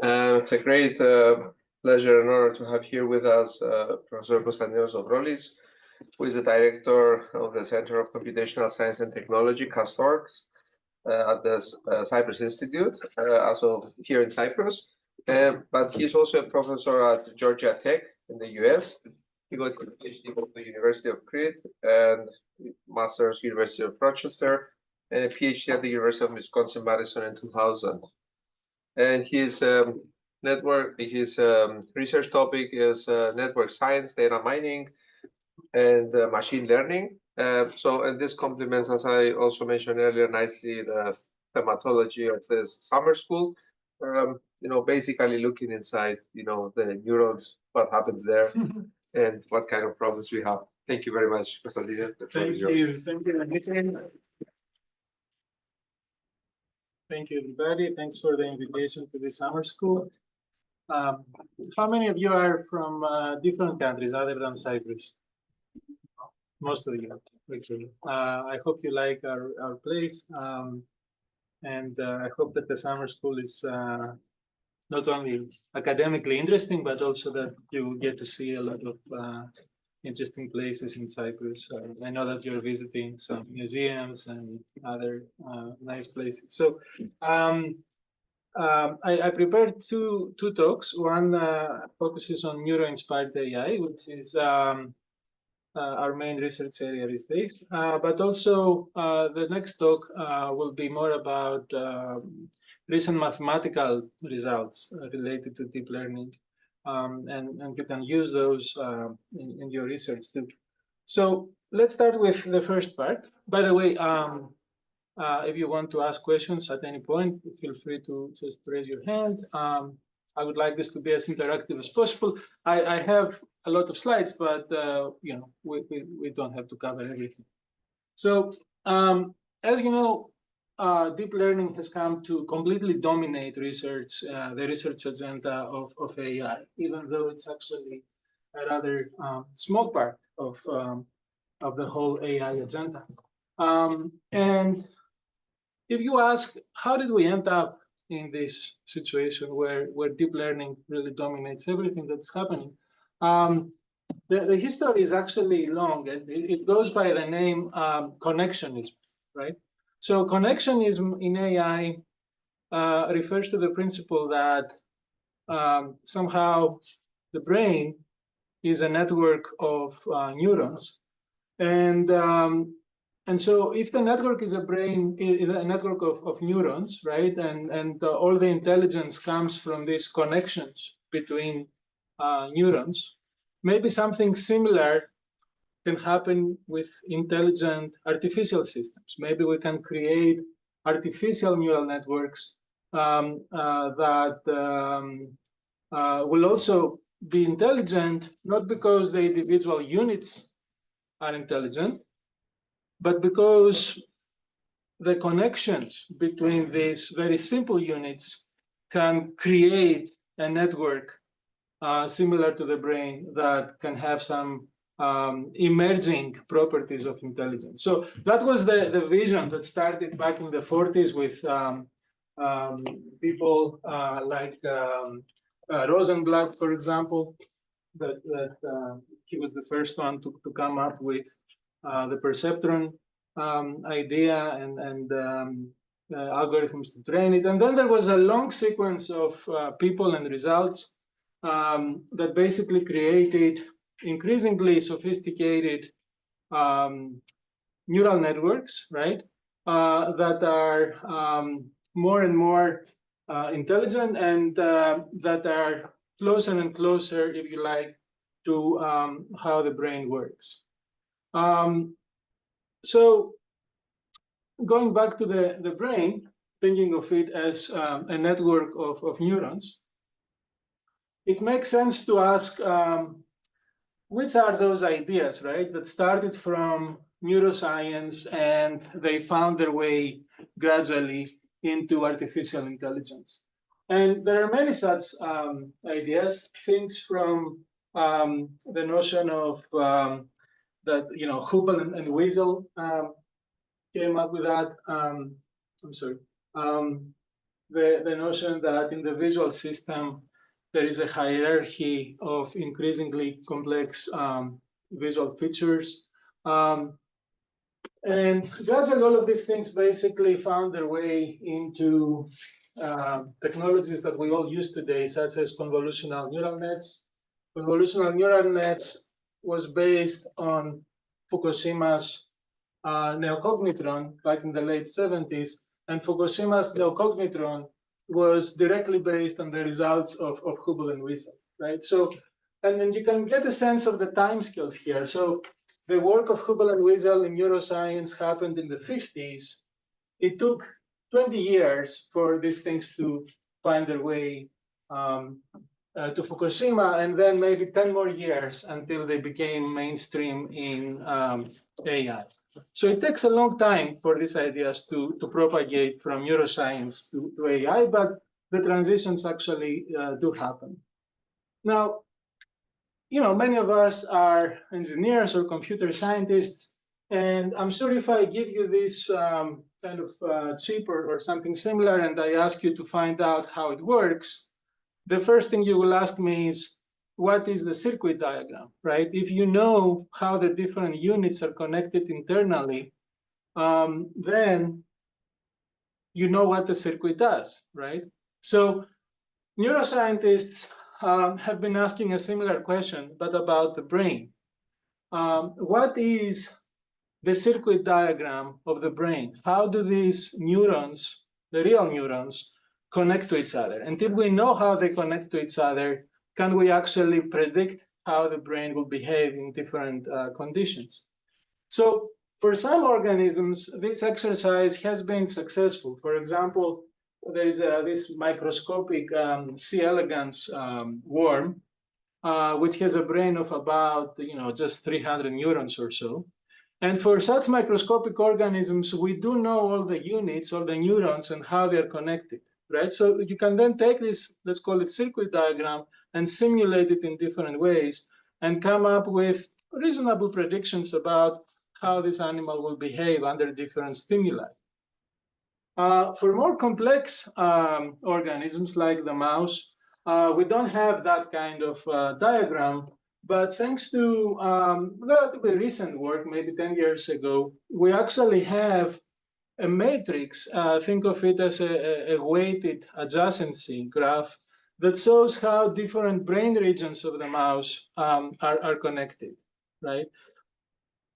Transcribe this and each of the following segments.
It's a great pleasure and honor to have here with us Professor Konstantinos Zovrolis, who is the director of the Center of Computational Science and Technology, CASTORCS, at the Cyprus Institute, also here in Cyprus. But he's also a professor at Georgia Tech in the US. He got his PhD from the University of Crete and Master's University of Rochester, and a PhD at the University of Wisconsin-Madison in 2000. And his research topic is network science, data mining, and machine learning. And this complements, as I also mentioned earlier, nicely the thematology of this summer school. Basically looking inside, the neurons, what happens there, and what kind of problems we have. Thank you very much, Konstantinos. Thank you. Thank you, everybody. Thanks for the invitation to the summer school. How many of you are from different countries other than Cyprus? Most of you, actually. I hope you like our place, and I hope that the summer school is not only academically interesting, but also that you get to see a lot of interesting places in Cyprus. I know that you're visiting some museums and other nice places. So I prepared two talks. One focuses on neuro-inspired AI, which is our main research area these days. But also the next talk will be more about recent mathematical results related to deep learning. And you can use those in your research too. So let's start with the first part. By the way, if you want to ask questions at any point, feel free to just raise your hand. I would like this to be as interactive as possible. I have a lot of slides, but we don't have to cover everything. So as you know, deep learning has come to completely dominate research, the research agenda of AI, even though it's actually a rather small part of the whole AI agenda. And if you ask, how did we end up in this situation where deep learning really dominates everything that's happening? The history is actually long, and it goes by the name connectionism, right? So connectionism in AI refers to the principle that somehow the brain is a network of neurons, and so if the network is a network of neurons, right, and all the intelligence comes from these connections between neurons, maybe something similar can happen with intelligent artificial systems. Maybe we can create artificial neural networks that will also be intelligent, not because the individual units are intelligent, but because the connections between these very simple units can create a network similar to the brain that can have some emerging properties of intelligence. So that was the vision that started back in the 40s with people like Rosenblatt, for example, that he was the first one to come up with the perceptron idea and algorithms to train it. And then there was a long sequence of people and results that basically created increasingly sophisticated neural networks, right, that are more and more intelligent and that are closer and closer, if you like, to how the brain works. So going back to the brain, thinking of it as a network of neurons, it makes sense to ask which are those ideas, right, that started from neuroscience and they found their way gradually into artificial intelligence. And there are many such ideas, things from the notion of that, Hubble and Wiesel came up with that. the notion that in the visual system, there is a hierarchy of increasingly complex visual features. And gradually, all of these things basically found their way into technologies that we all use today, such as convolutional neural nets. Convolutional neural nets was based on Fukushima's neocognitron back in the late 70s, and Fukushima's neocognitron was directly based on the results of Hubble and Wiesel, right? So, and then you can get a sense of the timescales here. So the work of Hubble and Wiesel in neuroscience happened in the 50s. It took 20 years for these things to find their way to Fukushima, and then maybe 10 more years until they became mainstream in AI. So it takes a long time for these ideas to propagate from neuroscience to AI, but the transitions actually do happen. Now, you know, many of us are engineers or computer scientists, and I'm sure if I give you this kind of chip or something similar, and I ask you to find out how it works, the first thing you will ask me is, what is the circuit diagram, right? If you know how the different units are connected internally, then you know what the circuit does, right? So neuroscientists have been asking a similar question, but about the brain. What is the circuit diagram of the brain? How do these neurons, the real neurons, connect to each other? And if we know how they connect to each other, can we actually predict how the brain will behave in different conditions? So for some organisms, this exercise has been successful. For example, there is this microscopic C. elegans worm, which has a brain of about, just 300 neurons or so. And for such microscopic organisms, we do know all the units, all the neurons, and how they're connected, right? So you can then take this, let's call it circuit diagram, and simulate it in different ways and come up with reasonable predictions about how this animal will behave under different stimuli. For more complex organisms like the mouse, we don't have that kind of diagram, but thanks to relatively recent work, maybe 10 years ago, we actually have a matrix. Think of it as a weighted adjacency graph that shows how different brain regions of the mouse are connected, right?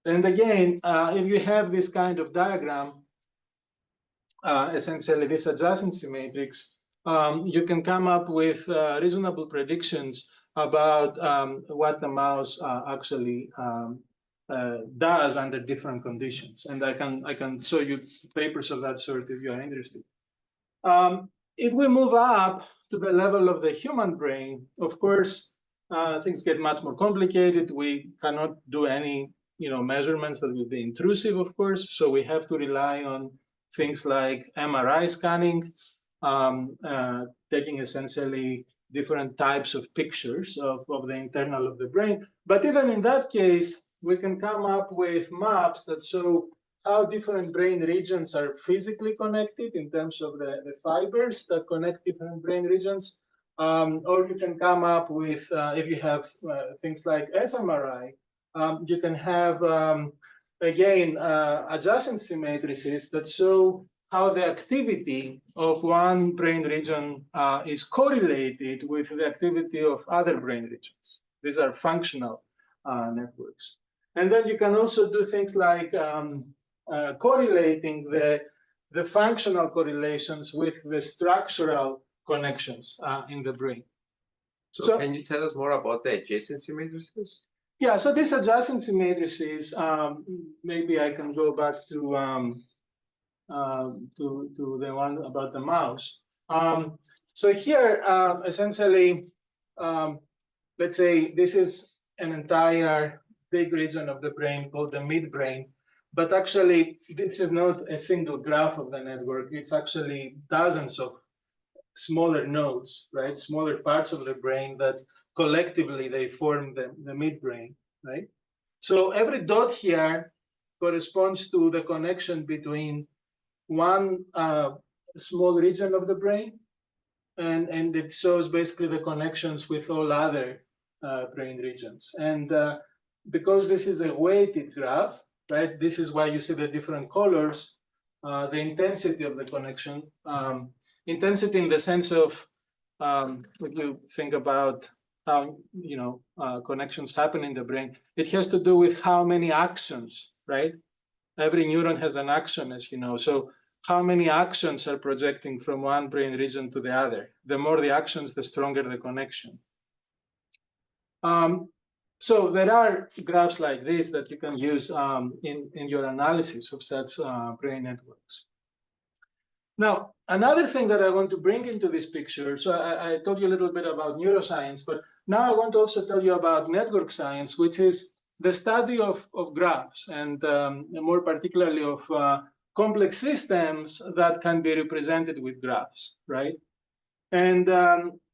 And again, if you have this kind of diagram, essentially this adjacency matrix, you can come up with reasonable predictions about what the mouse actually does under different conditions. And I can show you papers of that sort if you are interested. If we move up to the level of the human brain, of course, things get much more complicated. We cannot do any measurements that would be intrusive, of course. So we have to rely on things like MRI scanning, taking essentially different types of pictures of the internal of the brain. But even in that case, we can come up with maps that show how different brain regions are physically connected in terms of the fibers that connect different brain regions. Or you can come up with, if you have things like fMRI, you can have, again, adjacency matrices that show how the activity of one brain region is correlated with the activity of other brain regions. These are functional networks. And then you can also do things like correlating the functional correlations with the structural connections in the brain. So can you tell us more about the adjacency matrices? Yeah, so these adjacency matrices, maybe I can go back to the one about the mouse. So here, essentially, let's say this is an entire big region of the brain called the midbrain. But actually, this is not a single graph of the network. It's actually dozens of smaller nodes, right? Smaller parts of the brain that collectively they form the midbrain, right? So every dot here corresponds to the connection between one small region of the brain, and it shows basically the connections with all other brain regions. And because this is a weighted graph, right? This is why you see the different colors, the intensity of the connection. Intensity in the sense of if you think about how connections happen in the brain, it has to do with how many actions, right? Every neuron has an action, as you know. So how many actions are projecting from one brain region to the other? The more the actions, the stronger the connection. So there are graphs like this that you can use in your analysis of such brain networks. Now, another thing that I want to bring into this picture, so I told you a little bit about neuroscience, but now I want to also tell you about network science, which is the study of graphs, and more particularly of complex systems that can be represented with graphs, right? And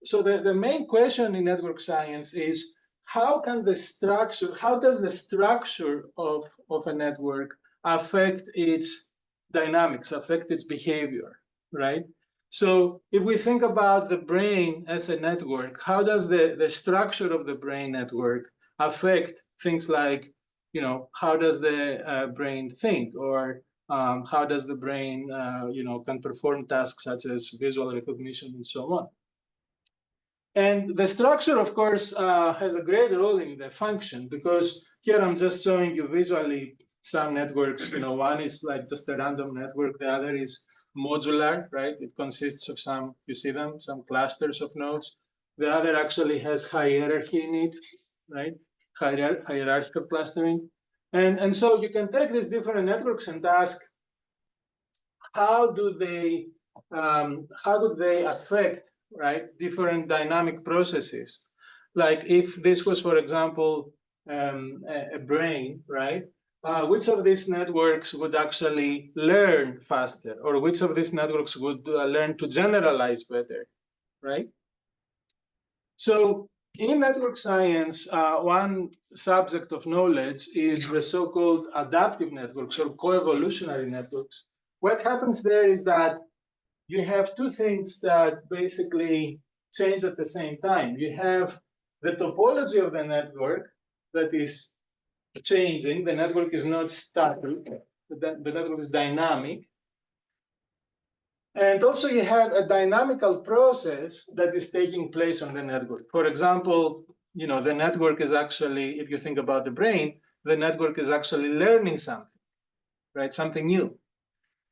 so the main question in network science is, how does the structure of a network affect its dynamics, affect its behavior, right? So if we think about the brain as a network, how does the structure of the brain network affect things like, how does the brain think, or how does the brain, can perform tasks such as visual recognition and so on. And the structure, of course, has a great role in the function, because here I'm just showing you visually some networks. One is like just a random network. The other is modular, right? It consists of some, you see them, some clusters of nodes. The other actually has hierarchy in it, right? Hierarchical clustering. And so you can take these different networks and ask, how do they affect, right, different dynamic processes? Like if this was, for example, a brain, right? Which of these networks would actually learn faster, or which of these networks would learn to generalize better, right? So in network science, one subject of knowledge is the so-called adaptive networks or coevolutionary networks. What happens there is that you have two things that basically change at the same time. You have the topology of the network that is changing. The network is not static, the network is dynamic. And also you have a dynamical process that is taking place on the network. For example, the network is actually, if you think about the brain, the network is actually learning something, right? Something new.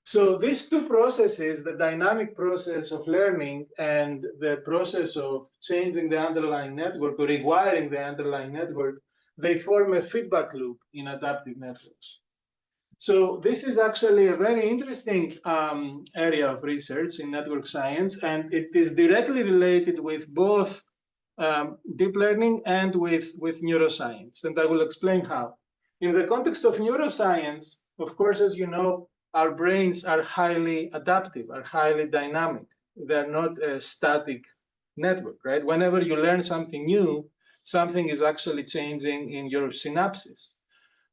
So these two processes, the dynamic process of learning and the process of changing the underlying network or rewiring the underlying network, they form a feedback loop in adaptive networks. So this is actually a very interesting area of research in network science, and it is directly related with both deep learning and with neuroscience, and I will explain how. In the context of neuroscience, of course, as you know, our brains are highly adaptive, are highly dynamic. They're not a static network, right? Whenever you learn something new, something is actually changing in your synapses.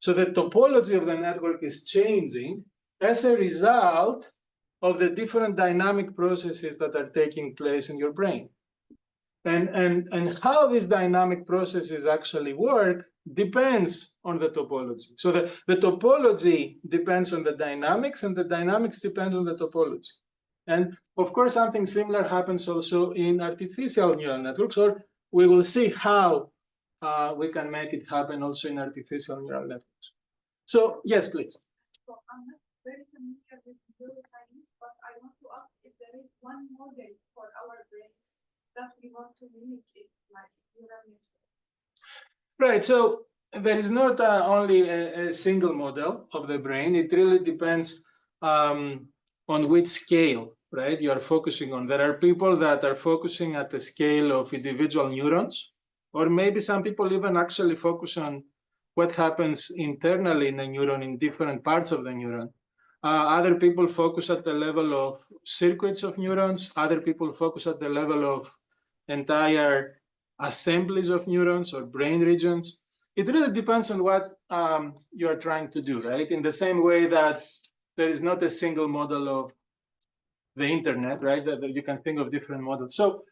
So the topology of the network is changing as a result of the different dynamic processes that are taking place in your brain. And how these dynamic processes actually work depends on the topology. So the topology depends on the dynamics, and the dynamics depend on the topology. And of course, something similar happens also in artificial neural networks, or we will see how we can make it happen also in artificial neural networks. So yes, please. So I'm not very familiar with neuroscience, but I want to ask if there is one model for our brains that we want to mimic it, like neural network. Right. So there is not only a single model of the brain. It really depends on which scale, right, you are focusing on. There are people that are focusing at the scale of individual neurons, or maybe some people even actually focus on what happens internally in a neuron in different parts of the neuron. Other people focus at the level of circuits of neurons. Other people focus at the level of entire assemblies of neurons or brain regions. It really depends on what you are trying to do, right? In the same way that there is not a single model of the internet, right? That you can think of different models. So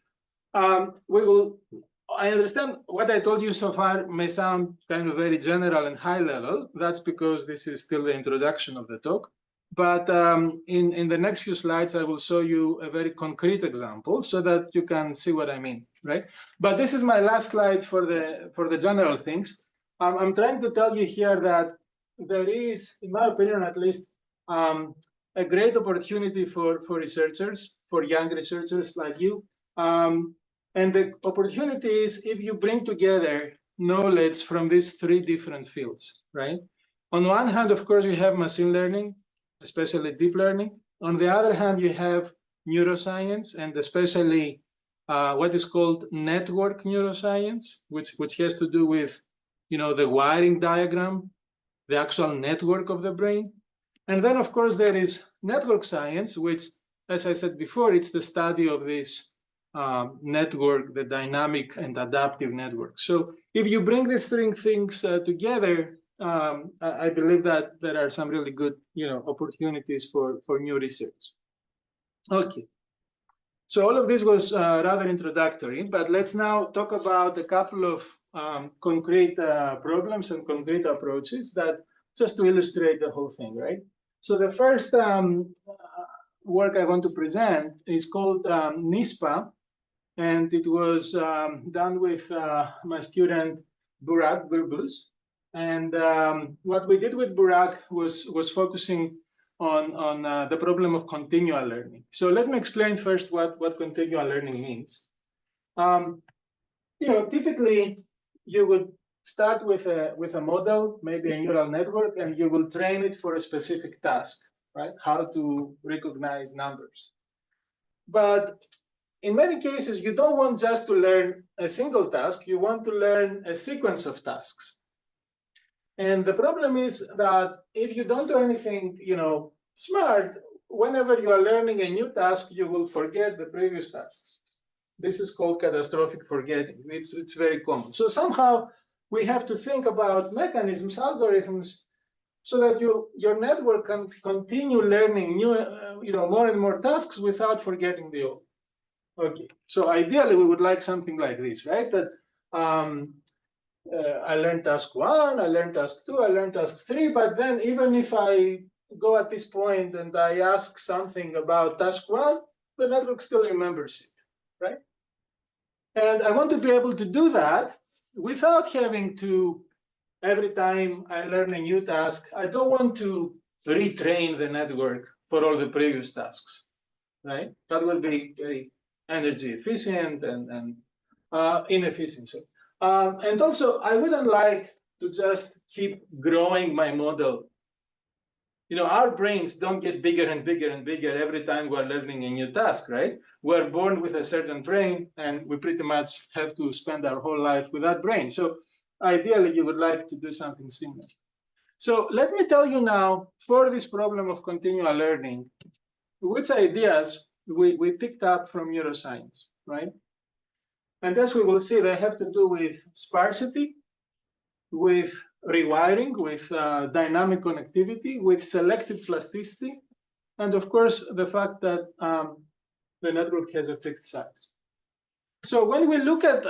I understand what I told you so far may sound kind of very general and high level. That's because this is still the introduction of the talk. But in the next few slides, I will show you a very concrete example so that you can see what I mean, right? But this is my last slide for the general things. I'm trying to tell you here that there is, in my opinion at least, a great opportunity for researchers, for young researchers like you. And the opportunity is if you bring together knowledge from these three different fields, right? On one hand, of course, you have machine learning, especially deep learning. On the other hand, you have neuroscience, and especially what is called network neuroscience, which has to do with, the wiring diagram, the actual network of the brain. And then, of course, there is network science, which, as I said before, it's the study of this network, the dynamic and adaptive network. So if you bring these three things together, I believe that there are some really good, opportunities for new research. Okay. So all of this was rather introductory, but let's now talk about a couple of concrete problems and concrete approaches that just to illustrate the whole thing, right? So the first work I want to present is called NISPA, and it was done with my student Burak Gürbüz. And what we did with Burak was focusing on the problem of continual learning. So let me explain first what continual learning means. Typically you would start with a model, maybe a neural network, and you will train it for a specific task, right? How to recognize numbers. But in many cases, you don't want just to learn a single task, you want to learn a sequence of tasks. And the problem is that if you don't do anything, smart, whenever you are learning a new task, you will forget the previous tasks. This is called catastrophic forgetting. It's very common. So somehow we have to think about mechanisms, algorithms, so that your network can continue learning new, more and more tasks without forgetting the old. Okay, so ideally we would like something like this, right? That I learned task 1, I learned task 2, I learned task 3, but then even if I go at this point and I ask something about task 1, the network still remembers it, right? And I want to be able to do that without having to, every time I learn a new task, I don't want to retrain the network for all the previous tasks, right? That would be very energy efficient and inefficient. So, and also, I wouldn't like to just keep growing my model. Our brains don't get bigger and bigger and bigger every time we're learning a new task, right? We're born with a certain brain, and we pretty much have to spend our whole life with that brain. So ideally, you would like to do something similar. So let me tell you now, for this problem of continual learning, which ideas we picked up from neuroscience, right? And as we will see, they have to do with sparsity, with rewiring, with dynamic connectivity, with selective plasticity, and of course, the fact that the network has a fixed size. So when we look at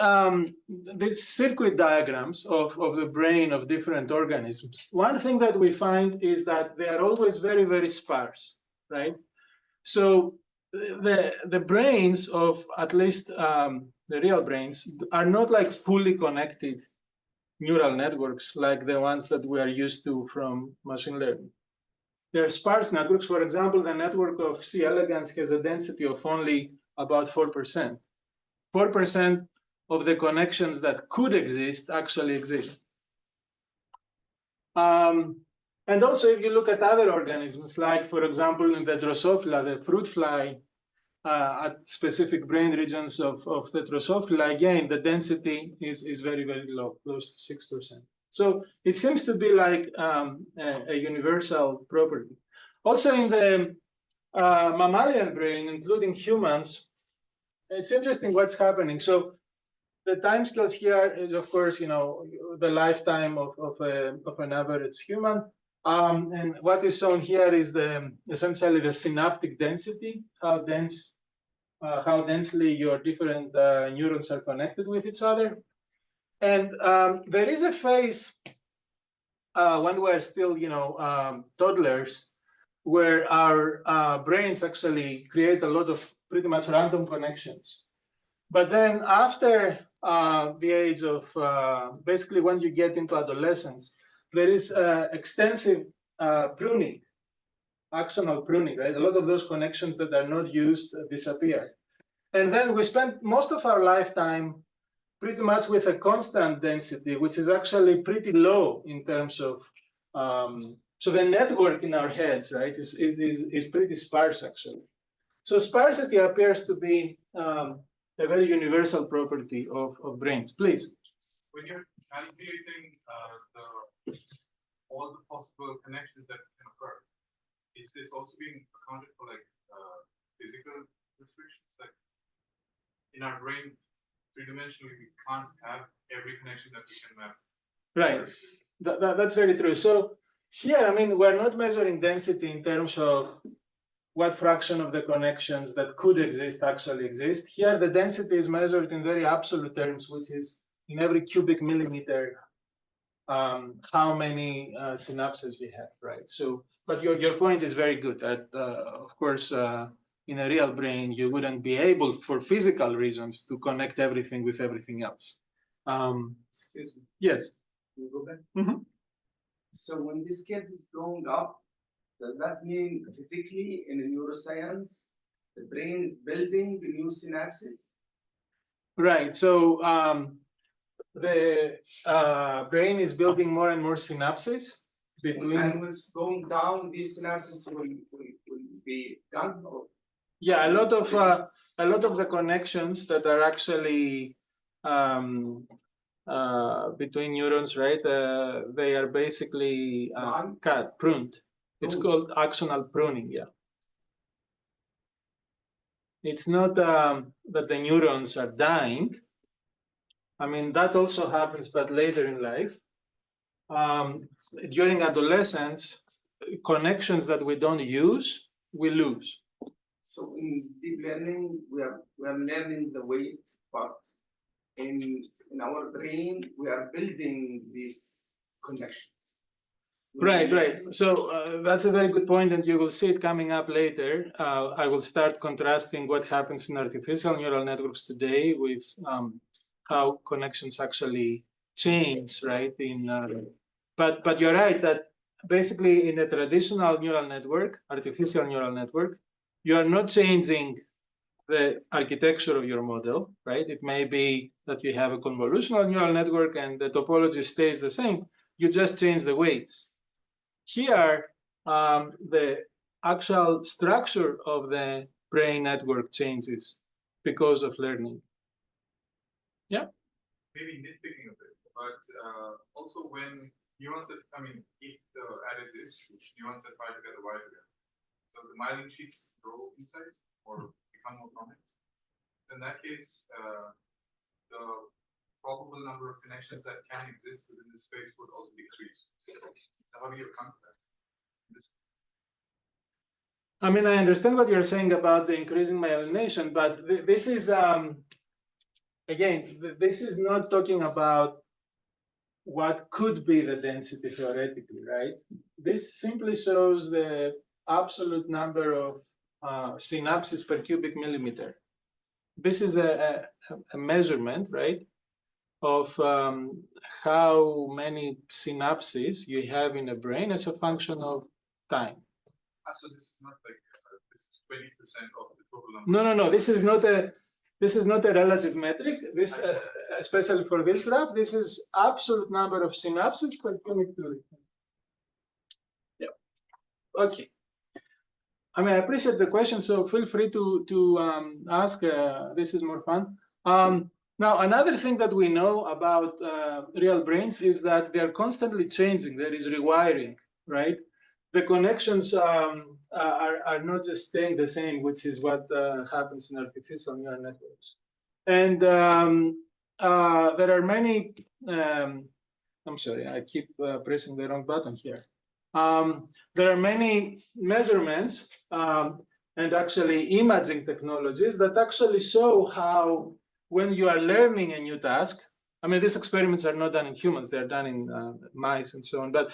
these circuit diagrams of the brain of different organisms, one thing that we find is that they are always very, very sparse, right? So the brains of at least the real brains are not like fully connected neural networks like the ones that we are used to from machine learning. They're sparse networks. For example, the network of C. elegans has a density of only about 4%. 4% of the connections that could exist actually exist. And also, if you look at other organisms, like, for example, in the Drosophila, the fruit fly, at specific brain regions of the Drosophila, again, the density is very, very low, close to 6%. So it seems to be like a universal property. Also in the mammalian brain, including humans, it's interesting what's happening. So the timescales here is, of course, the lifetime of an average human. And what is shown here is essentially the synaptic density, how densely your different neurons are connected with each other. And there is a phase when we're still, toddlers, where our brains actually create a lot of pretty much random connections. But then after the age of basically when you get into adolescence, there is extensive pruning, axonal pruning, right? A lot of those connections that are not used disappear. And then we spend most of our lifetime pretty much with a constant density, which is actually pretty low in terms of, so the network in our heads, right, is pretty sparse actually. So sparsity appears to be a very universal property of brains. Please. When you're calculating all the possible connections that can occur, is this also being accounted for like physical restrictions? Like in our brain, three-dimensionally, we can't have every connection that we can map. Right. That's very true. So here, I mean, we're not measuring density in terms of what fraction of the connections that could exist actually exist. Here, the density is measured in very absolute terms, which is in every cubic millimeter, how many synapses we have, right? So, but your point is very good. That of course, in a real brain, you wouldn't be able, for physical reasons, to connect everything with everything else. Excuse me. Yes. Can you go back? Mm-hmm. So when this kid is growing up, does that mean physically in neuroscience, the brain is building the new synapses? Right. So the brain is building more and more synapses between. And when it's going down, these synapses will be gone. Or yeah, a lot of the connections that are actually between neurons, right? They are basically cut, pruned. It's called axonal pruning. Yeah. It's not that the neurons are dying. I mean, that also happens, but later in life. During adolescence, connections that we don't use, we lose. So in deep learning, we are learning the weight, but in our brain, we are building these connections. Right. So that's a very good point, and you will see it coming up later. I will start contrasting what happens in artificial neural networks today with how connections actually change, right? But you're right that basically in a traditional neural network, artificial neural network, you are not changing the architecture of your model, right? It may be that you have a convolutional neural network and the topology stays the same. You just change the weights. Here, the actual structure of the brain network changes because of learning. Yeah? Maybe nitpicking a bit, but also when neurons that, if the added is true, neurons that fire together wire together. So the myelin sheets grow in size or become more prominent. In that case, the probable number of connections that can exist within this space would also decrease. So how do you account for that? I mean, I understand what you're saying about the increasing myelination, but this is, again, this is not talking about what could be the density theoretically, right? This simply shows the absolute number of synapses per cubic millimeter. This is a measurement, right, of how many synapses you have in a brain as a function of time. So this is not like this is 20% of the total number. No. This is not a relative metric. This, especially for this graph, this is absolute number of synapses per cubic millimeter. Yeah. Okay. I mean, I appreciate the question, so feel free to ask. This is more fun. Now, another thing that we know about real brains is that they're constantly changing. There is rewiring, right? The connections are not just staying the same, which is what happens in artificial neural networks. And there are many, I'm sorry, I keep pressing the wrong button here. There are many measurements and actually imaging technologies that actually show how when you are learning a new task, I mean, these experiments are not done in humans, they're done in mice and so on, but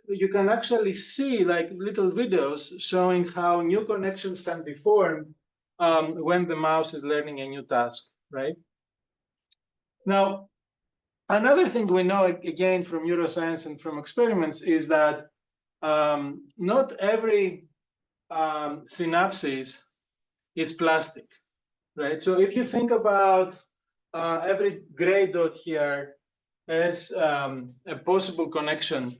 you can actually see like little videos showing how new connections can be formed when the mouse is learning a new task, right? Now, another thing we know, again, from neuroscience and from experiments is that not every synapses is plastic, right? So if you think about every gray dot here as a possible connection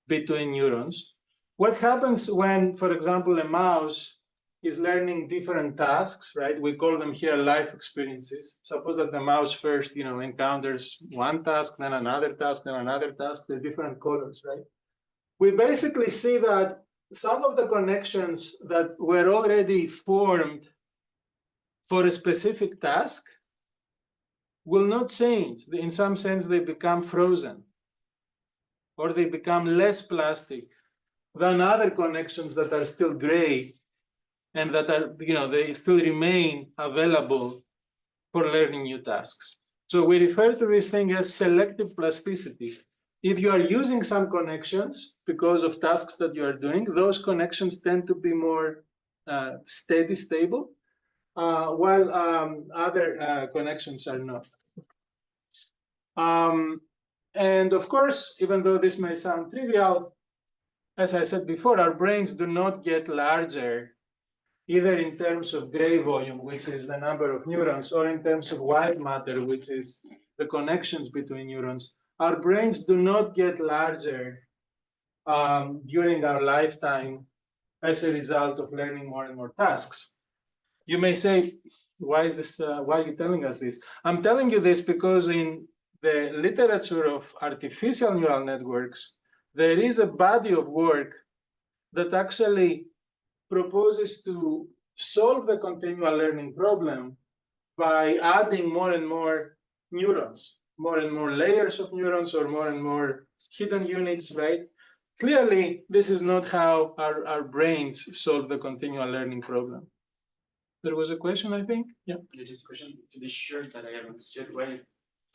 between neurons, what happens when, for example, a mouse is learning different tasks, right? We call them here life experiences. Suppose that the mouse first, encounters one task, then another task, then another task, the different colors, right? We basically see that some of the connections that were already formed for a specific task will not change. In some sense, they become frozen, or they become less plastic than other connections that are still gray and that are, they still remain available for learning new tasks. So we refer to this thing as selective plasticity. If you are using some connections because of tasks that you are doing, those connections tend to be more steady, stable, while other connections are not. And of course, even though this may sound trivial, as I said before, our brains do not get larger either in terms of gray volume, which is the number of neurons, or in terms of white matter, which is the connections between neurons. Our brains do not get larger during our lifetime as a result of learning more and more tasks. You may say, why is this? Why are you telling us this? I'm telling you this because in the literature of artificial neural networks, there is a body of work that actually proposes to solve the continual learning problem by adding more and more neurons, more and more layers of neurons, or more and more hidden units, right? Clearly, this is not how our brains solve the continual learning problem. There was a question, I think? Yeah. Just a question to be sure that I have understood. When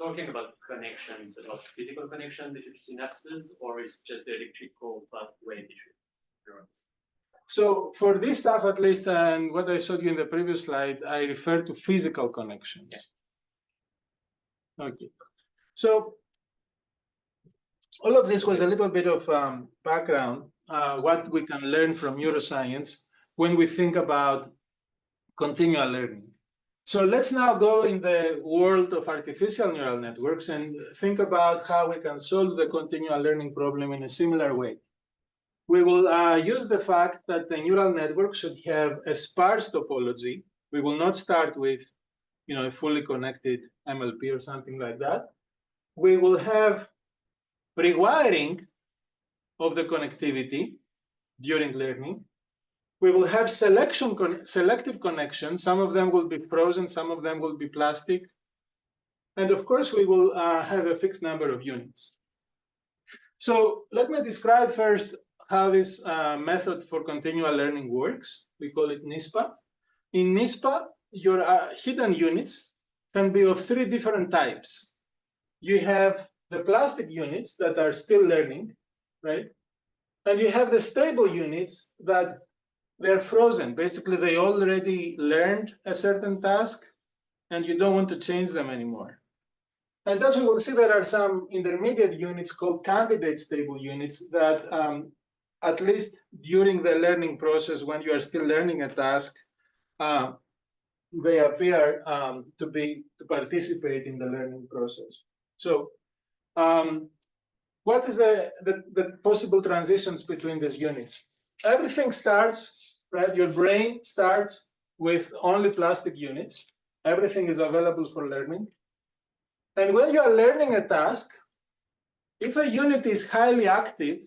talking about connections, about physical connection between synapses, or is just the electrical pathway between neurons? So for this stuff, at least, and what I showed you in the previous slide, I refer to physical connections. Okay. So all of this was a little bit of background, what we can learn from neuroscience when we think about continual learning. So let's now go in the world of artificial neural networks and think about how we can solve the continual learning problem in a similar way. We will use the fact that the neural network should have a sparse topology. We will not start with, a fully connected MLP or something like that. We will have rewiring of the connectivity during learning. We will have selective connections. Some of them will be frozen, some of them will be plastic. And of course, we will have a fixed number of units. So let me describe first how this method for continual learning works. We call it NISPA. In NISPA, your hidden units can be of three different types. You have the plastic units that are still learning, right? And you have the stable units that they're frozen. Basically, they already learned a certain task, and you don't want to change them anymore. And as we will see, there are some intermediate units called candidate stable units that at least during the learning process, when you are still learning a task, they appear to participate in the learning process. So what is the possible transitions between these units? Everything starts, right? Your brain starts with only plastic units. Everything is available for learning. And when you are learning a task, if a unit is highly active,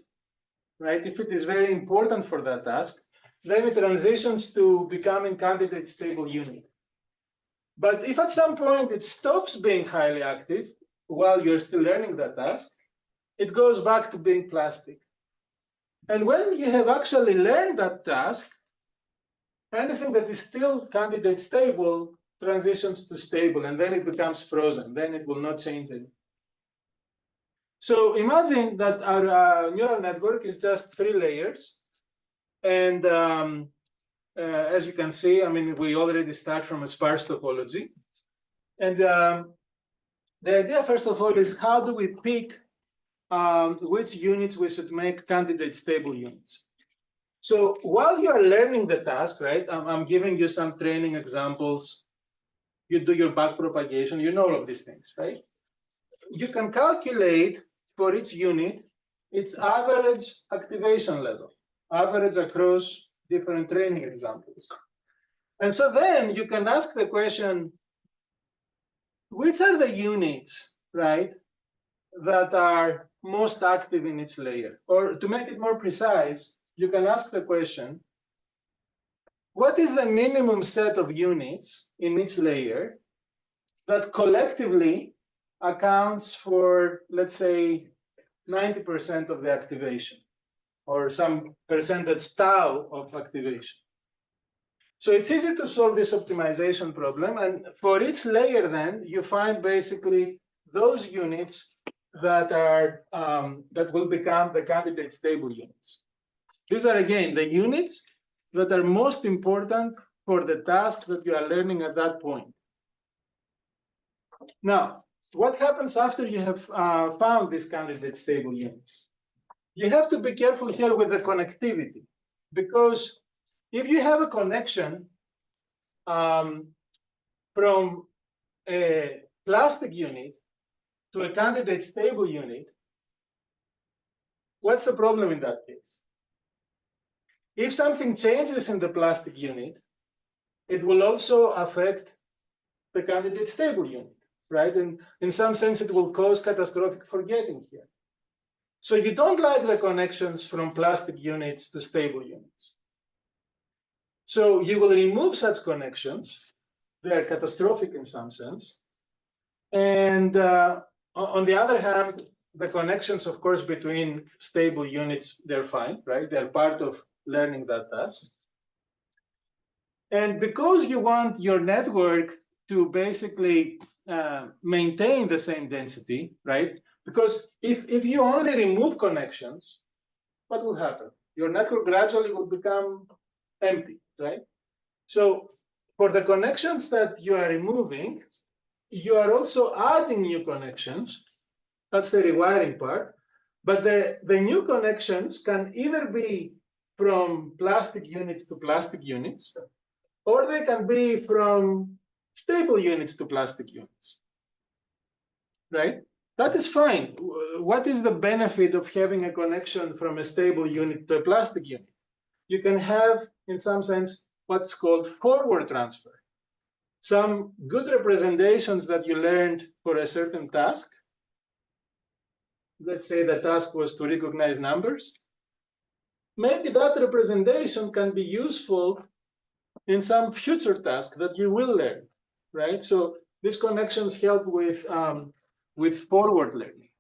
right, if it is very important for that task, then it transitions to becoming candidate stable unit. But if at some point it stops being highly active while you're still learning that task, it goes back to being plastic. And when you have actually learned that task, anything that is still candidate stable transitions to stable, and then it becomes frozen. Then it will not change it. So imagine that our neural network is just 3 layers. And as you can see, I mean, we already start from a sparse topology. And the idea, first of all, is how do we pick which units we should make candidate stable units? So while you are learning the task, right, I'm giving you some training examples. You do your backpropagation, you know all of these things, right? You can calculate for each unit its average activation level, average across different training examples. And so then you can ask the question, which are the units, right, that are most active in each layer? Or to make it more precise, you can ask the question, what is the minimum set of units in each layer that collectively accounts for, let's say, 90% of the activation, or some percentage tau of activation? So it's easy to solve this optimization problem. And for each layer, then, you find basically those units that are that will become the candidate stable units. These are, again, the units that are most important for the task that you are learning at that point. Now, what happens after you have found these candidate stable units? You have to be careful here with the connectivity, because if you have a connection from a plastic unit to a candidate stable unit, what's the problem in that case? If something changes in the plastic unit, it will also affect the candidate stable unit, right? And in some sense, it will cause catastrophic forgetting here. So you don't like the connections from plastic units to stable units. So you will remove such connections. They are catastrophic in some sense. And on the other hand, the connections, of course, between stable units, they're fine, right? They're part of learning that task. And because you want your network to basically maintain the same density, right? Because if you only remove connections, what will happen? Your network gradually will become empty, right? So for the connections that you are removing, you are also adding new connections. That's the rewiring part. But the new connections can either be from plastic units to plastic units, or they can be from stable units to plastic units, right? That is fine. What is the benefit of having a connection from a stable unit to a plastic unit? You can have, in some sense, what's called forward transfer. Some good representations that you learned for a certain task. Let's say the task was to recognize numbers. Maybe that representation can be useful in some future task that you will learn, right? So these connections help with forward learning.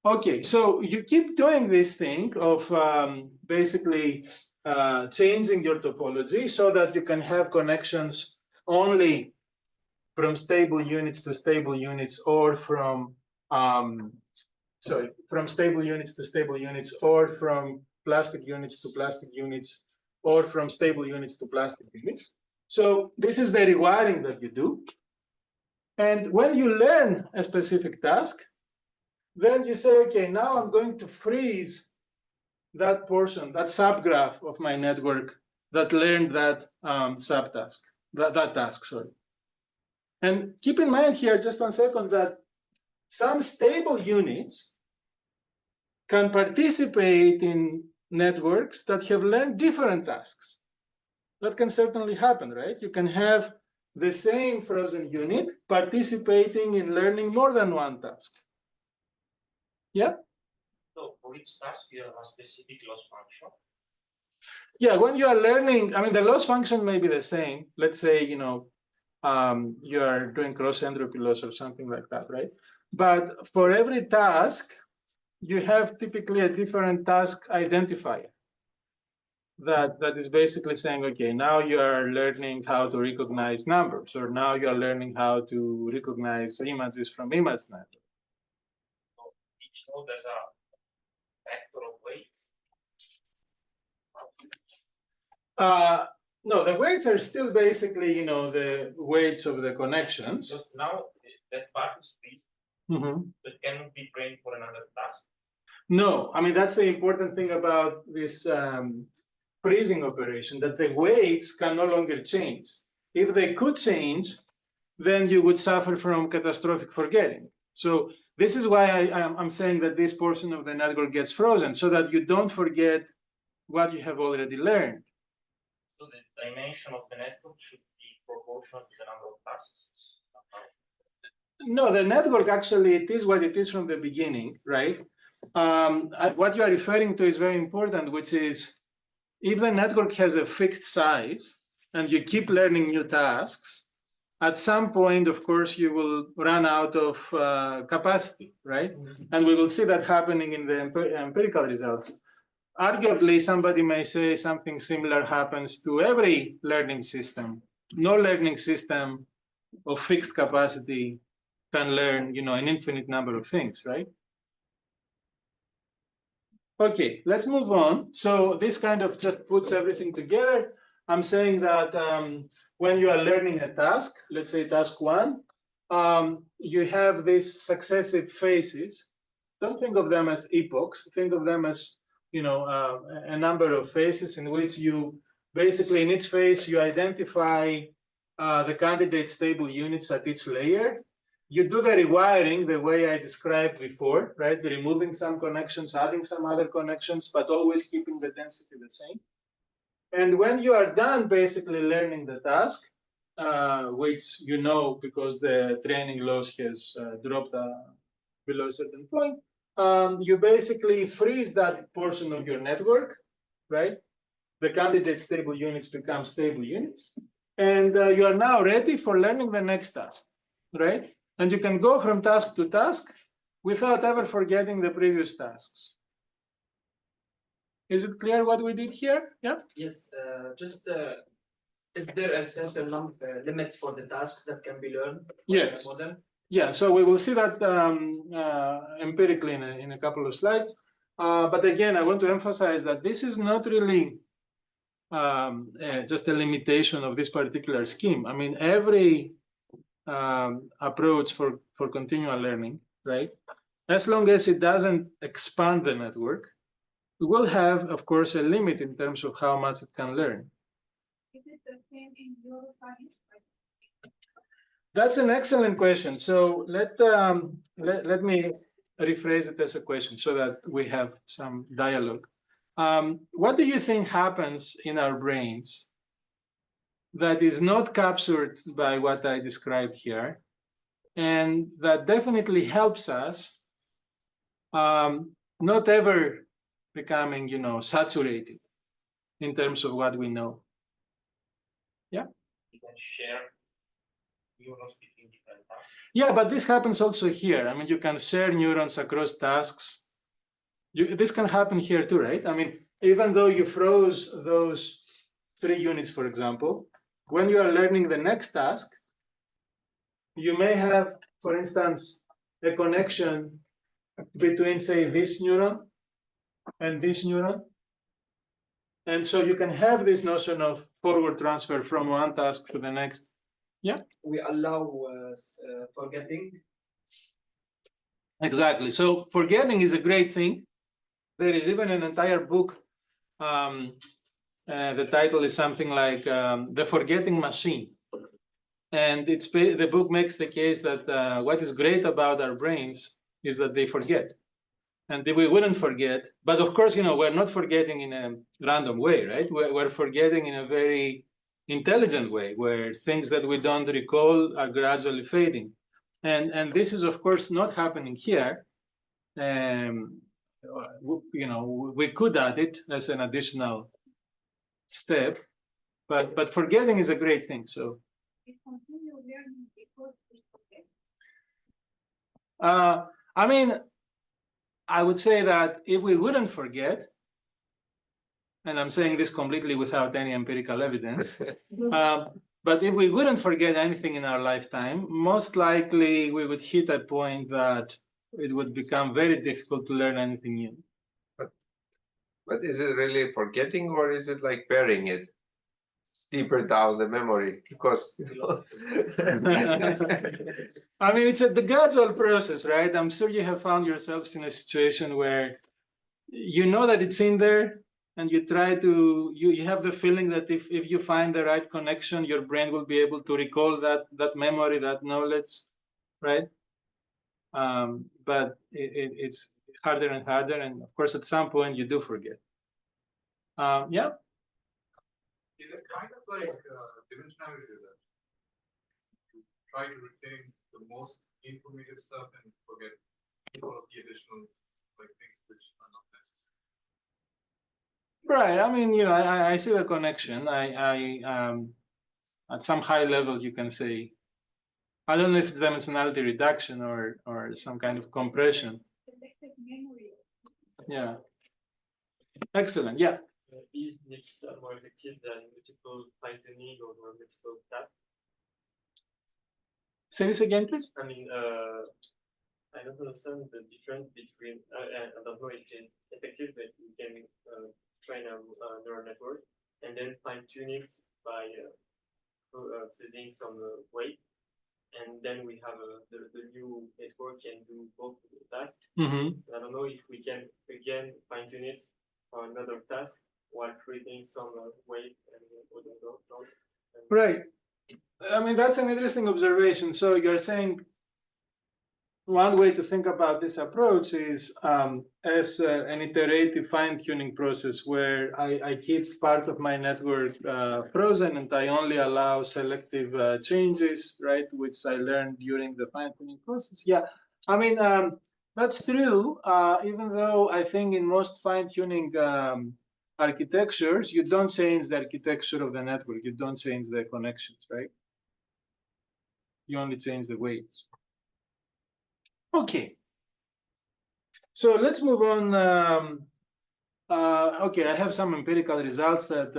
Okay, so you keep doing this thing of basically changing your topology so that you can have connections only from stable units to stable units, or from from stable units to stable units, or from plastic units to plastic units, or from stable units to plastic units. So this is the rewiring that you do. And when you learn a specific task, then you say, okay, now I'm going to freeze that portion, that subgraph of my network that learned that subtask, that task, sorry. And keep in mind here, just 1 second, that some stable units can participate in networks that have learned different tasks. That can certainly happen, right? You can have the same frozen unit participating in learning more than one task. Yeah? So for each task, you have a specific loss function. Yeah, when you are learning, I mean, the loss function may be the same. Let's say, you know, you are doing cross entropy loss or something like that, right? But for every task, you have typically a different task identifier that is basically saying, okay, now you are learning how to recognize numbers, or now you are learning how to recognize images from image network. So each node has a vector of weights. No, the weights are still basically, you know, the weights of the connections. So now that part is freeze, that cannot be trained for another task. No, I mean, that's the important thing about this freezing operation, that the weights can no longer change. If they could change, then you would suffer from catastrophic forgetting. So this is why I'm saying that this portion of the network gets frozen, so that you don't forget what you have already learned. So the dimension of the network should be proportional to the number of tasks. No, the network actually, it is what it is from the beginning, right? What you are referring to is very important, which is if the network has a fixed size and you keep learning new tasks, at some point, of course, you will run out of capacity, right? And we will see that happening in the empirical results. Arguably, somebody may say something similar happens to every learning system. No learning system of fixed capacity can learn, you know, an infinite number of things, right? Okay, let's move on. So this kind of just puts everything together. I'm saying that when you are learning a task, let's say task 1, you have these successive phases. Don't think of them as epochs. Think of them as, you know, a number of phases in which you basically, in each phase, you identify the candidate stable units at each layer. You do the rewiring the way I described before, right? Removing some connections, adding some other connections, but always keeping the density the same. And when you are done basically learning the task, which you know because the training loss has dropped below a certain point, you basically freeze that portion of your network, right? The candidate stable units become stable units. And you are now ready for learning the next task, right? And you can go from task to task without ever forgetting the previous tasks. Is it clear what we did here? Yeah? Yes, is there a certain limit for the tasks that can be learned? Yes. Model? Yeah, so we will see that empirically in a couple of slides. But again, I want to emphasize that this is not really just a limitation of this particular scheme. I mean, every approach for continual learning, right? As long as it doesn't expand the network, we will have, of course, a limit in terms of how much it can learn. Is it the same in neuroscience? That's an excellent question. So let me rephrase it as a question so that we have some dialogue. What do you think happens in our brains that is not captured by what I described here, and that definitely helps us not ever becoming, you know, saturated in terms of what we know? Yeah. You can share neurons between different tasks. Yeah, but this happens also here. I mean, you can share neurons across tasks. This can happen here too, right? I mean, even though you froze those 3 units, for example, when you are learning the next task, you may have, for instance, a connection between, say, this neuron and this neuron. And so you can have this notion of forward transfer from one task to the next. Yeah? We allow forgetting. Exactly. So forgetting is a great thing. There is even an entire book. The title is something like The Forgetting Machine. And the book makes the case that what is great about our brains is that they forget. And we wouldn't forget. But of course, you know, we're not forgetting in a random way, right? We're forgetting in a very intelligent way, where things that we don't recall are gradually fading. And this is, of course, not happening here. You know, we could add it as an additional step, but forgetting is a great thing. So We continue learning because we forget. I mean, I would say that if we wouldn't forget, and I'm saying this completely without any empirical evidence, but if we wouldn't forget anything in our lifetime, most likely we would hit a point that it would become very difficult to learn anything new. But is it really forgetting, or is it like burying it deeper down the memory? Because I mean, it's the gradual process, right? I'm sure you have found yourselves in a situation where you know that it's in there, and you try to, you have the feeling that if you find the right connection, your brain will be able to recall that memory, that knowledge, right? But it's harder and harder, and of course, at some point, you do forget. Yeah. Is it kind of like dimensionality that you try to retain the most informative stuff and forget all of the additional like things which are not necessary? Right. I mean, you know, I see the connection. At some high level, you can say, I don't know if it's dimensionality reduction or some kind of compression. Selective memory. Yeah. Excellent. Yeah. These niches are more effective than multiple fine-tuning or multiple tasks. Say this again, please. I mean, I don't understand the difference between, I don't know if it's effective, but we can train a neural network and then fine-tune it by feeding some weight. And then we have the new network can do both tasks. Mm-hmm. I don't know if we can again fine-tune it for another task while creating some weight and other nodes. Right. I mean, that's an interesting observation. So you're saying one way to think about this approach is as an iterative fine-tuning process where I keep part of my network frozen and I only allow selective changes, right, which I learned during the fine-tuning process. Yeah, I mean, that's true, even though I think in most fine-tuning architectures, you don't change the architecture of the network. You don't change the connections, right? You only change the weights. Okay. So let's move on. Okay, I have some empirical results that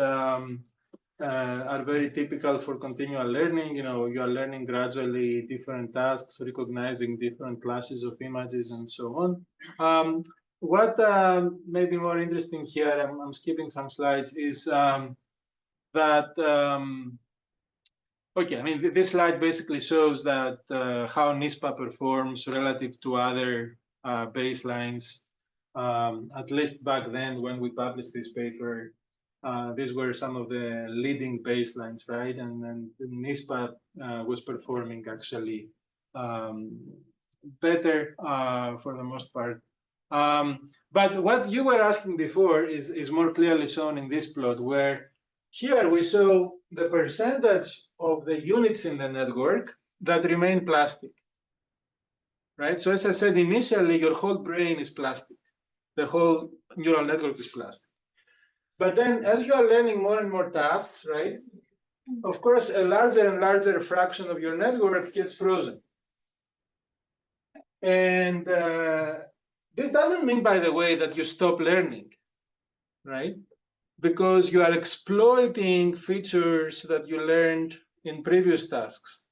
are very typical for continual learning. You know, you are learning gradually different tasks, recognizing different classes of images, and so on. What may be more interesting here, I'm skipping some slides, is that okay, I mean, this slide basically shows that how NISPA performs relative to other baselines. At least back then, when we published this paper, these were some of the leading baselines, right? And then NISPA was performing actually better for the most part. But what you were asking before is more clearly shown in this plot, where here we show the percentage of the units in the network that remain plastic, right? So as I said, initially, your whole brain is plastic. The whole neural network is plastic. But then as you are learning more and more tasks, right, of course, a larger and larger fraction of your network gets frozen. And this doesn't mean, by the way, that you stop learning, right? Because you are exploiting features that you learned in previous tasks.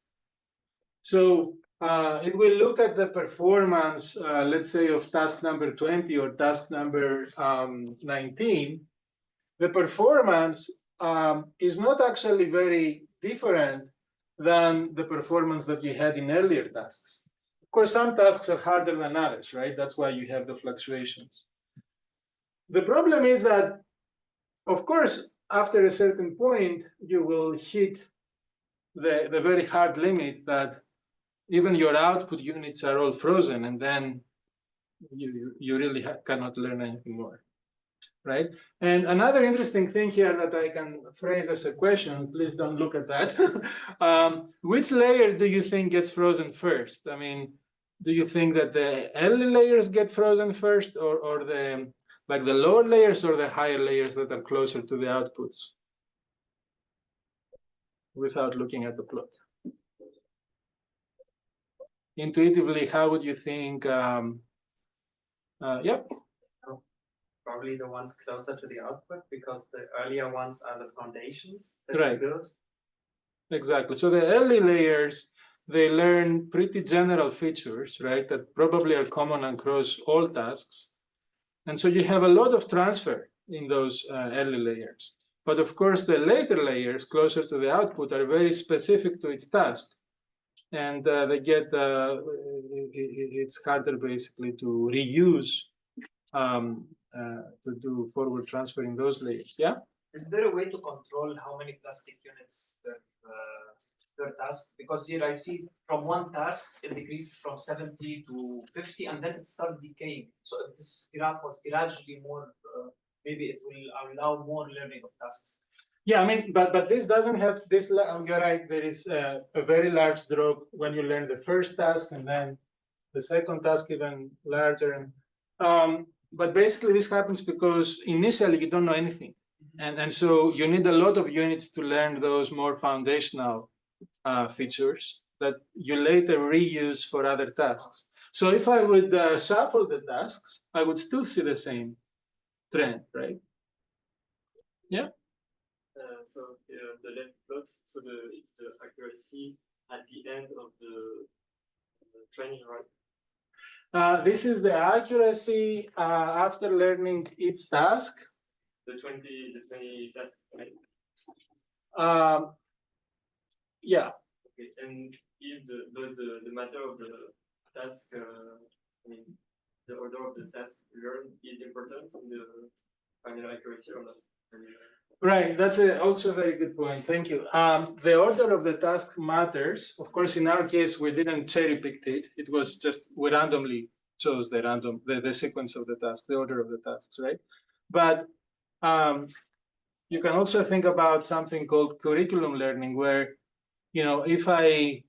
So if we look at the performance, let's say, of task number 20 or task number 19, the performance is not actually very different than the performance that you had in earlier tasks. Of course, some tasks are harder than others, right? That's why you have the fluctuations. The problem is that, of course, after a certain point, you will hit the very hard limit that even your output units are all frozen, and then you really cannot learn anything more, right? And another interesting thing here that I can phrase as a question, please don't look at that. Which layer do you think gets frozen first? I mean, do you think that the early layers get frozen first, or the like the lower layers, or the higher layers that are closer to the outputs? Without looking at the plot. Intuitively, how would you think Yep. Probably the ones closer to the output because the earlier ones are the foundations that Right. we build. Exactly. So the early layers, they learn pretty general features, right, that probably are common across all tasks. And so you have a lot of transfer in those early layers. But of course, the later layers closer to the output are very specific to its task. And they get, it's harder basically to reuse, to do forward transfer in those layers. Yeah? Is there a way to control how many plastic units per task? Because here I see from one task, it decreased from 70 to 50, and then it started decaying. So if this graph was gradually more, maybe it will allow more learning of tasks. Yeah, I mean, but this doesn't have this. You're right. There is a very large drop when you learn the first task, and then the second task even larger. But basically, this happens because initially you don't know anything, and so you need a lot of units to learn those more foundational features that you later reuse for other tasks. So if I would shuffle the tasks, I would still see the same trend, right? Yeah. So the left plot, so it's the accuracy at the end of the training, right? This is the accuracy after learning each task. The 20 tasks, right? Yeah. Okay, and is the matter of the task, I mean, the order of the task learned is important in the final accuracy or not? Right, that's also a very good point. Thank you. The order of the task matters. Of course, in our case, we didn't cherry pick it. It was just we randomly chose the sequence of the task, the order of the tasks, right? But you can also think about something called curriculum learning, where, you know, if I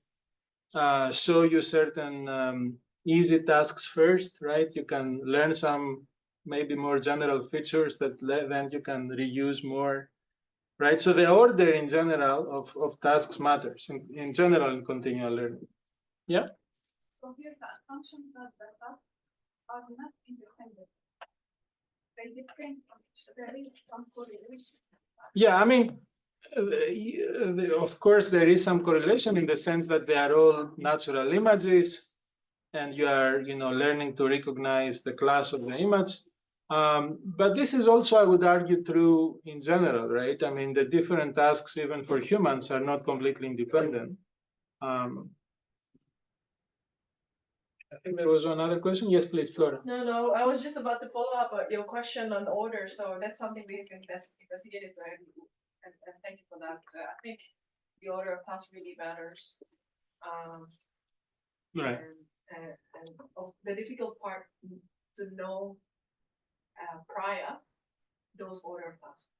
show you certain easy tasks first, right? You can learn some maybe more general features that then you can reuse more, right? So the order in general of tasks matters in general in continual learning. Yeah? So here the assumption that the tasks are not independent. They depend on each other. There is some correlation. Yeah, I mean, of course, there is some correlation in the sense that they are all natural images, and you are, you know, learning to recognize the class of the image. But this is also, I would argue, true in general, right? I mean, the different tasks, even for humans, are not completely independent. I think there was another question. Yes, please, Flora. No, I was just about to follow up on your question on order. So that's something we can investigate. And thank you for that. I think the order of tasks really matters. Right. And the difficult part to know prior those order of tasks.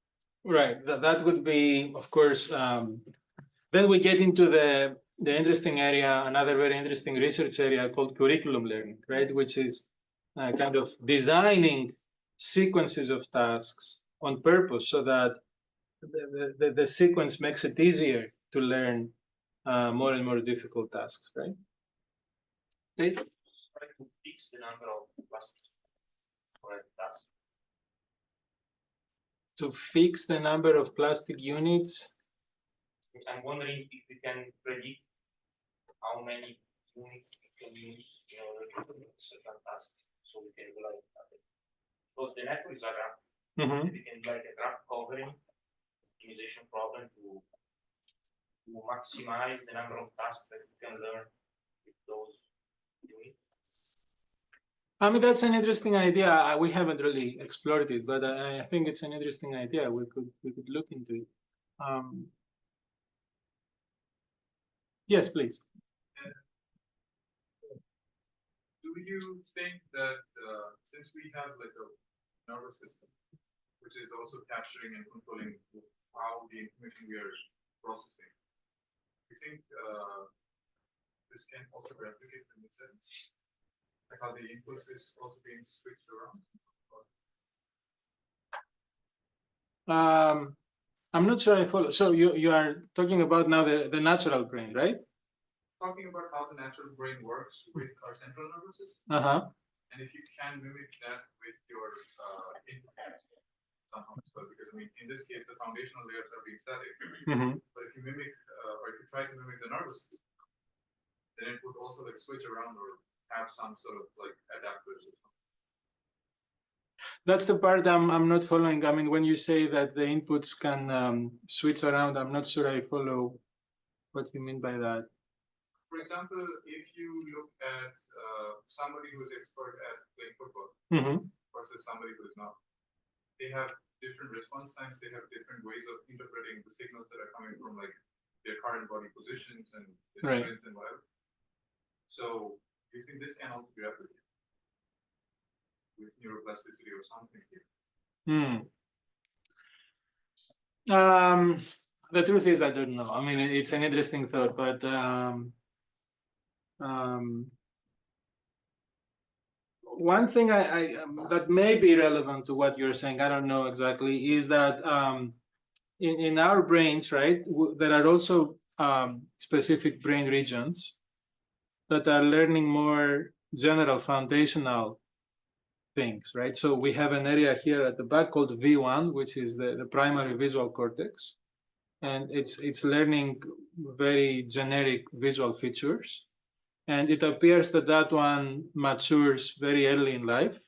Right. That would be, of course. Then we get into the interesting area, another very interesting research area called curriculum learning, right? Yes. Which is kind of designing sequences of tasks on purpose so that the sequence makes it easier to learn more and more difficult tasks, right? Please. Try to fix the number of classes for a task. To fix the number of plastic units. I'm wondering if we can predict how many units we can use in order to do certain tasks, so we can do like that. Because the network is a graph. We can like a graph covering optimization problem to maximize the number of tasks that we can learn with those units. I mean, that's an interesting idea. We haven't really explored it, but I think it's an interesting idea. We could look into it. Yes, please. Do you think that since we have like a nervous system, which is also capturing and controlling how the information we are processing, do you think this can also replicate in the sense, like how the inputs is also being switched around? I'm not sure I follow. So you are talking about now the natural brain, right? Talking about how the natural brain works with our central nervous system. and if you can mimic that with your input somehow as well, because I mean, in this case, the foundational layers are being static. But if you mimic, or if you try to mimic the nervous system, then it would also like switch around or have some sort of like adapters or something. That's the part I'm not following. I mean, when you say that the inputs can switch around, I'm not sure I follow what you mean by that. For example, if you look at somebody who is expert at playing football versus somebody who is not, they have different response times. They have different ways of interpreting the signals that are coming from like their current body positions and their sprints and whatever. So do you think this can also be replicated with neuroplasticity or something here? The truth is, I don't know. I mean, it's an interesting thought, but one thing that may be relevant to what you're saying, I don't know exactly, is that in our brains, right, there are also specific brain regions that are learning more general foundational things, right? So we have an area here at the back called V1, which is the primary visual cortex, and it's learning very generic visual features. And it appears that that one matures very early in life,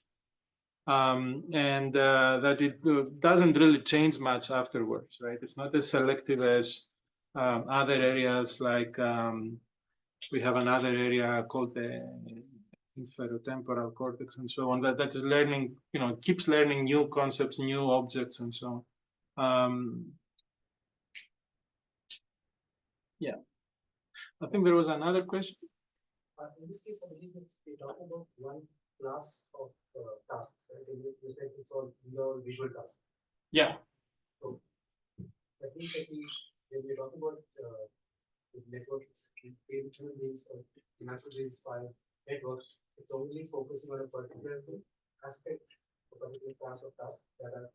and that it doesn't really change much afterwards, right? It's not as selective as other areas, like we have another area called the inferotemporal cortex and so on, that is learning, keeps learning new concepts, new objects, and so on. Yeah. I think there was another question. In this case, I believe that we talk about one class of tasks, right? You said these are all visual tasks. Yeah. So that means that when we talk about networks, human beings or naturally inspired networks, it's only focusing on a particular aspect, a particular class of tasks that are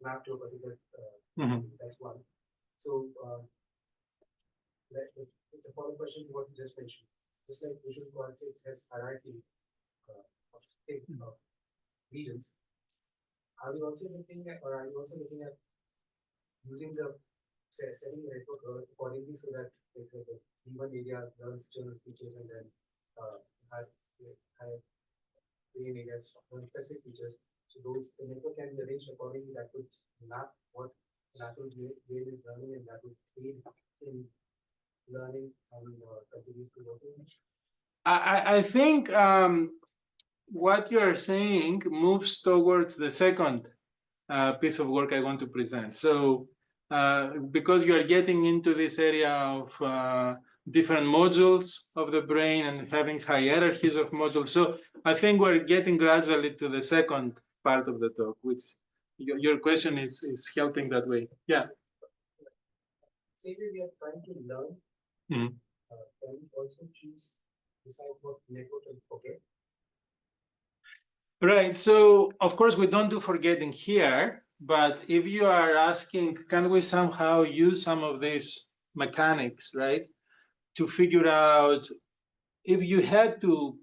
mapped to a particular. That's one. So it's a follow-up question to what you just mentioned. Just like visual cortex has hierarchy of regions, are you also looking at using the setting the network accordingly so that the V1 area learns general features and then higher brain areas learn specific features? So the network can be arranged accordingly that would map what natural brain is learning, and that would aid in learning and continues to work in. I think what you're saying moves towards the second piece of work I want to present. So because you're getting into this area of different modules of the brain and having hierarchies of modules, so I think we're getting gradually to the second part of the talk, which your question is helping that way. Yeah. Say we are trying to learn, can we also decide what network to forget? Right. So of course we don't do forgetting here, but if you are asking, can we somehow use some of these mechanics, right, to figure out if you had to,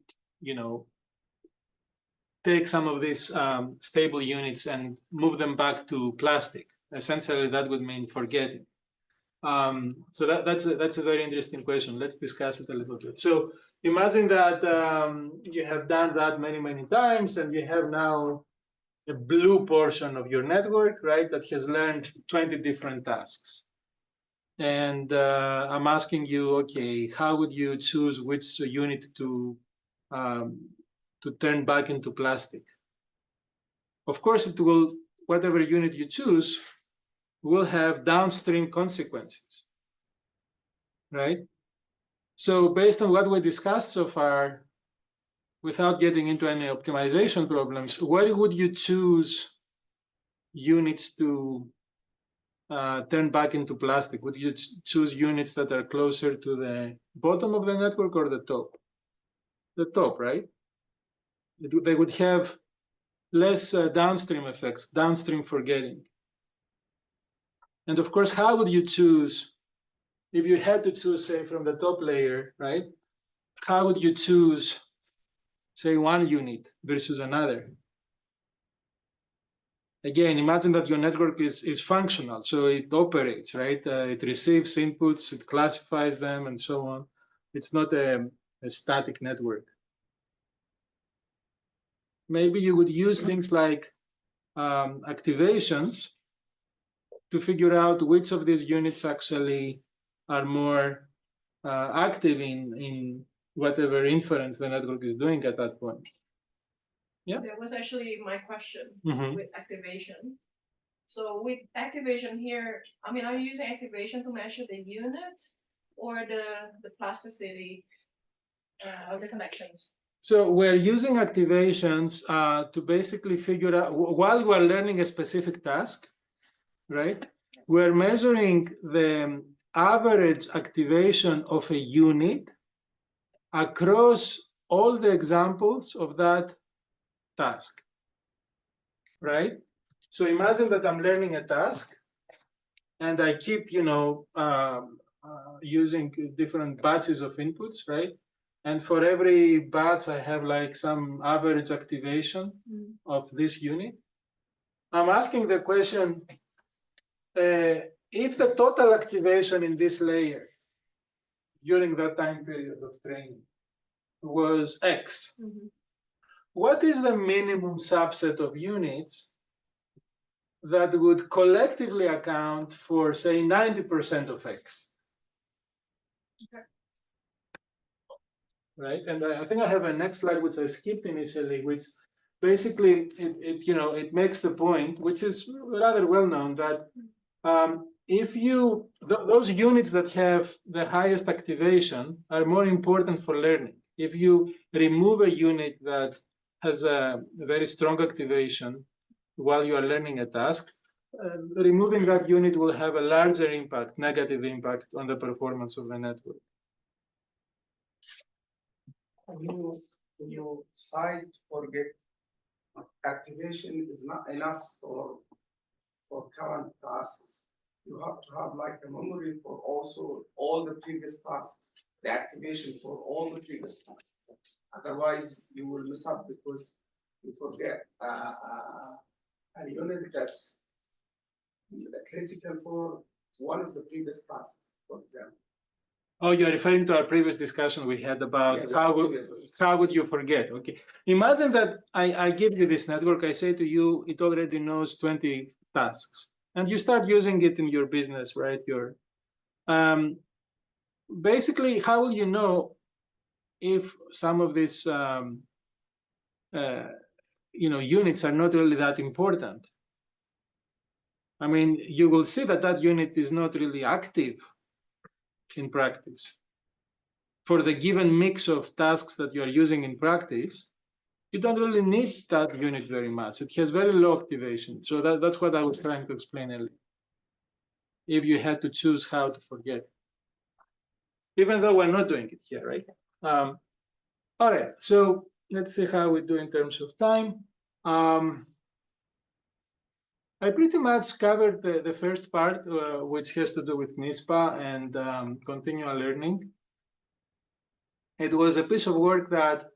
take some of these stable units and move them back to plastic? Essentially, that would mean forgetting. So that's a very interesting question. Let's discuss it a little bit. So imagine that you have done that many times, and you have now a blue portion of your network, right, that has learned 20 different tasks. And I'm asking you, okay, how would you choose which unit to turn back into plastic? Of course, it will, whatever unit you choose will have downstream consequences, right? So based on what we discussed so far, without getting into any optimization problems, where would you choose units to turn back into plastic? Would you choose units that are closer to the bottom of the network or the top? The top, right? They would have less downstream effects, downstream forgetting. And of course, how would you choose, if you had to choose, say, from the top layer, right? How would you choose say, one unit versus another. Again, imagine that your network is functional, so it operates, right? It receives inputs, it classifies them, and so on. It's not a static network. Maybe you would use things like activations to figure out which of these units actually are more active in whatever inference the network is doing at that point. Yeah. That was actually my question Mhm. with activation. So with activation here, I mean, are you using activation to measure the unit or the plasticity of the connections? So we're using activations to basically figure out, while we're learning a specific task, right? We're measuring the average activation of a unit across all the examples of that task, right? So imagine that I'm learning a task and I keep, using different batches of inputs, right? And for every batch, I have like some average activation of this unit. I'm asking the question, if the total activation in this layer during that time period of training was X, what is the minimum subset of units that would collectively account for, say, 90% of X? Okay. Right, and I think I have a next slide which I skipped initially, which basically it makes the point, which is rather well known, that if you those units that have the highest activation are more important for learning. If you remove a unit that has a very strong activation while you are learning a task, removing that unit will have a larger impact, negative impact on the performance of the network. When you decide to forget, activation is not enough for current tasks. You have to have like a memory for also all the previous tasks, the activation for all the previous tasks. Otherwise, you will mess up because you forget a unit that's critical for one of the previous tasks, for example. Oh, you're referring to our previous discussion we had about how would you forget? Okay, imagine that I give you this network. I say to you, it already knows 20 tasks, and you start using it in your business, right? Your basically, how will you know if some of these units are not really that important? I mean, you will see that that unit is not really active in practice. For the given mix of tasks that you are using in practice, you don't really need that unit very much. It has very low activation. So that's what I was trying to explain earlier. If you had to choose how to forget, even though we're not doing it here, right? All right, so let's see how we do in terms of time. I pretty much covered the first part, which has to do with NISPA and continual learning. It was a piece of work that,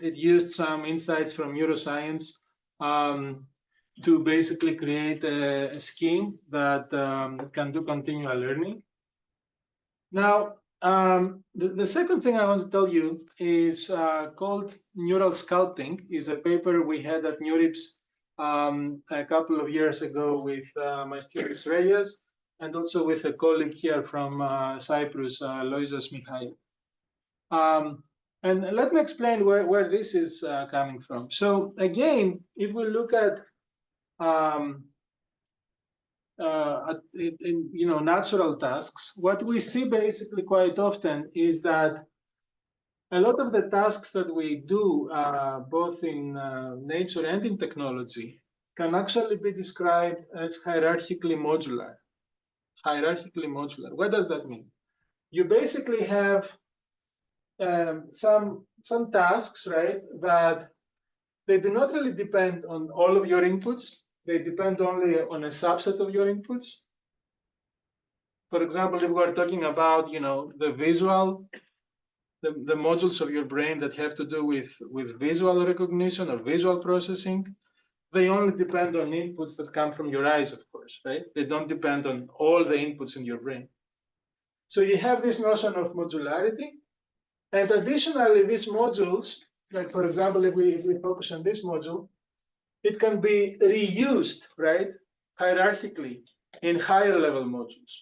it used some insights from neuroscience to basically create a scheme that can do continual learning. Now, the second thing I want to tell you is called neural sculpting. Is a paper we had at NeurIPS a couple of years ago with my student Reyes, and also with a colleague here from Cyprus, Loizos Mihail. And let me explain where this is coming from. So again, if we look at natural tasks, what we see basically quite often is that a lot of the tasks that we do, both in nature and in technology, can actually be described as hierarchically modular. Hierarchically modular. What does that mean? You basically have some tasks, right, that they do not really depend on all of your inputs. They depend only on a subset of your inputs. For example, if we're talking about, the visual the modules of your brain that have to do with visual recognition or visual processing, they only depend on inputs that come from your eyes, of course, right? They don't depend on all the inputs in your brain. So you have this notion of modularity. And additionally, these modules, like for example, if we focus on this module, it can be reused, right, hierarchically in higher level modules.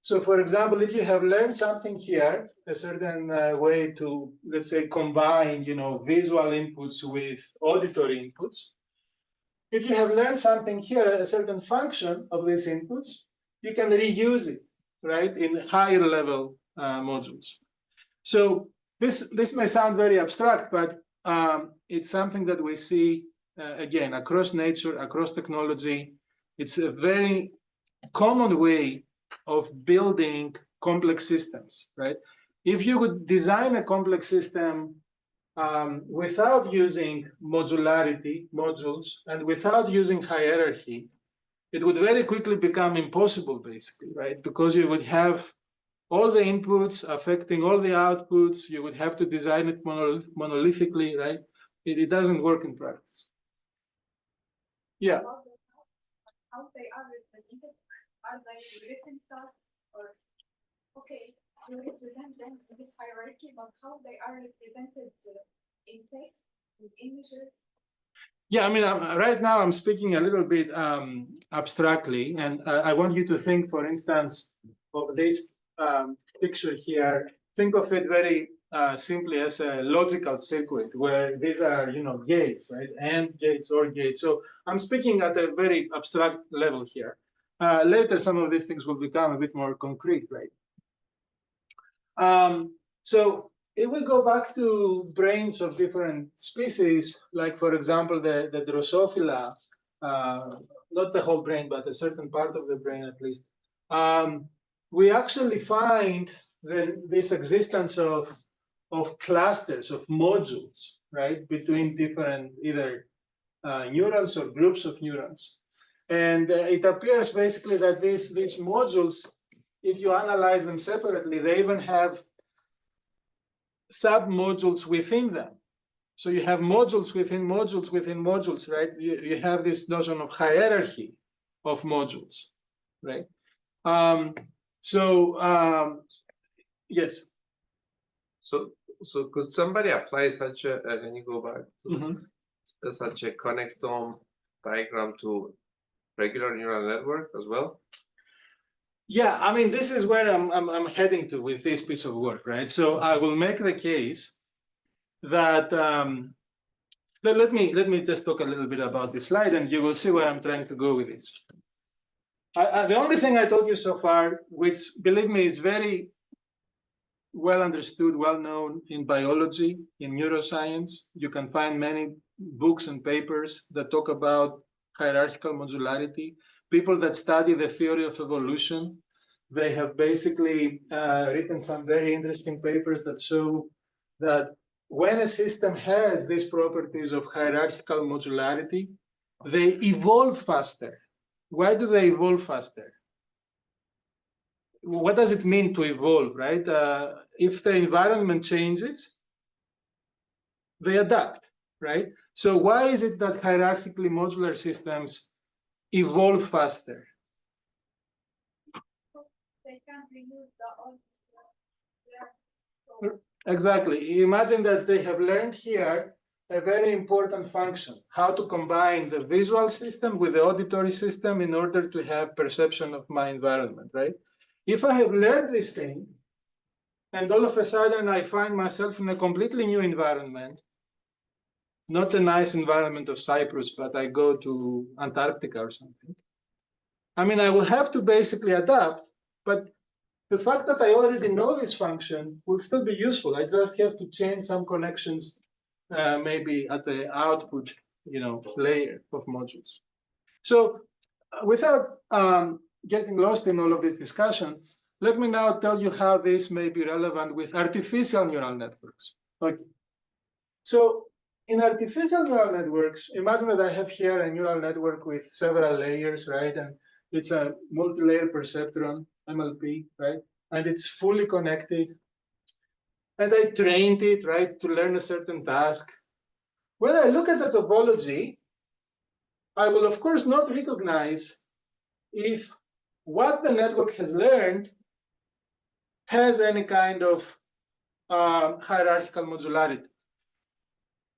So for example, if you have learned something here, a certain way to, let's say, combine, visual inputs with auditory inputs, if you have learned something here, a certain function of these inputs, you can reuse it, right, in higher level modules. So this may sound very abstract, but it's something that we see, again, across nature, across technology. It's a very common way of building complex systems, right? If you would design a complex system without using modularity, modules, and without using hierarchy, it would very quickly become impossible, basically, right? Because you would have all the inputs affecting all the outputs. You would have to design it monolithically, right? It doesn't work in practice. Yeah. How they are represented? Are they written tasks or okay, you represent them in this hierarchy, but how they are represented in text, in images? Yeah, I mean, right now I'm speaking a little bit abstractly, and I want you to think, for instance, of this picture here. Think of it very simply as a logical circuit where these are, gates, right? AND gates, OR gates. So I'm speaking at a very abstract level here. Later, some of these things will become a bit more concrete, right? So if we go back to brains of different species, like for example, the Drosophila, not the whole brain, but a certain part of the brain at least, we actually find this existence of clusters, of modules, right, between different either neurons or groups of neurons. And it appears basically that these modules, if you analyze them separately, they even have sub-modules within them. So you have modules within modules within modules, right? You have this notion of hierarchy of modules, right? Yes. So could somebody apply such a, can you go back to such a connectome diagram to regular neural network as well? Yeah, I mean, this is where I'm heading to with this piece of work, right? So I will make the case that let me just talk a little bit about this slide, and you will see where I'm trying to go with this. The only thing I told you so far, which believe me is very well understood, well known in biology, in neuroscience, you can find many books and papers that talk about hierarchical modularity. People that study the theory of evolution, they have basically written some very interesting papers that show that when a system has these properties of hierarchical modularity, they evolve faster. Why do they evolve faster? What does it mean to evolve, right? If the environment changes, they adapt, right? So why is it that hierarchically modular systems evolve faster? They can't remove the old. Exactly. Imagine that they have learned here a very important function, how to combine the visual system with the auditory system in order to have perception of my environment, right? If I have learned this thing, and all of a sudden I find myself in a completely new environment, not a nice environment of Cyprus, but I go to Antarctica or something, I mean, I will have to basically adapt, but the fact that I already know this function will still be useful. I just have to change some connections, maybe at the output, layer of modules. So without getting lost in all of this discussion, let me now tell you how this may be relevant with artificial neural networks. Okay. So in artificial neural networks, imagine that I have here a neural network with several layers, right? And it's a multi-layer perceptron, MLP, right? And it's fully connected. and I trained it, right, to learn a certain task. When I look at the topology, I will, of course, not recognize if what the network has learned has any kind of hierarchical modularity.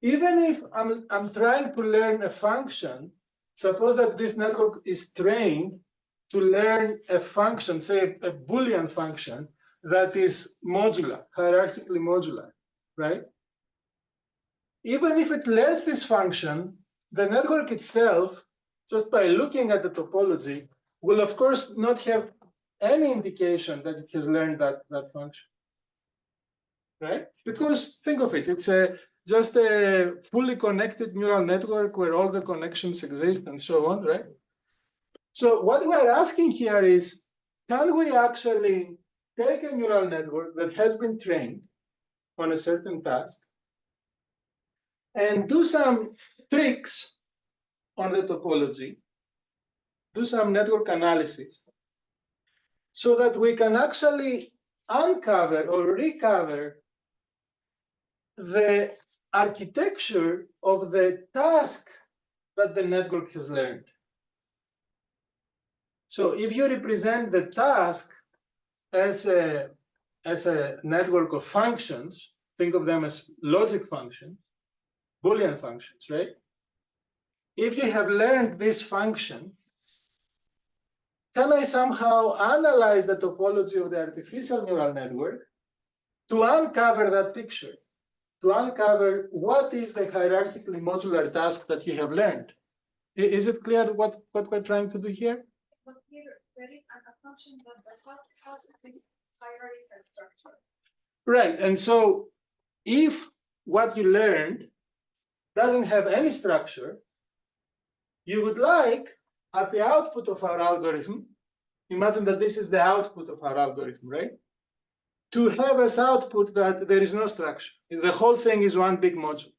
Even if I'm trying to learn a function, suppose that this network is trained to learn a function, say a Boolean function that is modular, hierarchically modular, right? Even if it learns this function, the network itself, just by looking at the topology, will of course not have any indication that it has learned that function, right? Because think of it, it's just a fully connected neural network where all the connections exist and so on, right? So what we're asking here is, can we actually take a neural network that has been trained on a certain task and do some tricks on the topology, do some network analysis, so that we can actually uncover or recover the architecture of the task that the network has learned. So if you represent the task as a network of functions, think of them as logic functions, Boolean functions, right? If you have learned this function, can I somehow analyze the topology of the artificial neural network to uncover that picture, to uncover what is the hierarchically modular task that you have learned? Is it clear what we're trying to do here? But here, there is an assumption that the task has this hierarchical structure. Right, and so if what you learned doesn't have any structure, you would like, at the output of our algorithm, imagine that this is the output of our algorithm, right? To have as output that there is no structure. The whole thing is one big module,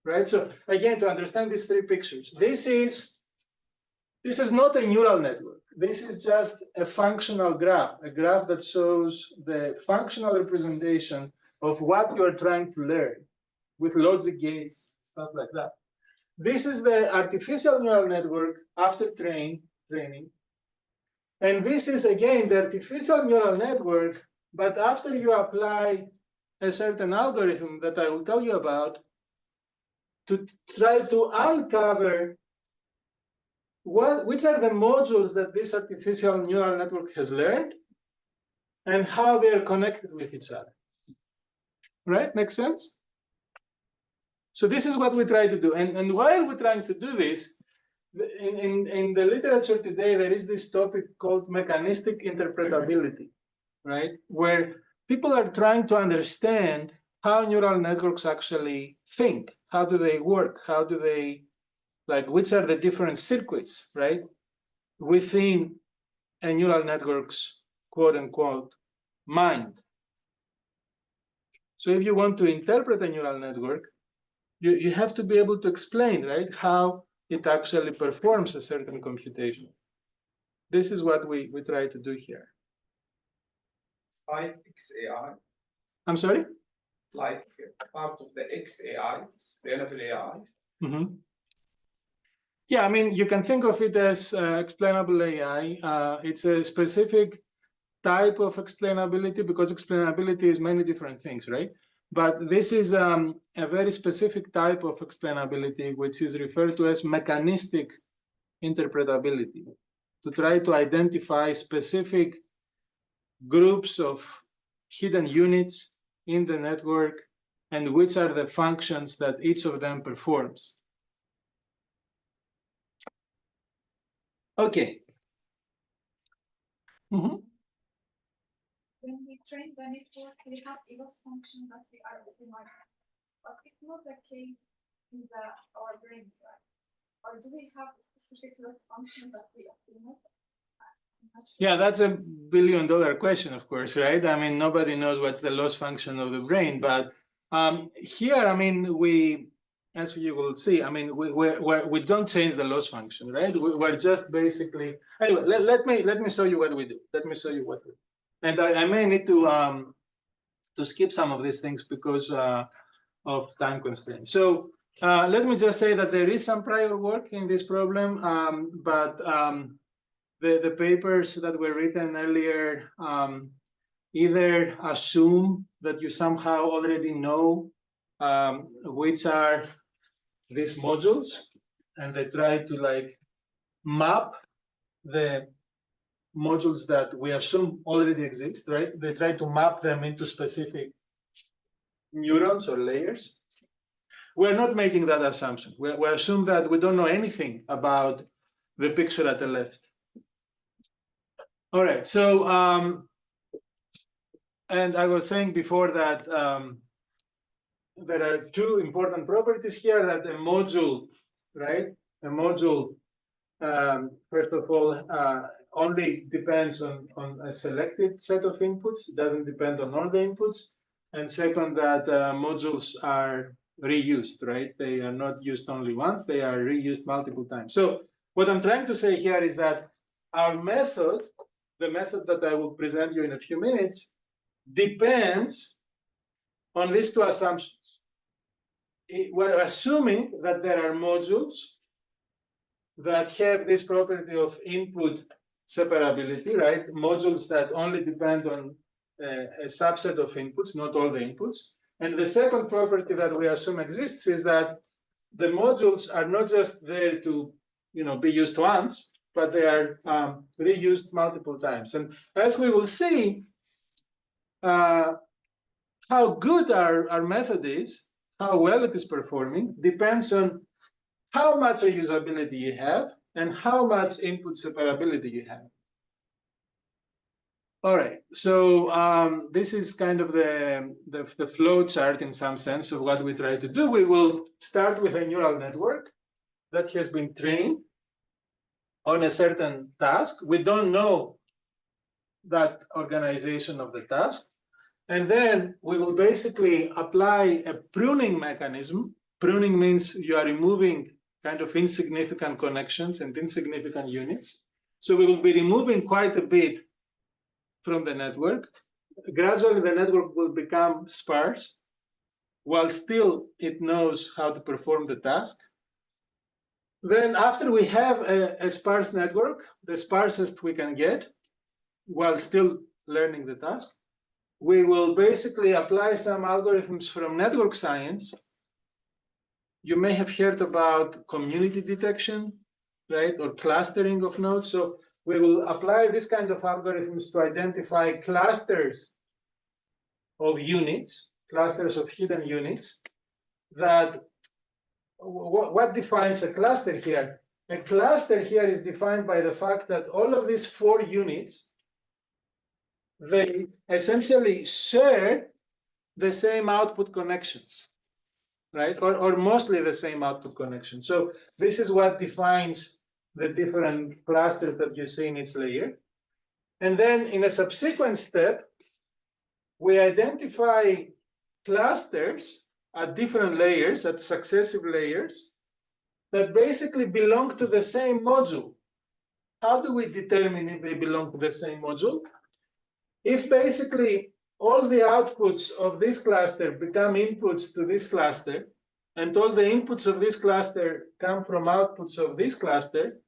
right? So again, to understand these three pictures, this is not a neural network. This is just a functional graph, a graph that shows the functional representation of what you are trying to learn with logic gates, stuff like that. This is the artificial neural network after training. And this is, again, the artificial neural network, but after you apply a certain algorithm that I will tell you about to try to uncover which are the modules that this artificial neural network has learned and how they are connected with each other. Right? Makes sense? So this is what we try to do. And while we're trying to do this, in the literature today, there is this topic called mechanistic interpretability, right? Where people are trying to understand how neural networks actually think. How do they work? How do they, like, which are the different circuits, right, within a neural network's quote unquote mind. So if you want to interpret a neural network, you have to be able to explain, right, how it actually performs a certain computation. This is what we try to do here. Like XAI. I'm sorry? Like part of the XAI, explainable AI. Mm-hmm. Yeah, I mean, you can think of it as explainable AI. It's a specific type of explainability because explainability is many different things, right? But this is a very specific type of explainability, which is referred to as mechanistic interpretability, to try to identify specific groups of hidden units in the network and which are the functions that each of them performs. Okay. Mm-hmm. When we train the network, we have a loss function that we are optimizing. But it's not the case in our brains, right? Or do we have a specific loss function that we optimize? Yeah, that's a billion-dollar question, of course, right? I mean, nobody knows what's the loss function of the brain, but here, I mean, as you will see, I mean, we don't change the loss function, right? We're just basically, anyway, let me show you what we do. Let me show you what we do. And I may need to to skip some of these things because of time constraints. So let me just say that there is some prior work in this problem, but the papers that were written earlier either assume that you somehow already know which are these modules, and they try to like map the modules that we assume already exist, right? They try to map them into specific neurons or layers. We're not making that assumption. We assume that we don't know anything about the picture at the left. All right, so, and I was saying before that there are two important properties here, that a module, right? A module, first of all, only depends on a selected set of inputs. It doesn't depend on all the inputs. And second, that modules are reused, right? They are not used only once, they are reused multiple times. So what I'm trying to say here is that our method, the method that I will present you in a few minutes, depends on these two assumptions. We're assuming that there are modules that have this property of input separability, right? Modules that only depend on a subset of inputs, not all the inputs. And the second property that we assume exists is that the modules are not just there to, be used once, but they are reused multiple times. And as we will see, how good our method is, how well it is performing, depends on how much reusability you have and how much input separability you have. All right, so this is kind of the flow chart in some sense of what we try to do. We will start with a neural network that has been trained on a certain task. We don't know that organization of the task. And then we will basically apply a pruning mechanism. Pruning means you are removing kind of insignificant connections and insignificant units. So we will be removing quite a bit from the network. Gradually, the network will become sparse, while still it knows how to perform the task. Then after we have a sparse network, the sparsest we can get, while still learning the task, we will basically apply some algorithms from network science. You may have heard about community detection, right, or clustering of nodes. So we will apply this kind of algorithms to identify clusters of units, clusters of hidden units. That what defines a cluster here? A cluster here is defined by the fact that all of these 4 units, they essentially share the same output connections, right? Or mostly the same output connections. So this is what defines the different clusters that you see in each layer. And then in a subsequent step, we identify clusters at different layers, at successive layers, that basically belong to the same module. How do we determine if they belong to the same module? If basically all the outputs of this cluster become inputs to this cluster, and all the inputs of this cluster come from outputs of this cluster,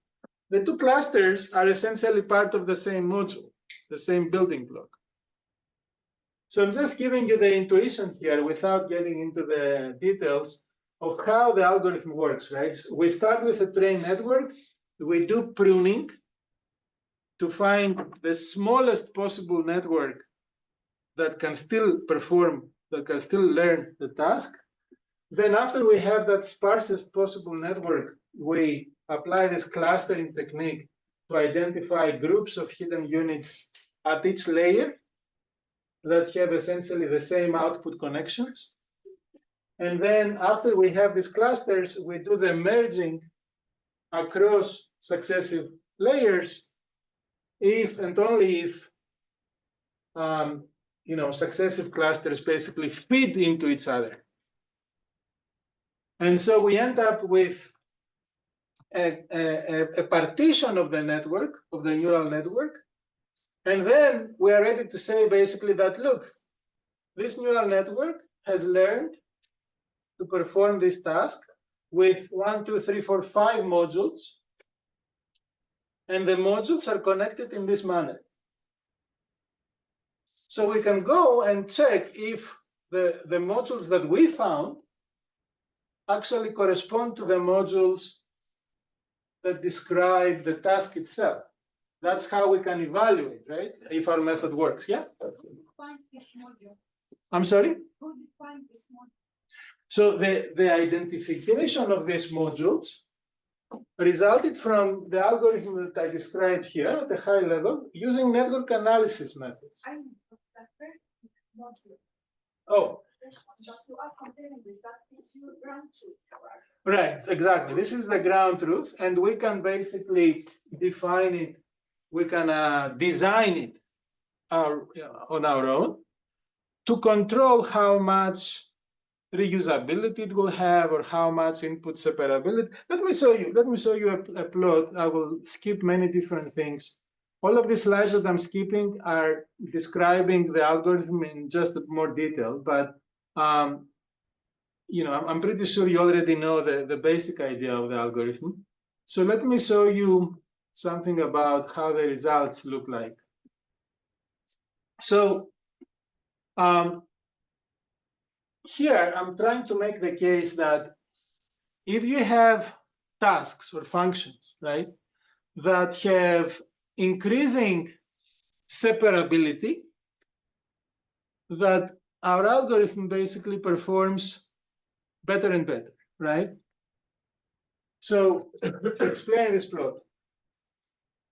the 2 clusters are essentially part of the same module, the same building block. So I'm just giving you the intuition here without getting into the details of how the algorithm works, right? So we start with a trained network, we do pruning to find the smallest possible network that can still perform, that can still learn the task. Then after we have that sparsest possible network, we apply this clustering technique to identify groups of hidden units at each layer that have essentially the same output connections. And then after we have these clusters, we do the merging across successive layers if and only if successive clusters basically feed into each other. And so we end up with a partition of the network, of the neural network. And then we are ready to say basically that, look, this neural network has learned to perform this task with 1, 2, 3, 4, 5 modules, and the modules are connected in this manner. So we can go and check if the modules that we found actually correspond to the modules that describe the task itself. That's how we can evaluate, right? If our method works, yeah? Who defined this module? I'm sorry? Who defined this module? So the identification of these modules resulted from the algorithm that I described here at a high level using network analysis methods. I know that first module. Oh, That you are comparing with, that is your ground truth, right, exactly. This is the ground truth, and we can basically define it, we can design it on our own to control how much reusability it will have or how much input separability. Let me show you a plot. I will skip many different things. All of these slides that I'm skipping are describing the algorithm in just more detail, but you know, I'm pretty sure you already know the basic idea of the algorithm. So let me show you something about how the results look like. So here I'm trying to make the case that if you have tasks or functions, right, that have increasing separability, that our algorithm basically performs better and better, right? So to explain this plot,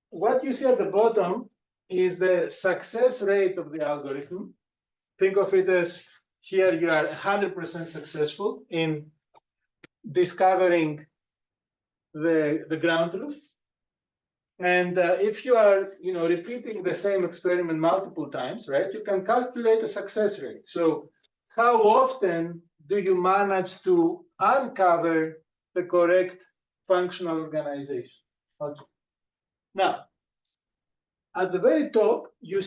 what you see at the bottom is the success rate of the algorithm. Think of it as here you are 100% successful in discovering the ground truth. And if you are, you know, repeating the same experiment multiple times, right, you can calculate a success rate. So how often do you manage to uncover the correct functional organization? Okay. Now, at the very top, you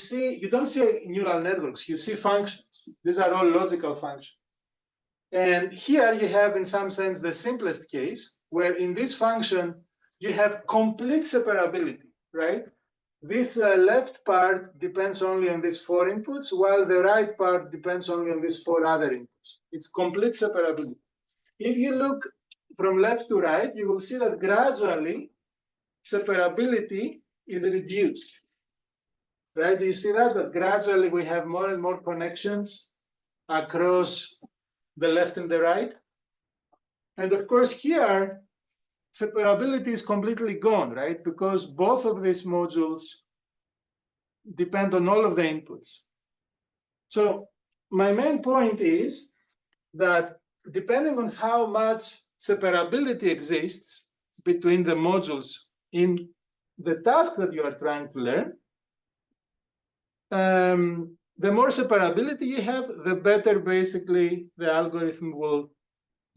don't see neural networks, you see functions. These are all logical functions. And here you have, in some sense, the simplest case, where in this function, you have complete separability, right? This left part depends only on these 4 inputs, while the right part depends only on these 4 other inputs. It's complete separability. If you look from left to right, you will see that gradually separability is reduced, right? Do you see that? That gradually we have more and more connections across the left and the right. And of course here, separability is completely gone, right? Because both of these modules depend on all of the inputs. So my main point is that depending on how much separability exists between the modules in the task that you are trying to learn, the more separability you have, the better basically the algorithm will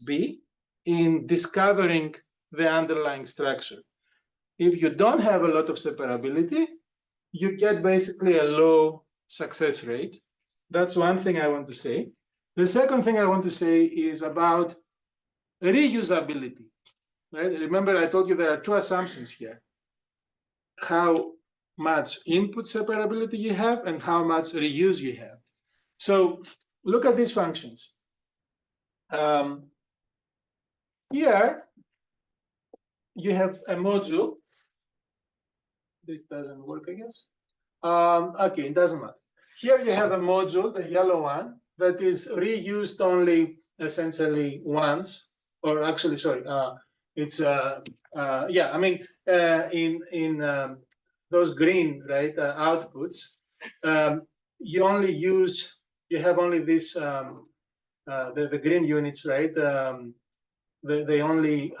be in discovering the underlying structure. If you don't have a lot of separability, you get basically a low success rate. That's one thing I want to say. The second thing I want to say is about reusability, right? Remember, I told you there are 2 assumptions here. How much input separability you have and how much reuse you have. So look at these functions. Here, you have a module. This doesn't work, I guess. Okay, it doesn't matter. Here you have a module, the yellow one, that is reused only essentially once, or actually, sorry, it's yeah. I mean, in those green, right, outputs, you only use, you have only this the green units, right? They only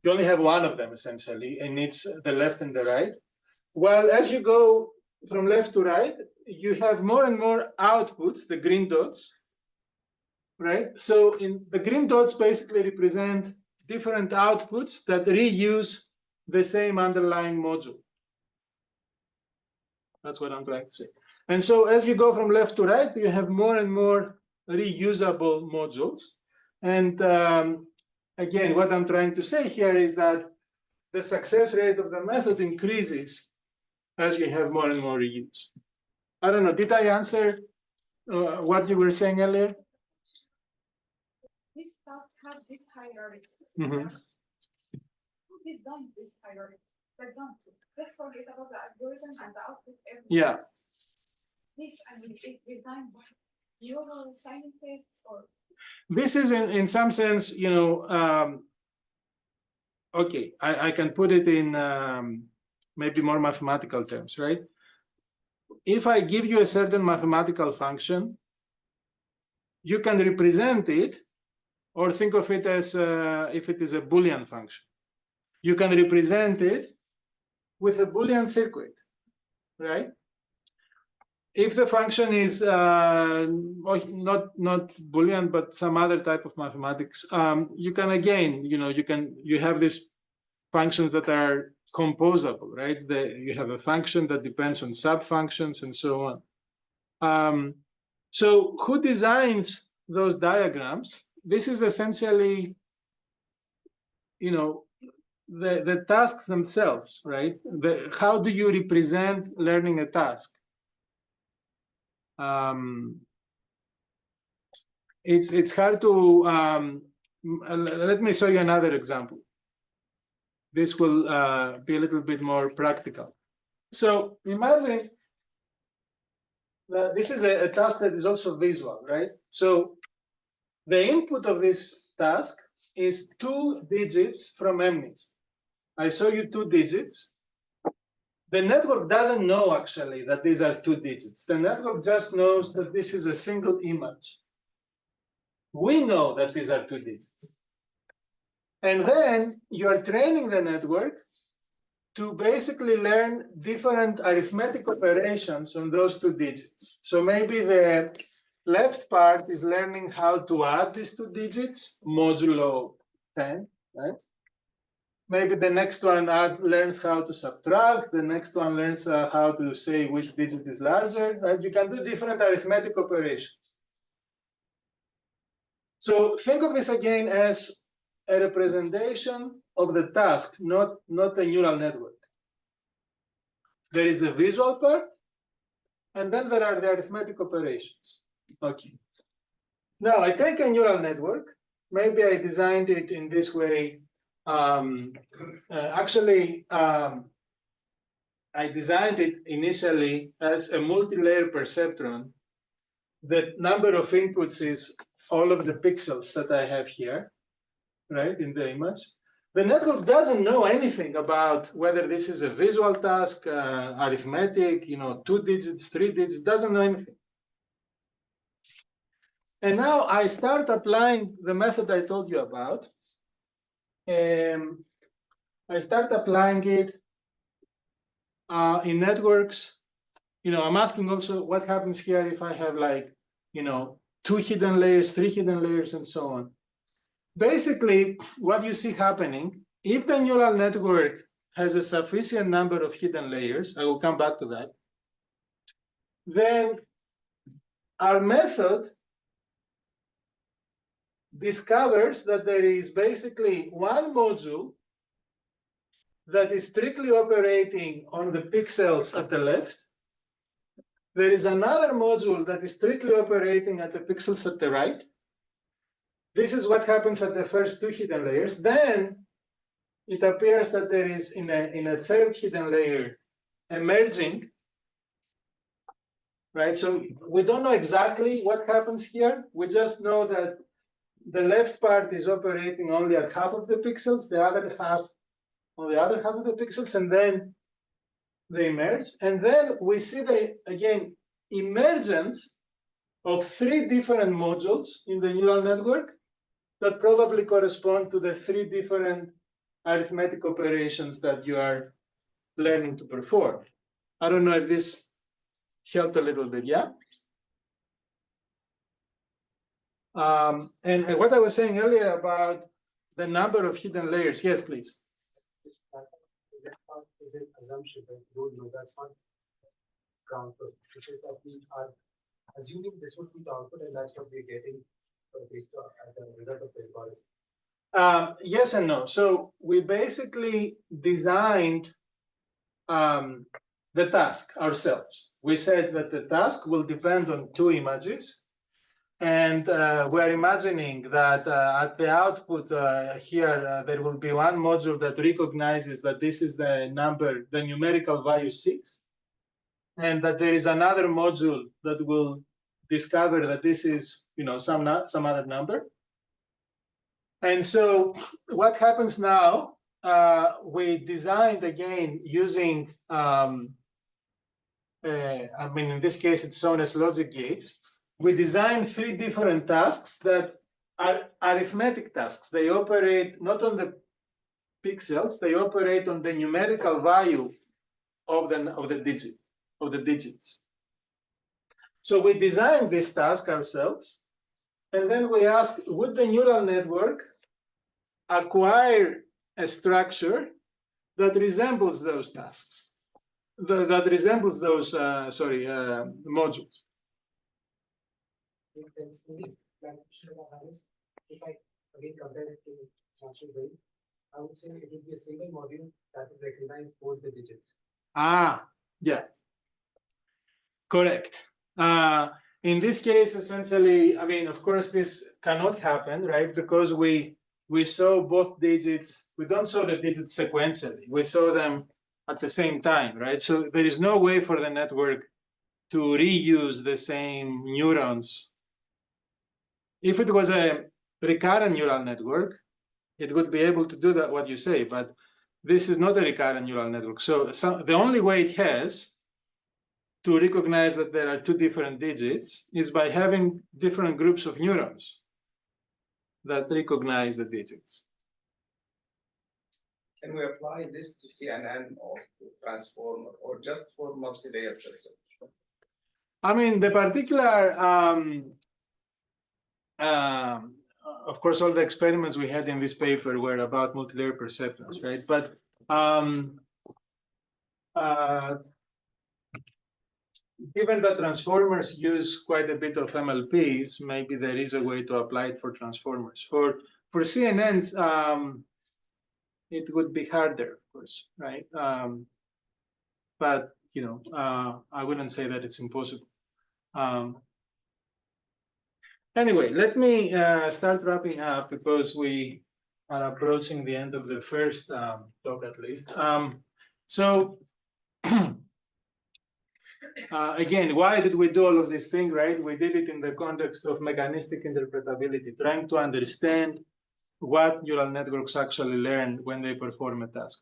you only have one of them essentially, and it's the left and the right. Well, as you go from left to right, you have more and more outputs, the green dots, right? So in the green dots basically represent different outputs that reuse the same underlying module. That's what I'm trying to say. And so as you go from left to right, you have more and more reusable modules. And again, what I'm trying to say here is that the success rate of the method increases as you have more and more reuse. I don't know, did I answer what you were saying earlier? This task have this hierarchy. Mm-hmm. Who designed this hierarchy? For example, let's forget about the algorithm and the output. Yeah. This, I mean, is designed by neuroscientists or? This is in some sense, you know, okay, I can put it in maybe more mathematical terms, right? If I give you a certain mathematical function, you can represent it or think of it as if it is a Boolean function. You can represent it with a Boolean circuit, right? If the function is not Boolean, but some other type of mathematics, you can again, you know, you have these functions that are composable, right? You have a function that depends on sub-functions and so on. So who designs those diagrams? This is essentially, you know, the tasks themselves, right? How do you represent learning a task? It's hard to, let me show you another example. This will be a little bit more practical. So imagine that this is a task that is also visual, right? So the input of this task is 2 digits from MNIST. I show you 2 digits. The network doesn't know actually that these are 2 digits. The network just knows that this is a single image. We know that these are 2 digits. And then you are training the network to basically learn different arithmetic operations on those 2 digits. So maybe the left part is learning how to add these 2 digits, modulo 10, right? Maybe the next one learns how to subtract. The next one learns how to say which digit is larger, right? You can do different arithmetic operations. So think of this again as a representation of the task, not a neural network. There is the visual part, and then there are the arithmetic operations. Okay. Now I take a neural network. Maybe I designed it in this way. I designed it initially as a multi-layer perceptron. The number of inputs is all of the pixels that I have here, right, in the image. The network doesn't know anything about whether this is a visual task, arithmetic, you know, 2 digits, 3 digits, doesn't know anything. And now I start applying the method I told you about. I start applying it in networks. You know, I'm asking also what happens here if I have like, you know, 2 hidden layers, 3 hidden layers, and so on. Basically, what you see happening, if the neural network has a sufficient number of hidden layers, I will come back to that, then our method discovers that there is basically one module that is strictly operating on the pixels at the left. There is another module that is strictly operating at the pixels at the right. This is what happens at the first 2 hidden layers. Then it appears that there is in a third hidden layer emerging, right? So we don't know exactly what happens here. We just know that the left part is operating only at half of the pixels, the other half on the other half of the pixels, and then they merge. And then we see the, again, emergence of 3 different modules in the neural network that probably correspond to the 3 different arithmetic operations that you are learning to perform. I don't know if this helped a little bit, yeah? And what I was saying earlier about the number of hidden layers, yes, please. Is an assumption that you don't know that's not ground truth, which is that we are assuming this would be the output, and that's what we're getting based on the result of the algorithm. Yes and no. So we basically designed the task ourselves. We said that the task will depend on two images. And we're imagining that at the output here, there will be one module that recognizes that this is the number, the numerical value 6, and that there is another module that will discover that this is, some other number. And so what happens now, we designed again using, in this case, it's shown as logic gates. We designed 3 different tasks that are arithmetic tasks. They operate not on the pixels, they operate on the numerical value of the digits. So we designed this task ourselves, and then we ask, would the neural network acquire a structure that resembles those tasks, that resembles those modules? Makes sense to me. Like, if I again compare it to natural brain, I would say it would be a single module that would recognize both the digits. Yeah, correct. In this case, essentially, of course, this cannot happen, right? Because we saw both digits. We don't show the digits sequentially. We saw them at the same time, right? So there is no way for the network to reuse the same neurons. If it was a recurrent neural network, it would be able to do that, what you say, but this is not a recurrent neural network. So the only way it has to recognize that there are 2 different digits is by having different groups of neurons that recognize the digits. Can we apply this to CNN or to transformer or just for multi-layer perception? The particular, of course, all the experiments we had in this paper were about multi-layer perceptrons, right? But given that transformers use quite a bit of MLPs, maybe there is a way to apply it for transformers. For CNNs, it would be harder, of course, right? But I wouldn't say that it's impossible. Anyway, let me start wrapping up because we are approaching the end of the first talk, at least. Again, why did we do all of this thing, right? We did it in the context of mechanistic interpretability, trying to understand what neural networks actually learn when they perform a task.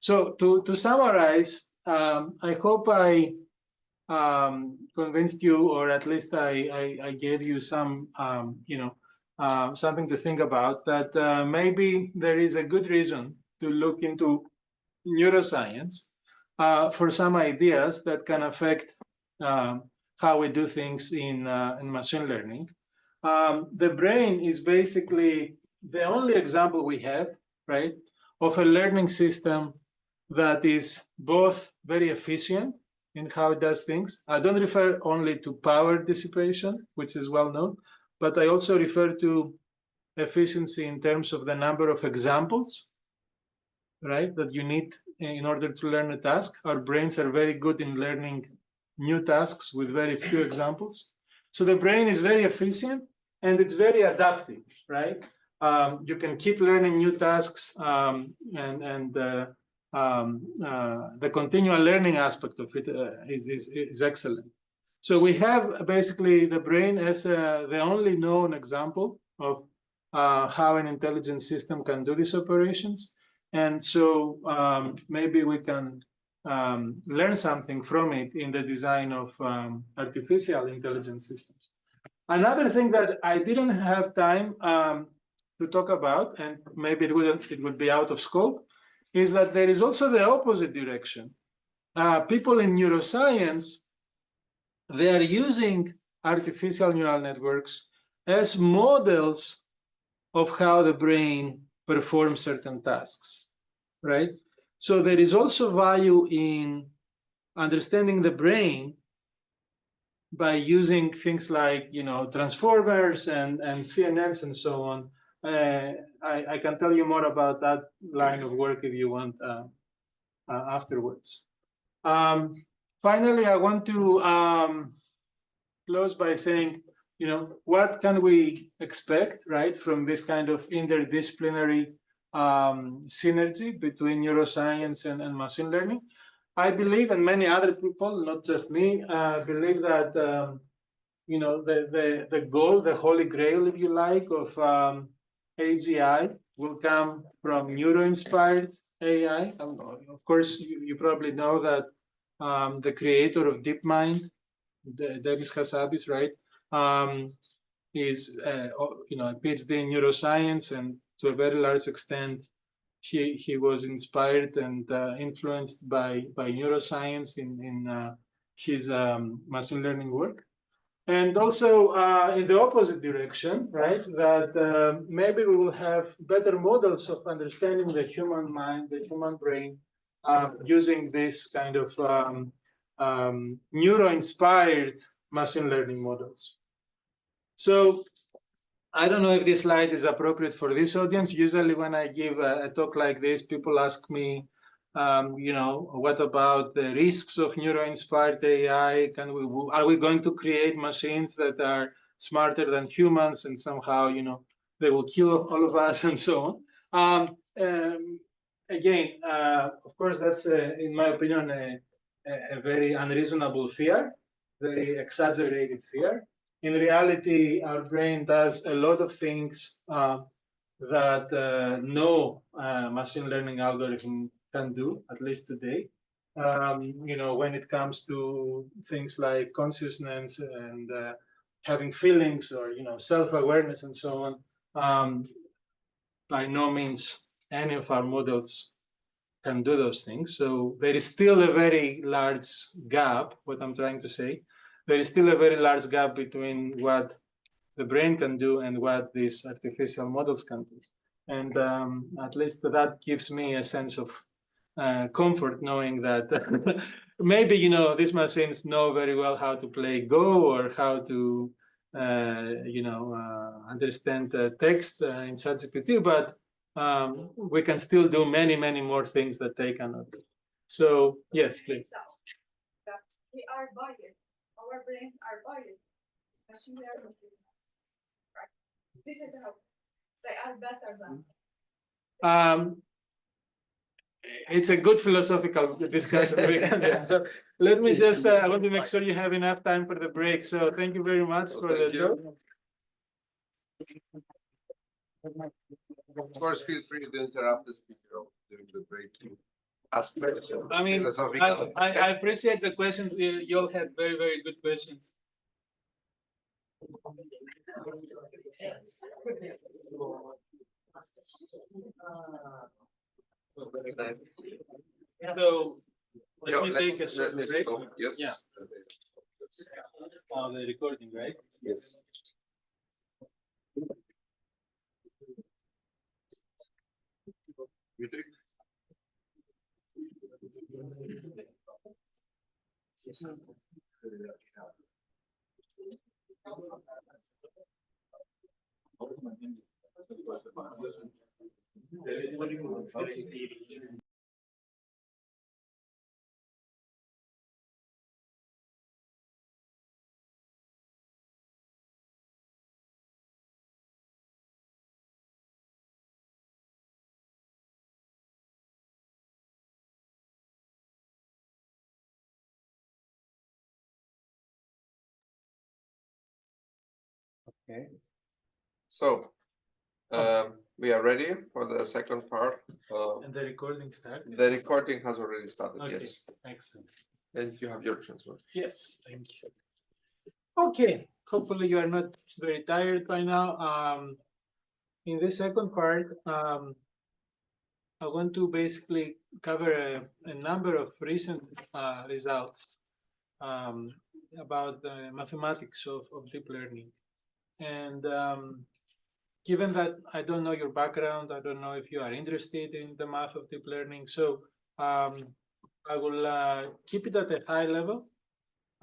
So to summarize, I hope I convinced you, or at least I gave you some, something to think about, that maybe there is a good reason to look into neuroscience for some ideas that can affect how we do things in machine learning. The brain is basically the only example we have, right, of a learning system that is both very efficient in how it does things. I don't refer only to power dissipation, which is well known, but I also refer to efficiency in terms of the number of examples, right, that you need in order to learn a task. Our brains are very good in learning new tasks with very few examples. So the brain is very efficient and it's very adaptive, right? You can keep learning new tasks the continual learning aspect of it is excellent. So we have basically the brain as the only known example of how an intelligent system can do these operations. And so maybe we can learn something from it in the design of artificial intelligence systems. Another thing that I didn't have time to talk about, and maybe it would be out of scope, is that there is also the opposite direction. People in neuroscience, they are using artificial neural networks as models of how the brain performs certain tasks, right? So there is also value in understanding the brain by using things like, transformers and CNNs and so on. I can tell you more about that line of work if you want afterwards. Finally, I want to close by saying, what can we expect, right, from this kind of interdisciplinary synergy between neuroscience and machine learning? I believe, and many other people, not just me, believe that the goal, the holy grail, if you like, of AGI will come from neuro-inspired AI. Of course, you probably know that the creator of DeepMind, Demis Hassabis, right, is a PhD in neuroscience, and to a very large extent, he was inspired and influenced by neuroscience in his machine learning work. And also in the opposite direction, right, that maybe we will have better models of understanding the human mind, the human brain, using this kind of neuro-inspired machine learning models. So I don't know if this slide is appropriate for this audience. Usually when I give a talk like this, people ask me, what about the risks of neuro-inspired AI? Are we going to create machines that are smarter than humans and somehow, they will kill all of us and so on? Again, of course, that's, in my opinion, a very unreasonable fear, very exaggerated fear. In reality, our brain does a lot of things that no machine learning algorithm can do, at least today. When it comes to things like consciousness and having feelings or self-awareness and so on, by no means any of our models can do those things. So there is still a very large gap, what I'm trying to say. There is still a very large gap between what the brain can do and what these artificial models can do. And at least that gives me a sense of comfort knowing that maybe, these machines know very well how to play Go or how to, understand text in ChatGPT, but we can still do many, many more things that they cannot do. So, yes, please. That we are biased. Our brains are biased. Machine learning. Right. This is how they are better than. It's a good philosophical discussion. So let me just, I want to make sure you have enough time for the break. So thank you very much for the talk. Of course, feel free to interrupt the speaker during the break. Ask questions. I mean, I appreciate the questions. You all had very, very good questions. So let me take a short break. Yes. Yeah. The recording, right? Yes. Okay. So we are ready for the second part. And the recording started? The recording has already started, Okay. yes. Excellent. And you have your chance. Yes, thank you. Okay, hopefully you are not very tired by now. In this second part, I want to basically cover a number of recent results about the mathematics of deep learning. And given that I don't know your background, I don't know if you are interested in the math of deep learning, so I will keep it at a high level.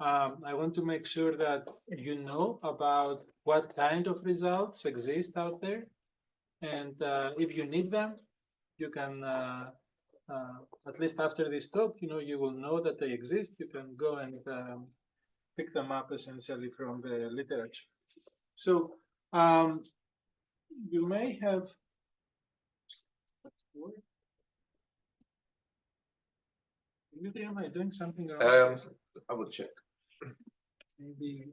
I want to make sure that you know about what kind of results exist out there. And if you need them, you can, at least after this talk, you will know that they exist. You can go and pick them up essentially from the literature. So you may have. Dimitri, am I doing something wrong? I will check. Maybe.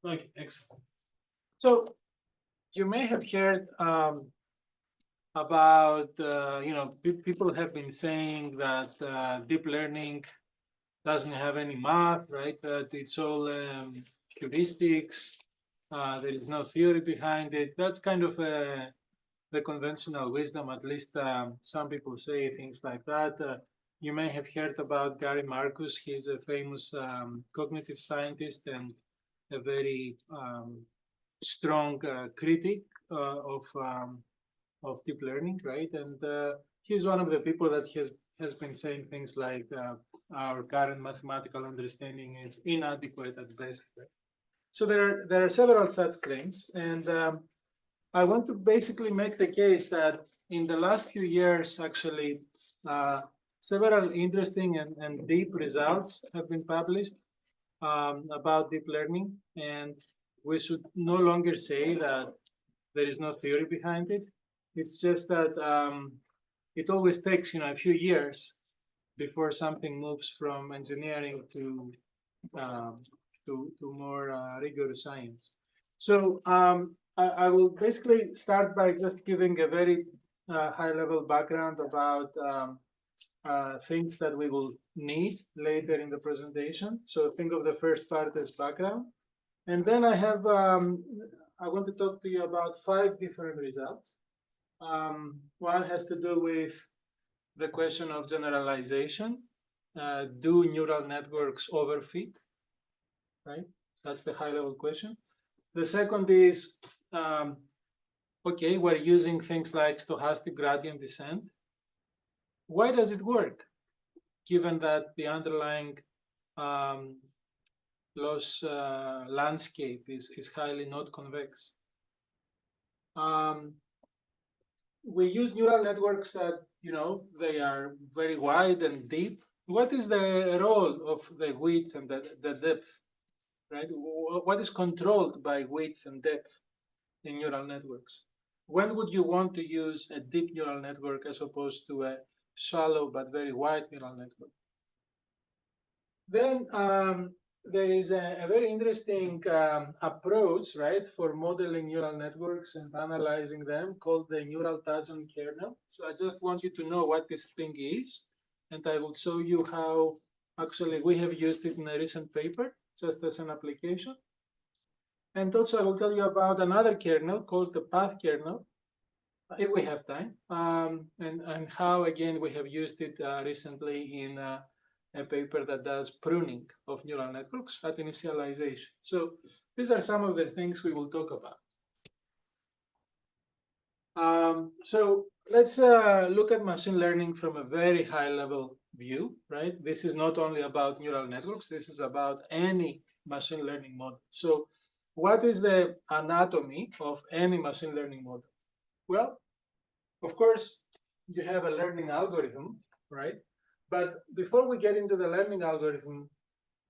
Okay, excellent. So you may have heard about, people have been saying that deep learning doesn't have any math, right? That it's all heuristics. There is no theory behind it. That's kind of the conventional wisdom. At least some people say things like that. You may have heard about Gary Marcus. He's a famous cognitive scientist and a very strong critic of deep learning, right? And he's one of the people that has been saying things like our current mathematical understanding is inadequate at best. Right? So there are several such claims, and I want to basically make the case that in the last few years, actually, several interesting and deep results have been published about deep learning, and we should no longer say that there is no theory behind it. It's just that it always takes a few years before something moves from engineering to more rigorous science. So I will basically start by just giving a very high-level background about things that we will need later in the presentation. So think of the first part as background. And then I want to talk to you about 5 different results. One has to do with the question of generalization. Do neural networks overfit? Right? That's the high-level question. The second is, okay, we're using things like stochastic gradient descent. Why does it work, given that the underlying loss landscape is highly not convex? We use neural networks that, they are very wide and deep. What is the role of the width and the depth, right? What is controlled by width and depth in neural networks? When would you want to use a deep neural network as opposed to a shallow but very wide neural network? Then there is a very interesting approach, right, for modeling neural networks and analyzing them called the neural tangent kernel. So I just want you to know what this thing is, and I will show you how actually we have used it in a recent paper just as an application. And also I will tell you about another kernel called the path kernel, if we have time, and how, again, we have used it recently in a paper that does pruning of neural networks at initialization. So these are some of the things we will talk about. So let's look at machine learning from a very high level view, right? This is not only about neural networks, this is about any machine learning model. So what is the anatomy of any machine learning model? Well, of course, you have a learning algorithm, right? But before we get into the learning algorithm,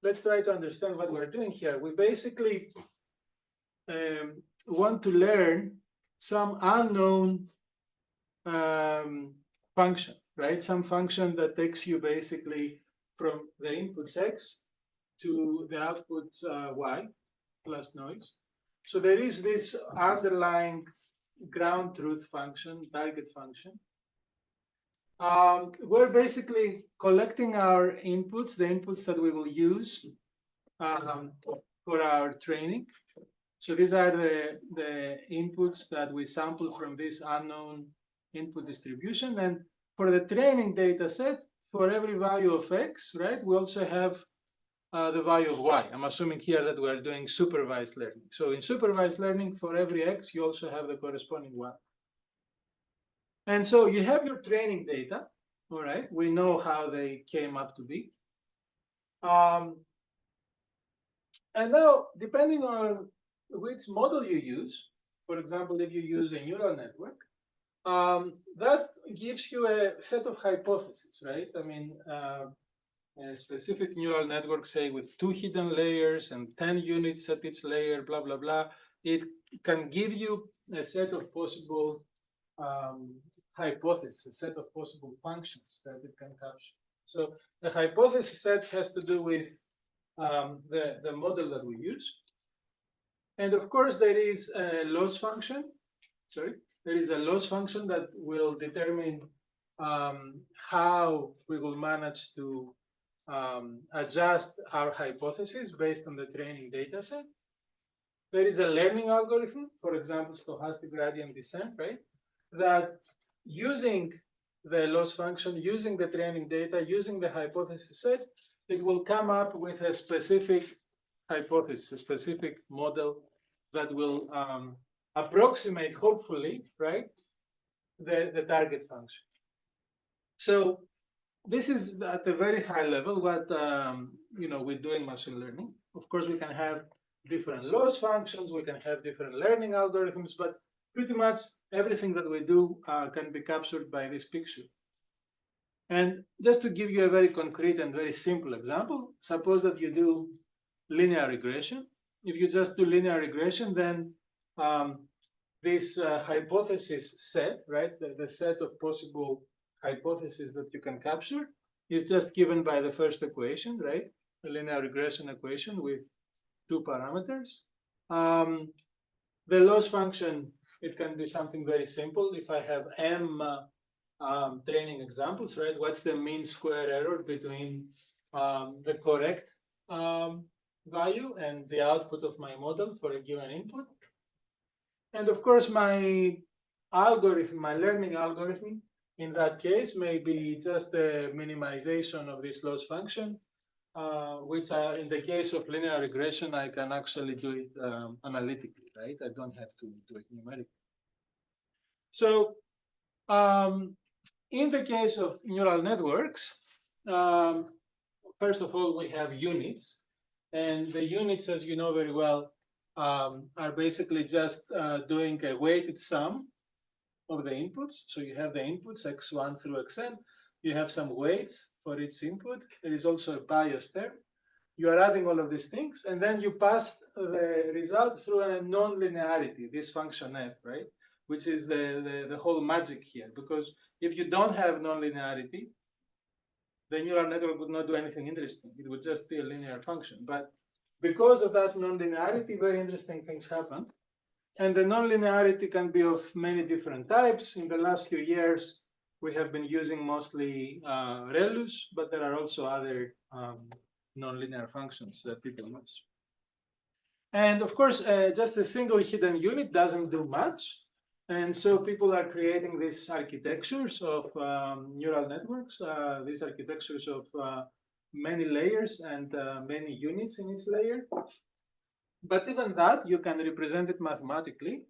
let's try to understand what we're doing here. We basically want to learn some unknown function, right? Some function that takes you basically from the input x to the output y plus noise. So there is this underlying ground truth function, target function. We're basically collecting our inputs, the inputs that we will use for our training. So these are the inputs that we sample from this unknown input distribution. And for the training data set, for every value of x, right, we also have the value of y. I'm assuming here that we are doing supervised learning. So in supervised learning, for every x, you also have the corresponding y. And so you have your training data, all right? We know how they came up to be. And now, depending on which model you use, for example, if you use a neural network, that gives you a set of hypotheses, right? I mean, a specific neural network, say with 2 hidden layers and 10 units at each layer, blah, blah, blah, it can give you a set of possible hypotheses, a set of possible functions that it can capture. So the hypothesis set has to do with the model that we use. And of course, there is a loss function. There is a loss function that will determine how we will manage to adjust our hypothesis based on the training data set. There is a learning algorithm, for example, stochastic gradient descent, right? That using the loss function, using the training data, using the hypothesis set, it will come up with a specific hypothesis, a specific model that will approximate, hopefully, right, the target function. So this is at a very high level what we do in machine learning. Of course, we can have different loss functions, we can have different learning algorithms, but pretty much everything that we do can be captured by this picture. And just to give you a very concrete and very simple example, suppose that you do linear regression. If you just do linear regression, then this hypothesis set, right, the set of possible hypotheses that you can capture is just given by the first equation, right? A linear regression equation with 2 parameters. The loss function, it can be something very simple. If I have m training examples, right? What's the mean square error between the correct value and the output of my model for a given input? And of course, my algorithm, my learning algorithm, in that case, may be just a minimization of this loss function, which in the case of linear regression, I can actually do it analytically, right? I don't have to do it numerically. So in the case of neural networks, first of all, we have units. And the units, as you know very well, are basically just doing a weighted sum of the inputs. So you have the inputs x1 through xn. You have some weights for each input. There is also a bias term. You are adding all of these things, and then you pass the result through a non-linearity, this function f, right? Which is the whole magic here. Because if you don't have non-linearity, the neural network would not do anything interesting. It would just be a linear function. But because of that non-linearity, very interesting things happen. And the non-linearity can be of many different types. In the last few years, we have been using mostly ReLUs, but there are also other non-linear functions that people use. And of course, just a single hidden unit doesn't do much. And so people are creating these architectures of neural networks, these architectures of many layers and many units in each layer. But even that, you can represent it mathematically.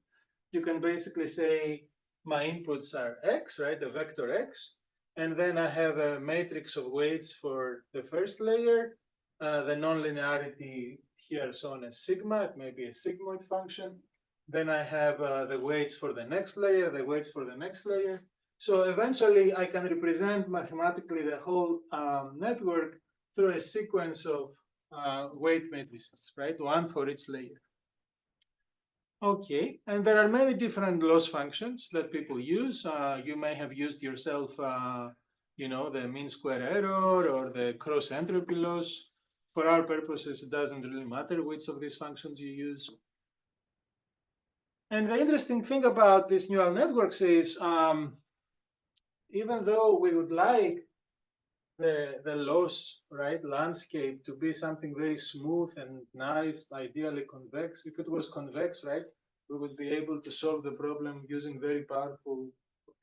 You can basically say my inputs are x, right, the vector x. And then I have a matrix of weights for the first layer. The nonlinearity here shown as sigma, it may be a sigmoid function. Then I have the weights for the next layer, the weights for the next layer. So eventually I can represent mathematically the whole network through a sequence of weight matrices, right? One for each layer. Okay, and there are many different loss functions that people use. You may have used yourself, the mean square error or the cross entropy loss. For our purposes, it doesn't really matter which of these functions you use. And the interesting thing about these neural networks is, even though we would like the loss, right, landscape to be something very smooth and nice, ideally convex. If it was convex, right, we would be able to solve the problem using very powerful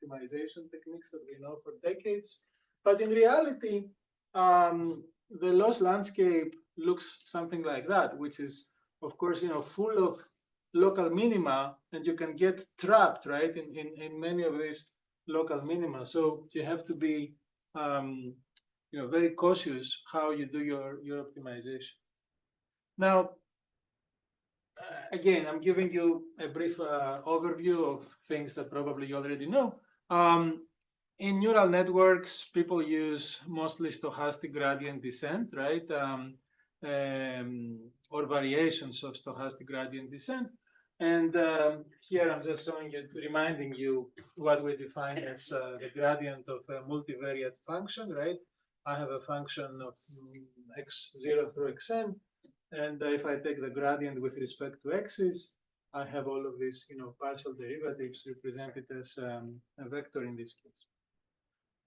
optimization techniques that we know for decades. But in reality, the loss landscape looks something like that, which is, of course, full of local minima, and you can get trapped, right, in many of these local minima. So you have to be, very cautious how you do your optimization. Now, again, I'm giving you a brief overview of things that probably you already know. In neural networks, people use mostly stochastic gradient descent, right? Or variations of stochastic gradient descent. And here I'm just reminding you what we define as the gradient of a multivariate function, right? I have a function of x0 through xn. And if I take the gradient with respect to x's, I have all of these, partial derivatives represented as a vector in this case.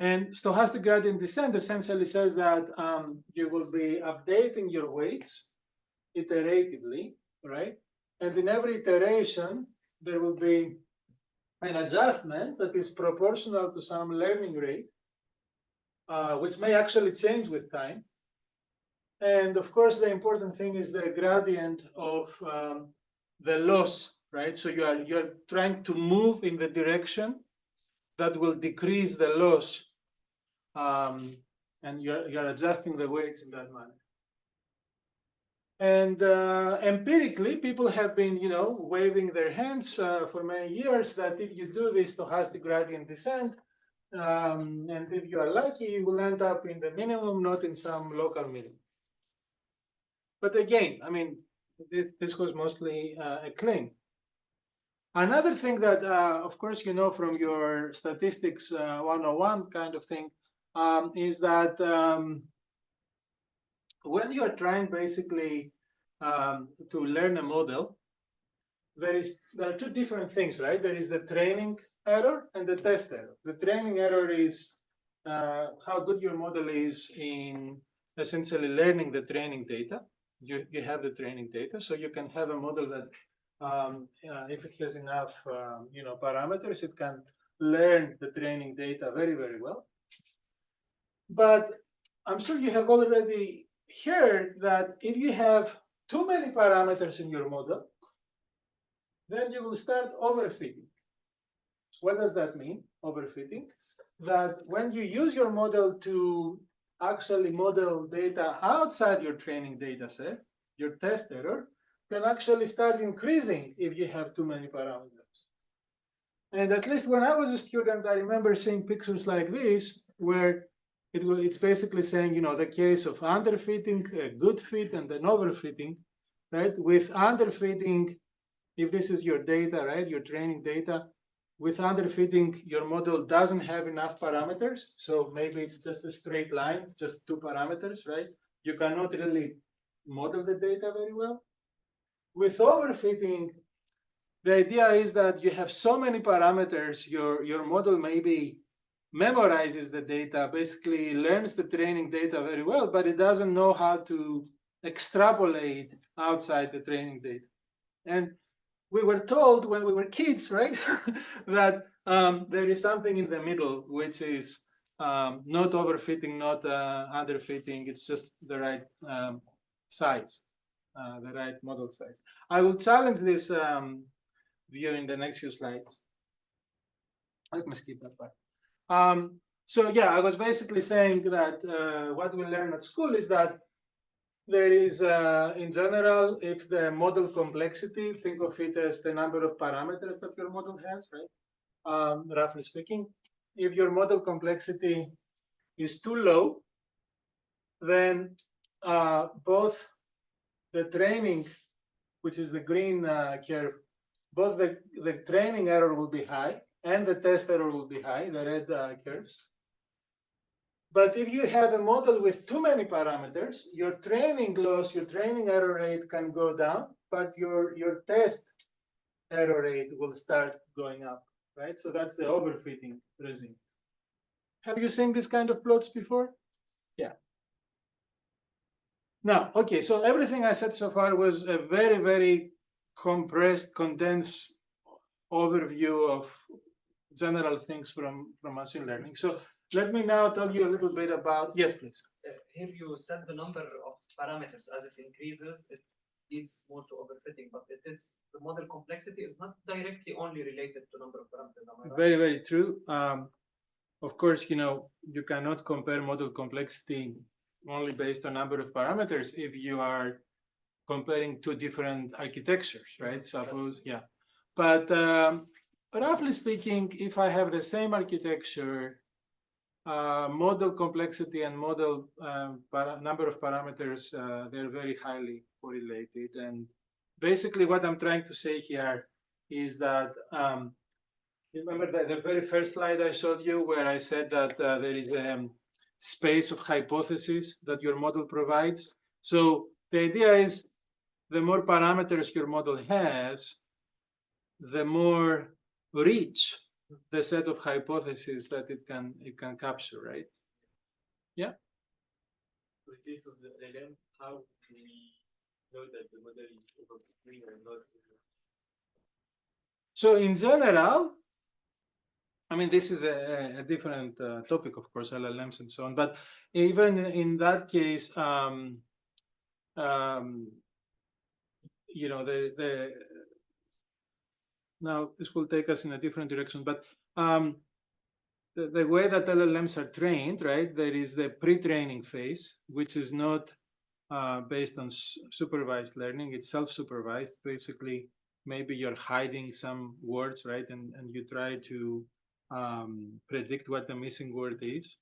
And stochastic gradient descent essentially says that you will be updating your weights iteratively, right? And in every iteration, there will be an adjustment that is proportional to some learning rate, which may actually change with time. And of course, the important thing is the gradient of the loss, right? So you're trying to move in the direction that will decrease the loss, and you're adjusting the weights in that manner. And empirically, people have been, waving their hands for many years that if you do this stochastic gradient descent, and if you are lucky, you will end up in the minimum, not in some local minimum. But again, I mean, this was mostly a claim. Another thing that, of course, you know from your statistics 101 kind of thing, is that when you are trying basically to learn a model, there are two different things, right? There is the training error and the test error. The training error is how good your model is in essentially learning the training data. You have the training data, so you can have a model that if it has enough parameters, it can learn the training data very, very well. But I'm sure you have already heard that if you have too many parameters in your model, then you will start overfitting. What does that mean, overfitting? That when you use your model to actually model data outside your training data set, your test error can actually start increasing if you have too many parameters. And at least when I was a student, I remember seeing pictures like this, where it's basically saying, the case of underfitting, a good fit, and an overfitting, right? With underfitting, if this is your data, right, your training data, with underfitting, your model doesn't have enough parameters. So maybe it's just a straight line, just two parameters, right? You cannot really model the data very well. With overfitting, the idea is that you have so many parameters, your model maybe memorizes the data, basically learns the training data very well, but it doesn't know how to extrapolate outside the training data. And we were told when we were kids, right, that there is something in the middle, which is not overfitting, not underfitting. It's just the right size, the right model size. I will challenge this view in the next few slides. Let me skip that part. So yeah, I was basically saying that what we learn at school is that there is, in general, if the model complexity, think of it as the number of parameters that your model has, right? Roughly speaking, if your model complexity is too low, then both the training, which is the green curve, both the training error will be high and the test error will be high, the red curves. But if you have a model with too many parameters, your training loss, your training error rate can go down, but your test error rate will start going up, right? So that's the overfitting regime. Have you seen this kind of plots before? Yeah. Now, okay, so everything I said so far was a very, very compressed, condensed overview of general things from machine learning. So let me now tell you a little bit about, yes, please. Here you set the number of parameters. As it increases, it leads more to overfitting, but it is the model complexity is not directly only related to number of parameters. Am I right? Very, very true. Of course, you cannot compare model complexity only based on number of parameters if you are comparing two different architectures, right? Suppose, yeah. But roughly speaking, if I have the same architecture, model complexity and model number of parameters, they're very highly correlated. And basically what I'm trying to say here is that, remember the very first slide I showed you where I said that there is a space of hypotheses that your model provides. So the idea is the more parameters your model has, the more rich the set of hypotheses that it can capture, right? Yeah. In the case of the LLM, how do we know that the model is overfitting or not? So in general, I mean, this is a different topic, of course, LLMs and so on. But even in that case, now this will take us in a different direction. But the way that LLMs are trained, right? There is the pre-training phase, which is not based on supervised learning. It's self-supervised. Basically, maybe you're hiding some words, right? And you try to predict what the missing word is.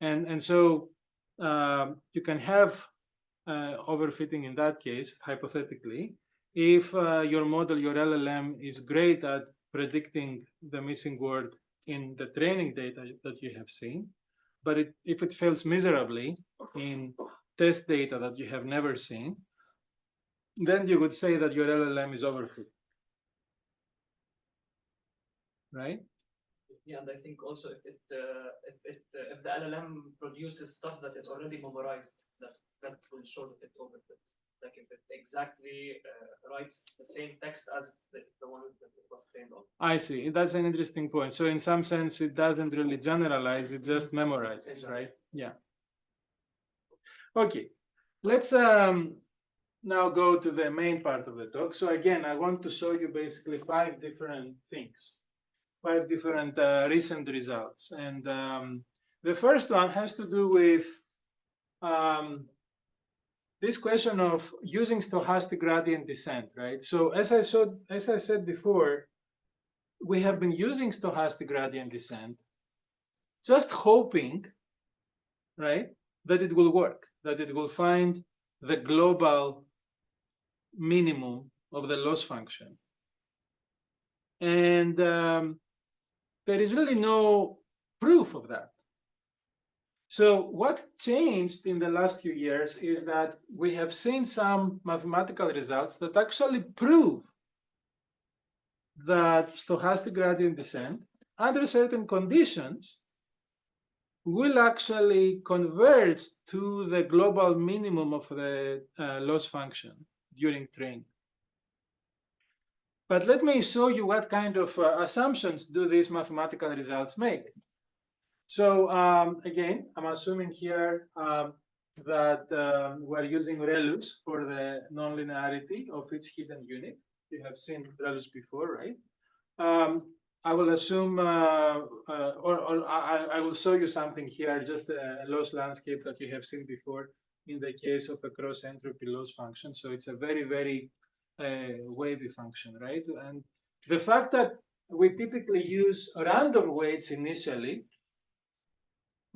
And so you can have overfitting in that case, hypothetically, if your model, your LLM, is great at predicting the missing word in the training data that you have seen, but if it fails miserably in test data that you have never seen, then you would say that your LLM is overfit, right? Yeah, and I think also if the LLM produces stuff that it already memorized, that will show that it overfit. Like if it exactly writes the same text as the one that it was trained on. I see. That's an interesting point. So in some sense, it doesn't really generalize; it just memorizes, right? Yeah. Okay. Let's now go to the main part of the talk. So again, I want to show you basically 5 different things, 5 different recent results. And the first one has to do with this question of using stochastic gradient descent, right? So as I said before, we have been using stochastic gradient descent, just hoping, right, that it will work, that it will find the global minimum of the loss function. And there is really no proof of that. So what changed in the last few years is that we have seen some mathematical results that actually prove that stochastic gradient descent, under certain conditions, will actually converge to the global minimum of the loss function during training. But let me show you what kind of assumptions do these mathematical results make. So again, I'm assuming here that we're using ReLUs for the nonlinearity of its hidden unit. You have seen ReLUs before, right? I will assume, or I will show you something here, just a loss landscape that you have seen before in the case of a cross-entropy loss function. So it's a very, very wavy function, right? And the fact that we typically use random weights initially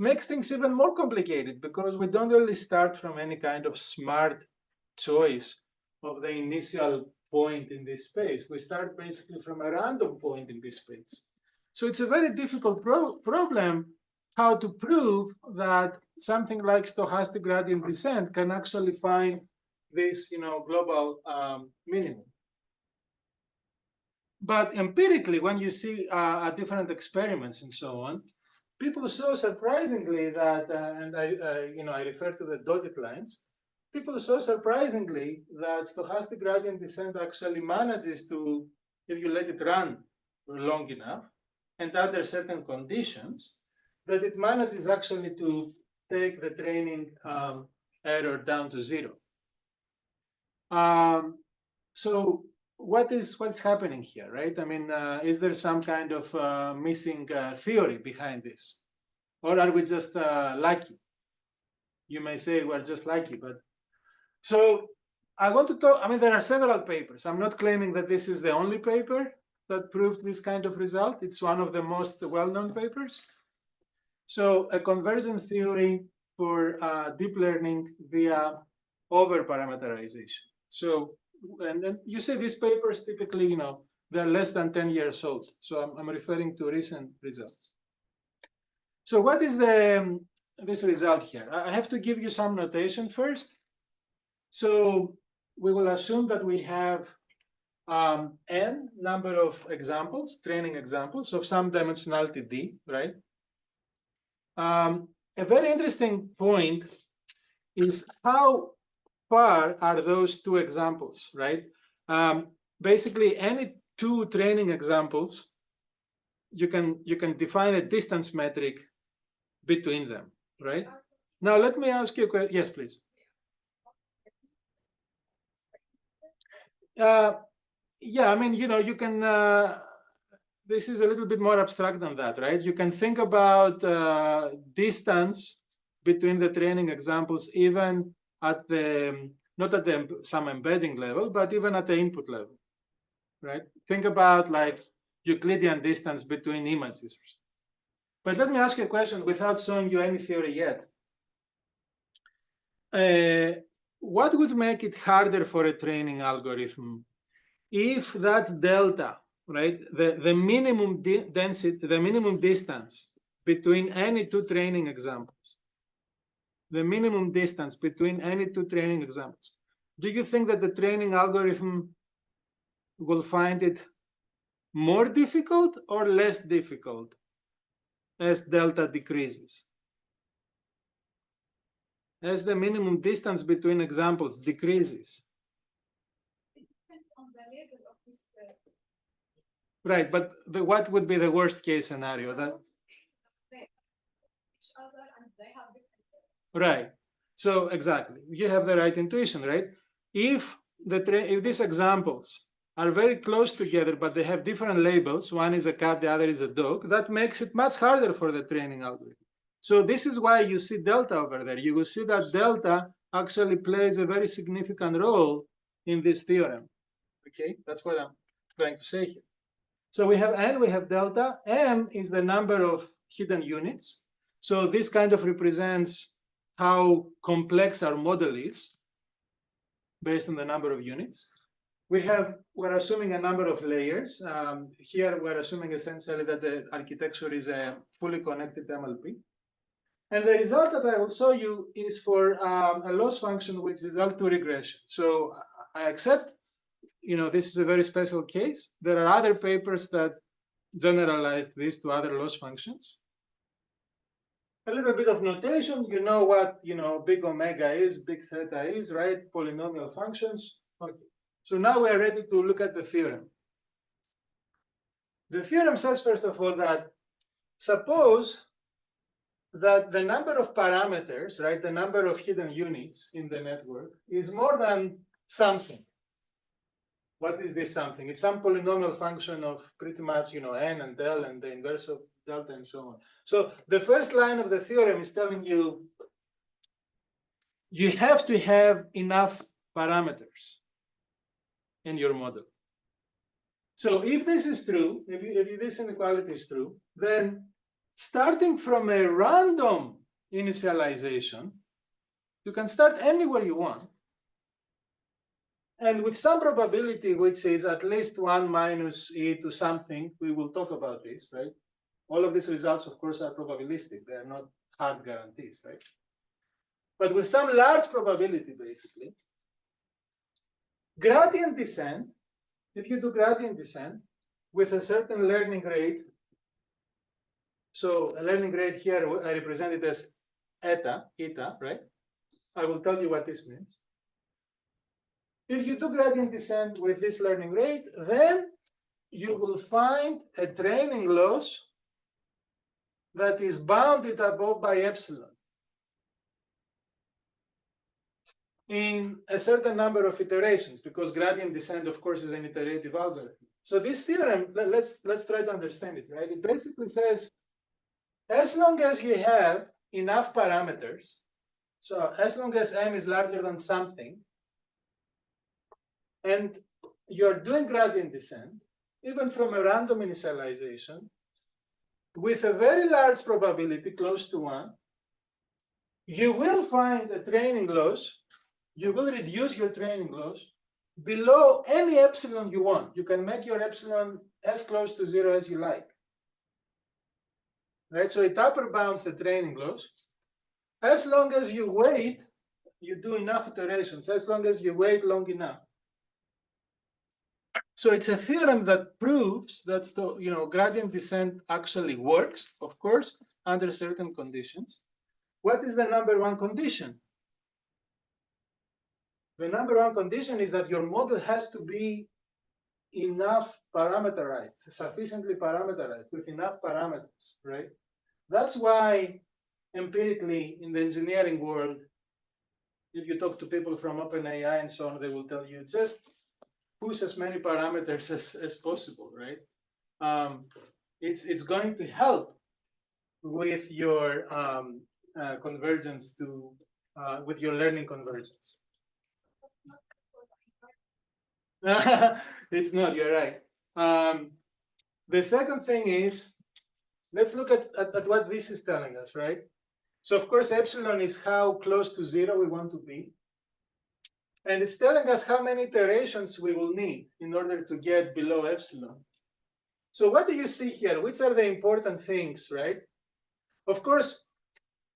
makes things even more complicated because we don't really start from any kind of smart choice of the initial point in this space. We start basically from a random point in this space. So it's a very difficult problem how to prove that something like stochastic gradient descent can actually find this, global minimum. But empirically, when you see different experiments and so on, people show surprisingly that, and I refer to the dotted lines, people show surprisingly that stochastic gradient descent actually manages to, if you let it run long enough and under certain conditions, that it manages actually to take the training error down to 0. So what's happening here, right? I mean, is there some kind of missing theory behind this? Or are we just lucky? You may say we're just lucky, but so I want to talk, I mean, there are several papers. I'm not claiming that this is the only paper that proved this kind of result. It's one of the most well-known papers. So a conversion theory for deep learning via over-parameterization. So, and then you see these papers typically, you know, they're less than 10 years old. So I'm referring to recent results. So what is this result here? I have to give you some notation first. So we will assume that we have n number of examples, training examples of some dimensionality d, right? A very interesting point is how far are those two examples, right? Basically, any two training examples, you can define a distance metric between them, right? Now, let me ask you a question. Yes, please. Yeah, I mean, you know, you can, this is a little bit more abstract than that, right? You can think about distance between the training examples, even at the, not at the some embedding level, but even at the input level, right? Think about like Euclidean distance between images. But let me ask you a question without showing you any theory yet. What would make it harder for a training algorithm if that delta, right, the minimum density, the minimum distance between any two training examples, the minimum distance between any two training examples, do you think that the training algorithm will find it more difficult or less difficult as delta decreases? As the minimum distance between examples decreases. It depends on the level of this. Right, but what would be the worst case scenario? That Each other and they have different. Right. So exactly, you have the right intuition, right? If these examples are very close together, but they have different labels, one is a cat, the other is a dog, that makes it much harder for the training algorithm. So this is why you see delta over there. You will see that delta actually plays a very significant role in this theorem. Okay, that's what I'm trying to say here. So we have n, we have delta. M is the number of hidden units. So this kind of represents how complex our model is based on the number of units. We're assuming a number of layers. Here we're assuming essentially that the architecture is a fully connected MLP. And the result that I will show you is for a loss function which is L2 regression. So I accept, you know, this is a very special case. There are other papers that generalize this to other loss functions. A little bit of notation, you know what, you know, big omega is, big theta is, right? Polynomial functions. Okay. So now we are ready to look at the theorem. The theorem says, first of all, that suppose that the number of parameters, right, the number of hidden units in the network is more than something. What is this something? It's some polynomial function of pretty much, you know, n and del and the inverse of delta and so on. So the first line of the theorem is telling you you have to have enough parameters in your model. So if this is true, if this inequality is true, then starting from a random initialization, you can start anywhere you want. And with some probability, which is at least 1 minus e to something, we will talk about this, right? All of these results, of course, are probabilistic. They are not hard guarantees, right? But with some large probability, basically, gradient descent, if you do gradient descent with a certain learning rate, so a learning rate here, I represent it as eta, right? I will tell you what this means. If you do gradient descent with this learning rate, then you will find a training loss that is bounded above by epsilon in a certain number of iterations, because gradient descent, of course, is an iterative algorithm. So this theorem, let's try to understand it, right? It basically says, as long as you have enough parameters, so as long as m is larger than something, and you're doing gradient descent, even from a random initialization, with a very large probability, close to 1, you will find a training loss, you will reduce your training loss below any epsilon you want. You can make your epsilon as close to 0 as you like. Right? So it upper bounds the training loss. As long as you wait, you do enough iterations, as long as you wait long enough. So it's a theorem that proves that gradient descent actually works, of course, under certain conditions. What is the number one condition? The number one condition is that your model has to be enough parameterized, sufficiently parameterized, with enough parameters, right? That's why empirically in the engineering world, if you talk to people from OpenAI and so on, they will tell you just push as many parameters as possible, right? It's going to help with your convergence to, with your learning convergence. It's not, you're right. The second thing is, let's look at what this is telling us, right? So of course, epsilon is how close to 0 we want to be. And it's telling us how many iterations we will need in order to get below epsilon. So what do you see here? Which are the important things, right? Of course,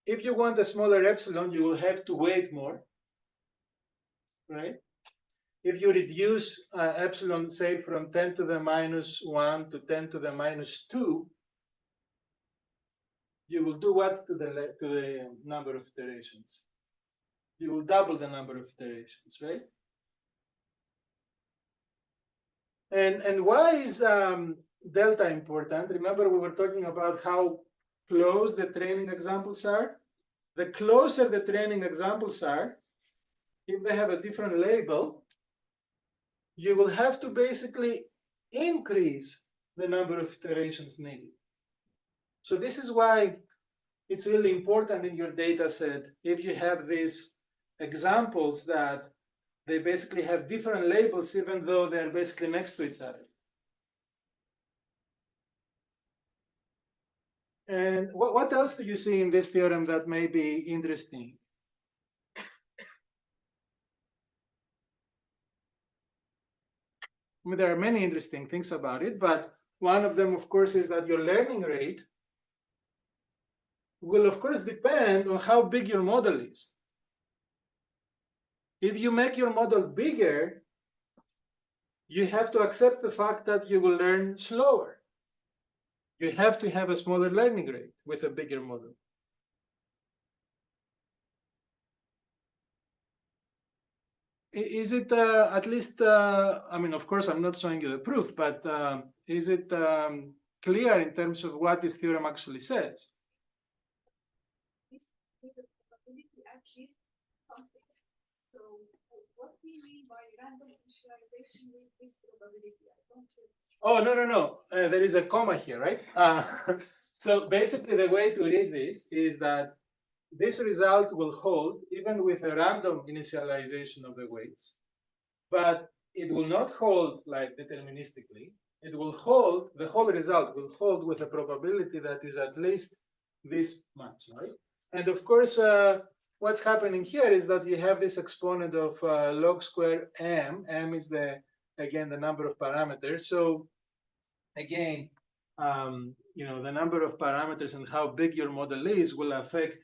if you want a smaller epsilon, you will have to wait more, right? If you reduce epsilon, say, from 10 to the minus 1 to 10 to the minus 2, you will do what to the number of iterations? You will double the number of iterations, right? And why is delta important? Remember, we were talking about how close the training examples are. The closer the training examples are, if they have a different label, you will have to basically increase the number of iterations needed. So this is why it's really important in your data set, if you have these examples that they basically have different labels, even though they're basically next to each other. And what else do you see in this theorem that may be interesting? I mean, there are many interesting things about it, but one of them, of course, is that your learning rate will, of course, depend on how big your model is. If you make your model bigger, you have to accept the fact that you will learn slower. You have to have a smaller learning rate with a bigger model. Is it at least, I mean, of course, I'm not showing you the proof, but is it clear in terms of what this theorem actually says? This is the probability at least something. So what we mean by random initialization with this probability? I don't really. Oh, no. There is a comma here, right? So basically, the way to read this is that this result will hold even with a random initialization of the weights, but it will not hold like deterministically. It will hold, the whole result will hold with a probability that is at least this much, right? And of course, what's happening here is that you have this exponent of log square m. M is again the number of parameters. So again, the number of parameters and how big your model is will affect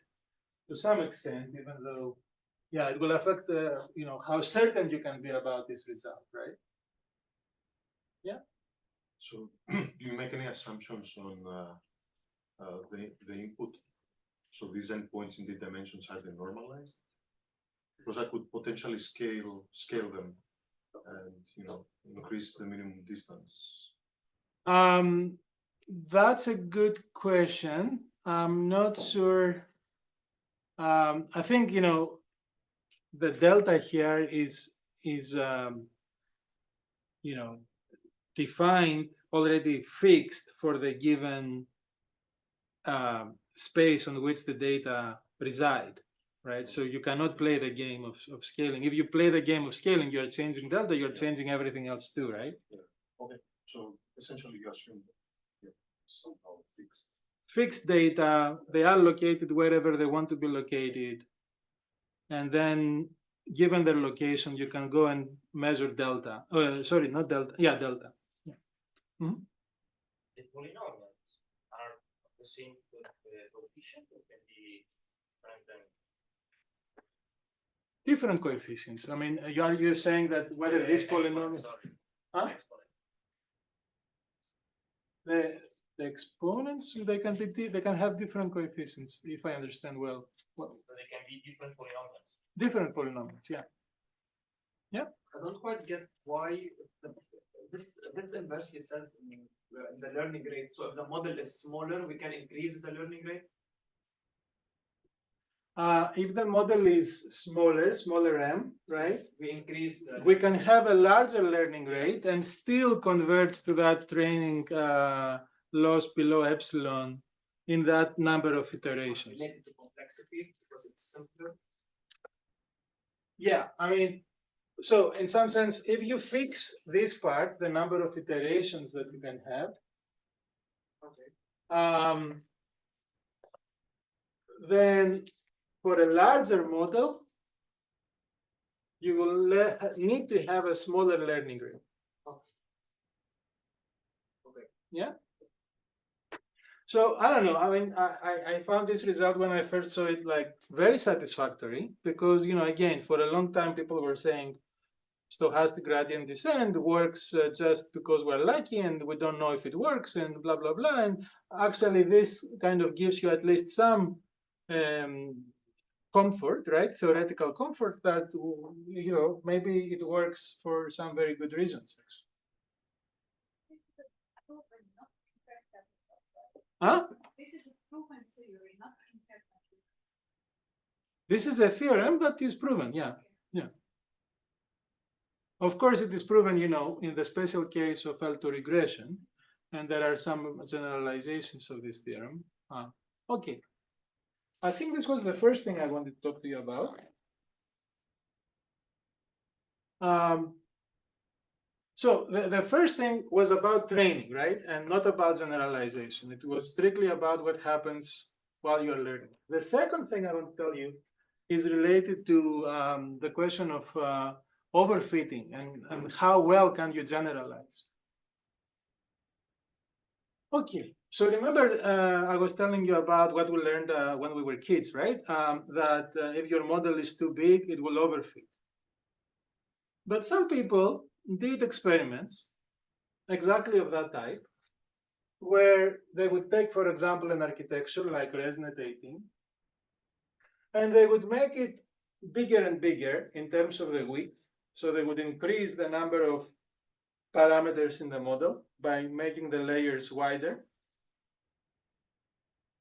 to some extent, even though, yeah, it will affect how certain you can be about this result, right? Yeah. So, do you make any assumptions on the input? So these endpoints in the dimensions are they normalized? Because I could potentially scale them and increase the minimum distance. That's a good question. I'm not sure. I think, you know, the delta here is you know, defined, already fixed for the given space on which the data reside, right? So you cannot play the game of scaling. If you play the game of scaling, you're changing delta, you're changing everything else too, right? Okay, so essentially you assume that yeah, somehow fixed. Fixed data, they are located wherever they want to be located. And then given their location, you can go and measure delta. Sorry, not delta. Yeah, delta. Yeah. Mhm. The polynomials are the same coefficient or can be different than Different coefficients. I mean, you're saying that whether this polynomial, sorry. huh? Exponent. The exponents, they can have different coefficients, if I understand well. So they can be different polynomials. Different polynomials, yeah. Yeah. I don't quite get why this inversely says in the learning rate. So if the model is smaller, we can increase the learning rate. If the model is smaller m, right? We increase the. We can have a larger learning rate and still convert to that training loss below epsilon in that number of iterations. Related to complexity because it's simpler. Yeah, I mean, so in some sense, if you fix this part, the number of iterations that you can have, okay, then for a larger model, you will need to have a smaller learning rate. Okay. Yeah. So I don't know. I mean, I found this result when I first saw it like very satisfactory because, you know, again, for a long time people were saying stochastic gradient descent works just because we're lucky and we don't know if it works and blah blah blah. And actually, this kind of gives you at least some comfort, right? Theoretical comfort that, you know, maybe it works for some very good reasons. Huh? This is a proven theory, not interpreted. This is a theorem that is proven, yeah. Yeah. Of course, it is proven, you know, in the special case of L2 regression, and there are some generalizations of this theorem. Okay. I think this was the first thing I wanted to talk to you about. So the first thing was about training, right? And not about generalization. It was strictly about what happens while you're learning. The second thing I want to tell you is related to the question of overfitting and how well can you generalize. Okay, so remember I was telling you about what we learned when we were kids, right? That if your model is too big, it will overfit. But some people did experiments exactly of that type, where they would take, for example, an architecture like ResNet 18, and they would make it bigger and bigger in terms of the width. So they would increase the number of parameters in the model by making the layers wider.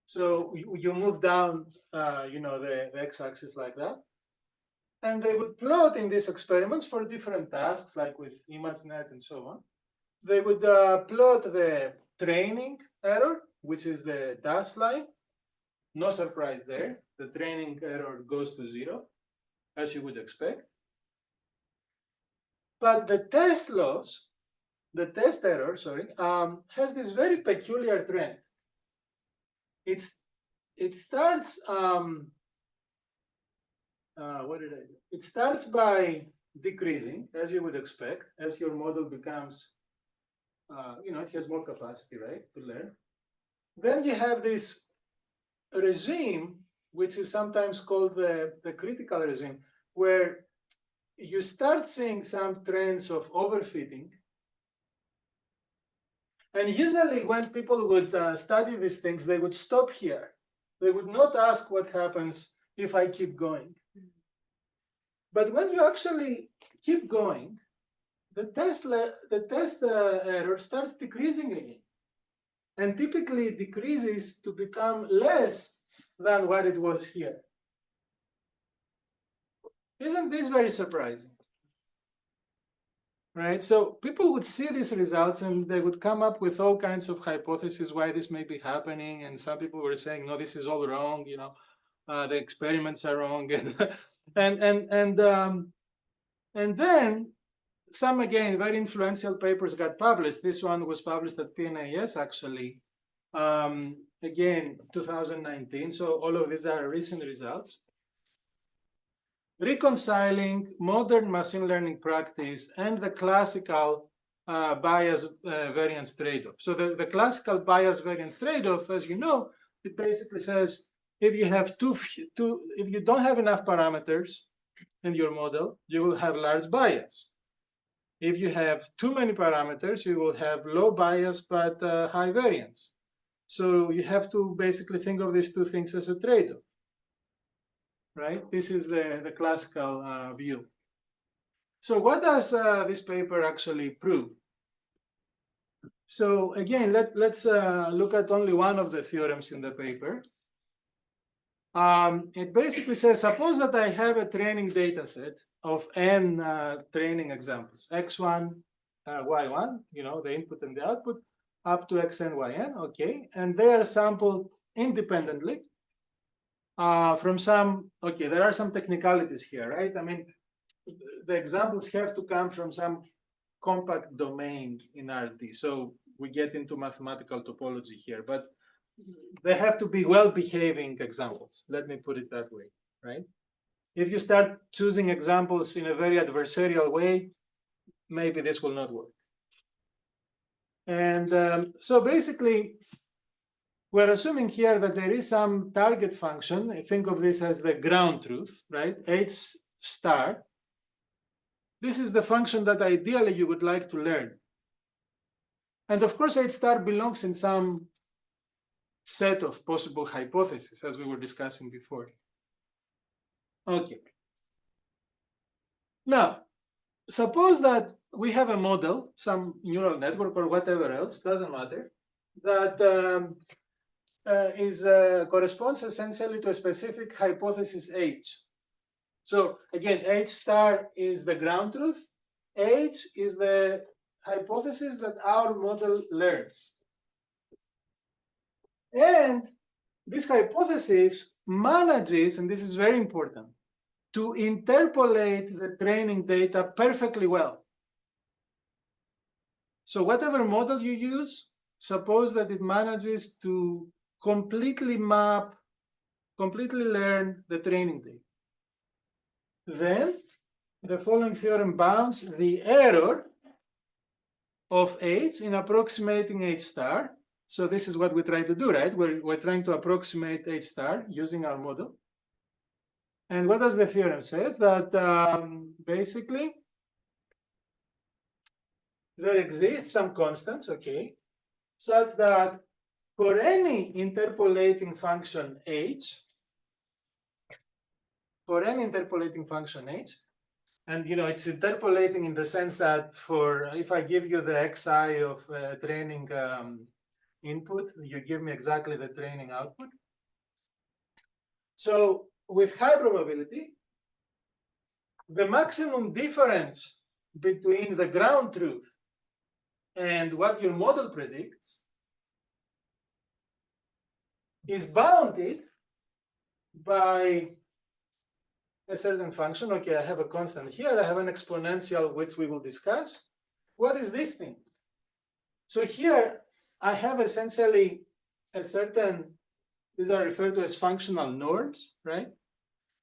So you move down, you know, the x-axis like that. And they would plot in these experiments for different tasks, like with ImageNet and so on. They would plot the training error, which is the dashed line. No surprise there. The training error goes to 0, as you would expect. But the test loss, the test error, sorry, has this very peculiar trend. It starts, what did I do? It starts by decreasing, as you would expect, as your model becomes, you know, it has more capacity, right, to learn. Then you have this regime, which is sometimes called the critical regime, where you start seeing some trends of overfitting. And usually when people would study these things, they would stop here. They would not ask what happens if I keep going. But when you actually keep going, the test error starts decreasing again, and typically it decreases to become less than what it was here. Isn't this very surprising? Right? So people would see these results and they would come up with all kinds of hypotheses why this may be happening. And some people were saying, no, this is all wrong. You know, the experiments are wrong. And then some, again, very influential papers got published. This one was published at PNAS, actually, again, 2019. So all of these are recent results. Reconciling modern machine learning practice and the classical bias variance trade-off. So the classical bias variance trade-off, as you know, it basically says if you have if you don't have enough parameters in your model, you will have large bias. If you have too many parameters, you will have low bias but high variance. So you have to basically think of these two things as a trade-off. Right? This is the classical view. So what does this paper actually prove? So again, let's look at only one of the theorems in the paper. It basically says, suppose that I have a training data set of n training examples, x1, y1, you know, the input and the output, up to xn, yn, okay, and they are sampled independently. From some, okay, there are some technicalities here, right? I mean, the examples have to come from some compact domain in RT. So we get into mathematical topology here, but they have to be well-behaving examples. Let me put it that way, right? If you start choosing examples in a very adversarial way, maybe this will not work. And so basically, we're assuming here that there is some target function. I think of this as the ground truth, right? H star. This is the function that ideally you would like to learn. And of course, H star belongs in some set of possible hypotheses, as we were discussing before. Okay. Now, suppose that we have a model, some neural network or whatever else, doesn't matter, that corresponds essentially to a specific hypothesis H. So again, H star is the ground truth. H is the hypothesis that our model learns. And this hypothesis manages, and this is very important, to interpolate the training data perfectly well. So whatever model you use, suppose that it manages to completely map, completely learn the training data. Then the following theorem bounds the error of H in approximating H star. So this is what we try to do, right? We're trying to approximate H star using our model. And what does the theorem say? That basically there exists some constants, okay, such that for any interpolating function H, and you know it's interpolating in the sense that for if I give you the xi of training input, you give me exactly the training output. So with high probability, the maximum difference between the ground truth and what your model predicts is bounded by a certain function. Okay, I have a constant here, I have an exponential, which we will discuss. What is this thing? So here I have essentially a certain, these are referred to as functional norms, right?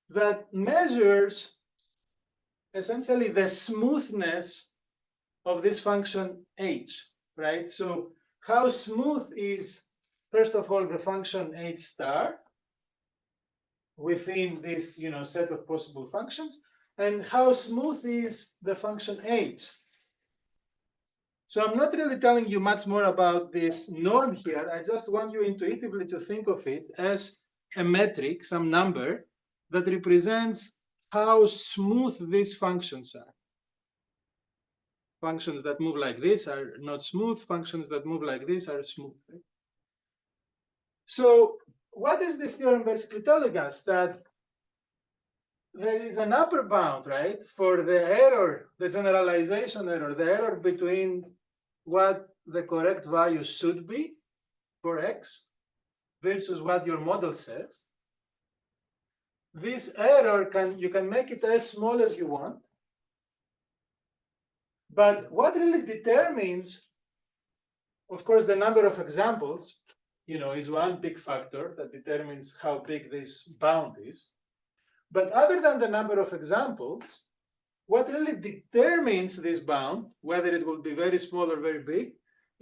That measures essentially the smoothness of this function H, right? So how smooth is, first of all, the function H star within this, you know, set of possible functions, and how smooth is the function H. So I'm not really telling you much more about this norm here. I just want you intuitively to think of it as a metric, some number that represents how smooth these functions are. functions that move like this are not smooth, functions that move like this are smooth. Right? So what is this theorem basically telling us? That there is an upper bound, right, for the error, the generalization error, the error between what the correct value should be for x versus what your model says. This error you can make it as small as you want. But what really determines, of course, the number of examples, is one big factor that determines how big this bound is. But other than the number of examples, what really determines this bound, whether it will be very small or very big,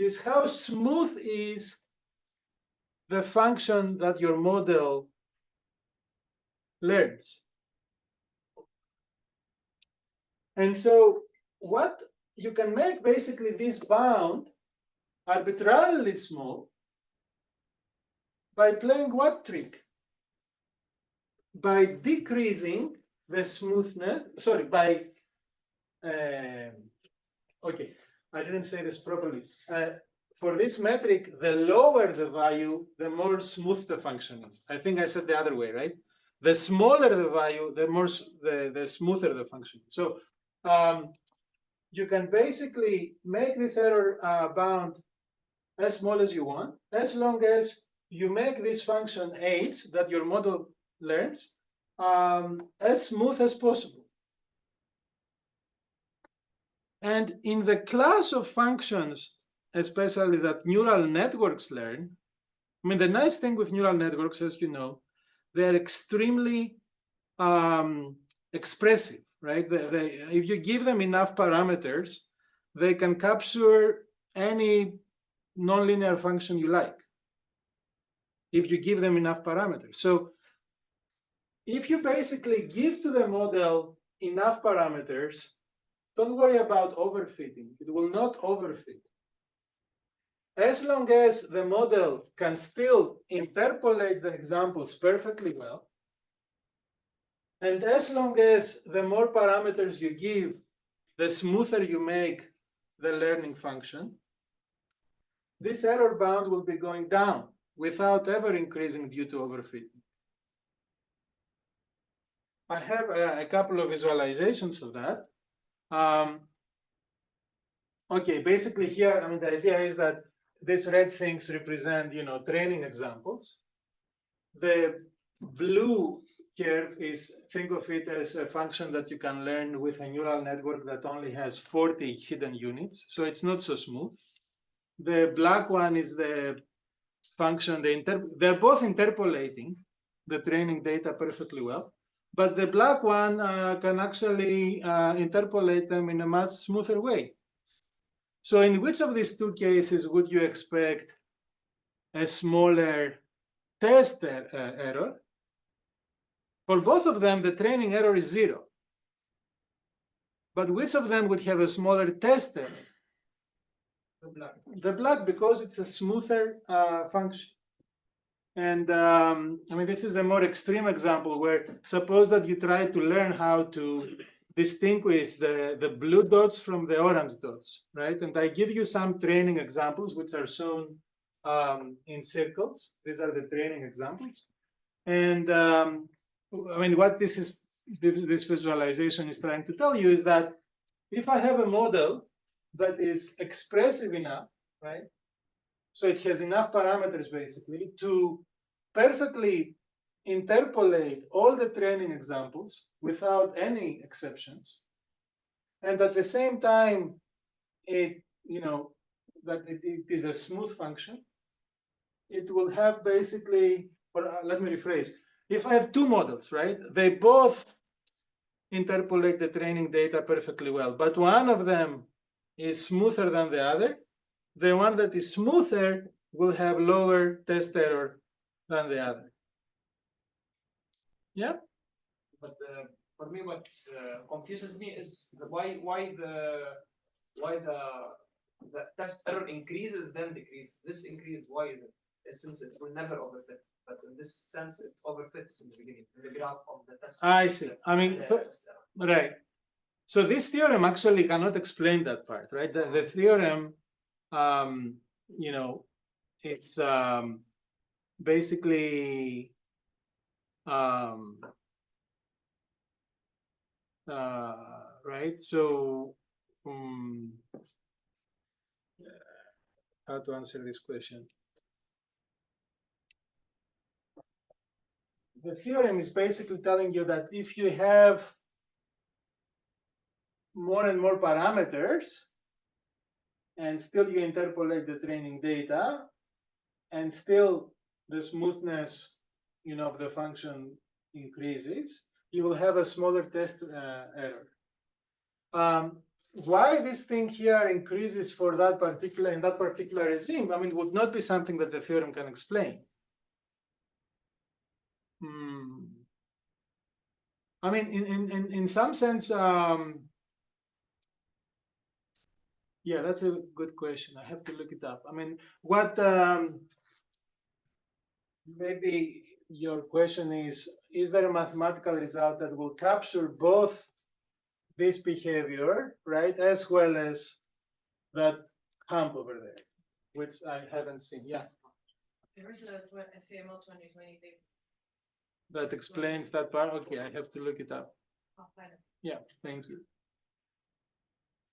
is how smooth is the function that your model learns. And so what you can make basically this bound arbitrarily small by playing what trick? By decreasing the smoothness, sorry, by, okay, I didn't say this properly. For this metric, the lower the value, the more smooth the function is. I think I said the other way, right? The smaller the value, the smoother the function. So you can basically make this error bound as small as you want, as long as you make this function h that your model learns as smooth as possible. And in the class of functions, especially that neural networks learn, I mean, the nice thing with neural networks, as you know, they're extremely expressive, right? If you give them enough parameters, they can capture any nonlinear function you like, if you give them enough parameters. So if you basically give to the model enough parameters, don't worry about overfitting. It will not overfit. As long as the model can still interpolate the examples perfectly well, and as long as the more parameters you give, the smoother you make the learning function, this error bound will be going down without ever increasing due to overfitting. I have a couple of visualizations of that. Okay, basically here, I mean, the idea is that these red things represent, training examples. The blue curve is, think of it as a function that you can learn with a neural network that only has 40 hidden units, so it's not so smooth. The black one is the function, they're both interpolating the training data perfectly well, but the black one can actually interpolate them in a much smoother way. So in which of these two cases would you expect a smaller test error? For both of them, the training error is 0. But which of them would have a smaller test error? The black. The black, because it's a smoother function. And I mean, this is a more extreme example where suppose that you try to learn how to distinguish the blue dots from the orange dots, right? And I give you some training examples, which are shown in circles. These are the training examples. And I mean, what this visualization is trying to tell you is that if I have a model that is expressive enough, right? So it has enough parameters basically to perfectly interpolate all the training examples without any exceptions. And at the same time, it is a smooth function. It will have basically, or let me rephrase, if I have two models, right, they both interpolate the training data perfectly well, but one of them is smoother than the other, the one that is smoother will have lower test error than the other. Yeah? But for me, what confuses me is why the test error increases then decreases. This increase, why is it? Since it will never overfit, but in this sense it overfits in the beginning, in the graph of the test. I see. I mean, right. So this theorem actually cannot explain that part, right? The theorem, you know, it's basically right. So how to answer this question? The theorem is basically telling you that if you have more and more parameters, and still you interpolate the training data, and still the smoothness, you know, of the function increases, you will have a smaller test error. Why this thing here increases for that particular in that particular regime? I mean, would not be something that the theorem can explain. I mean, in some sense, yeah, that's a good question. I have to look it up. I mean, what maybe your question is there a mathematical result that will capture both this behavior, right, as well as that hump over there, which I haven't seen. Yeah. There is a CML 2020 paper. That explains that part. Okay, I have to look it up. I'll find it. Yeah, thank you.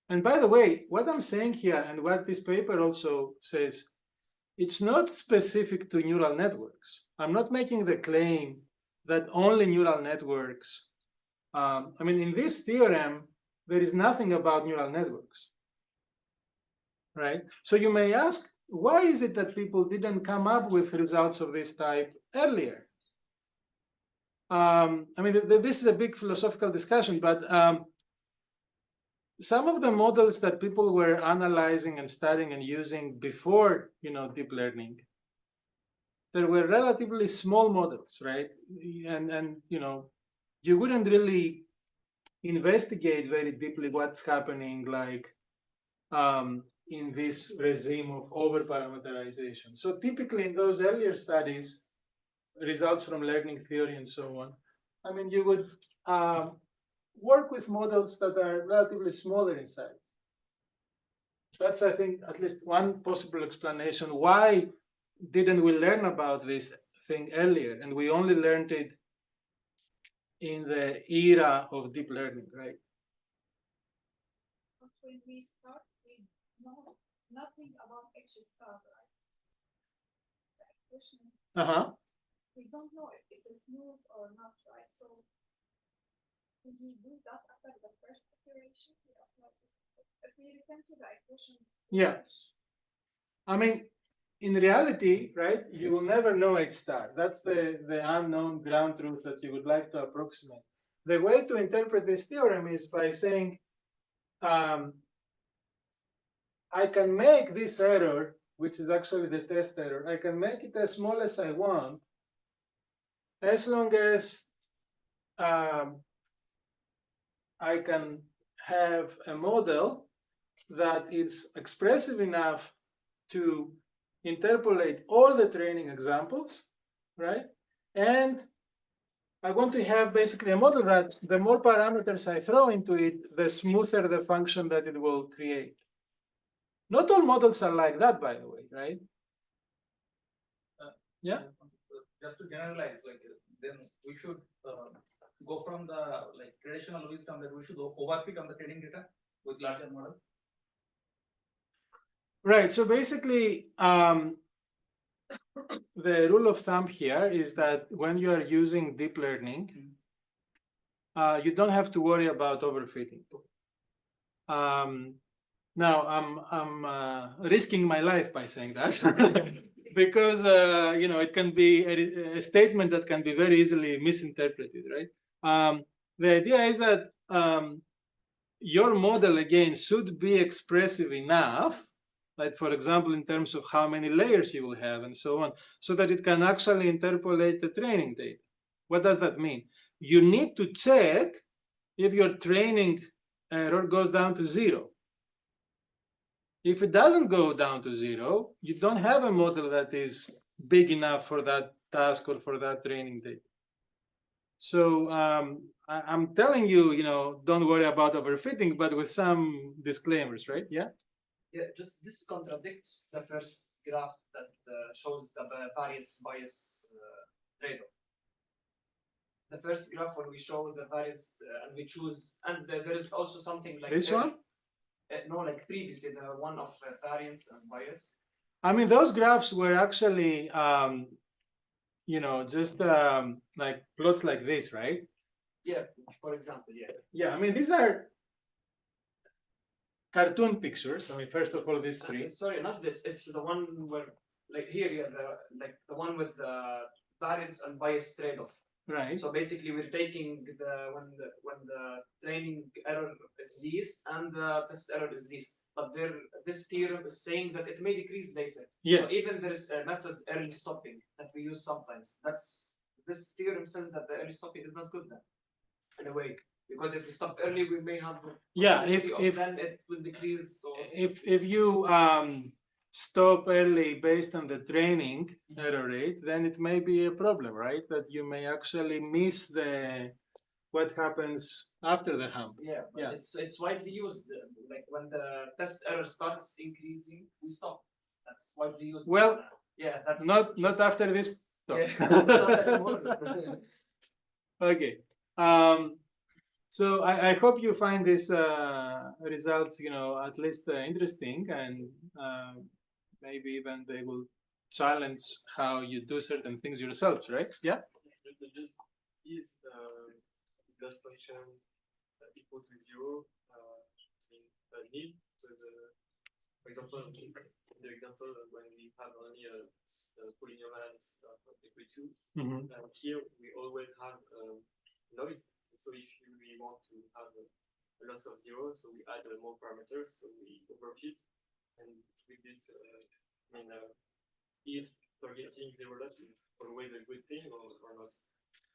And by the way, what I'm saying here and what this paper also says, it's not specific to neural networks. I'm not making the claim that only neural networks. I mean, in this theorem, there is nothing about neural networks, right? So you may ask, why is it that people didn't come up with results of this type earlier? I mean, this is a big philosophical discussion, but some of the models that people were analyzing and studying and using before, you know, deep learning, there were relatively small models, right? And you know, you wouldn't really investigate very deeply what's happening, like in this regime of over-parameterization. So typically in those earlier studies, results from learning theory and so on, I mean, you would work with models that are relatively smaller in size. That's, I think, at least one possible explanation. Why didn't we learn about this thing earlier? And we only learned it in the era of deep learning, right? But when we start, we know nothing about H star, right? The equation, we don't know if it's smooth or not, right? So when we do that after the first iteration, we apply this. If we return to the equation, Yeah. I mean, in reality, right, you will never know H star. That's the unknown ground truth that you would like to approximate. The way to interpret this theorem is by saying, I can make this error, which is actually the test error, I can make it as small as I want, as long as I can have a model that is expressive enough to interpolate all the training examples, right? And I want to have basically a model that the more parameters I throw into it, the smoother the function that it will create. Not all models are like that, by the way, right? Yeah. Just to generalize, like then we should go from the traditional wisdom that we should overfit on the training data with larger model. Right. So basically, the rule of thumb here is that when you are using deep learning, you don't have to worry about overfitting. Now, I'm risking my life by saying that because you know, it can be a statement that can be very easily misinterpreted, right? The idea is that your model again should be expressive enough, like for example, in terms of how many layers you will have and so on, so that it can actually interpolate the training data. What does that mean? You need to check if your training error goes down to 0. If it doesn't go down to 0, you don't have a model that is big enough for that task or for that training data. So I'm telling you, don't worry about overfitting, but with some disclaimers, right? Yeah. Yeah, just this contradicts the first graph that shows the variance bias trade-off. The first graph when we show the variance and we choose, and there is also something like This one? No, like previously the one of variance and bias. I mean, those graphs were actually, just like plots like this, right? Yeah, for example, yeah. Yeah, I mean, these are cartoon pictures. I mean, first of all, these three. Sorry, not this. It's the one where, like here, yeah, the one with the variance and bias trade-off. Right. So basically, we're taking when the training error is least and the test error is least. But this theorem is saying that it may decrease later. Yes. So even there is a method early stopping that we use sometimes. This theorem says that the early stopping is not good then, in a way. Because if we stop early, we may have then it will decrease. So if you stop early based on the training error rate, then it may be a problem, right? That you may actually miss what happens after the hump. Yeah, but it's widely used. Like when the test error starts increasing, we stop. That's widely used. Well, yeah, that's not after this talk. Yeah, not anymore. Okay. So I hope you find these results, at least interesting, and maybe even they will challenge how you do certain things yourselves, right? Yeah. Just is loss function equal to 0 in need. So for example, in the example when we have only polynomials equal to, here we always have noise. So if we want to have a loss of 0, so we add more parameters, so we overfit. And with this, is targeting 0 loss is always a good thing or not?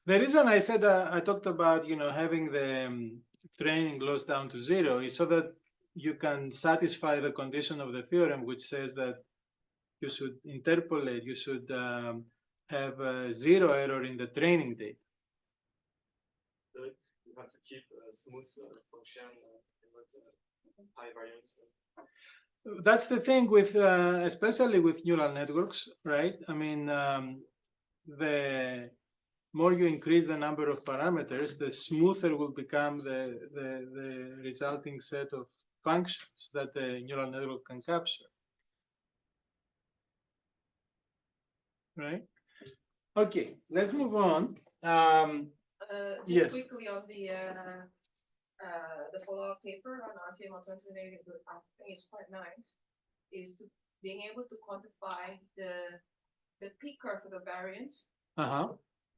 The reason I said I talked about having the training loss down to 0 is so that you can satisfy the condition of the theorem, which says that you should interpolate, you should have 0 error in the training data. You have to keep a smooth function and not high variance. That's the thing with, especially with neural networks, right? I mean, the more you increase the number of parameters, the smoother will become the resulting set of functions that the neural network can capture. Right? Okay, let's move on. Just quickly on the follow-up paper on ASEAN alternative, I think is quite nice, is being able to quantify the peak curve of the variance,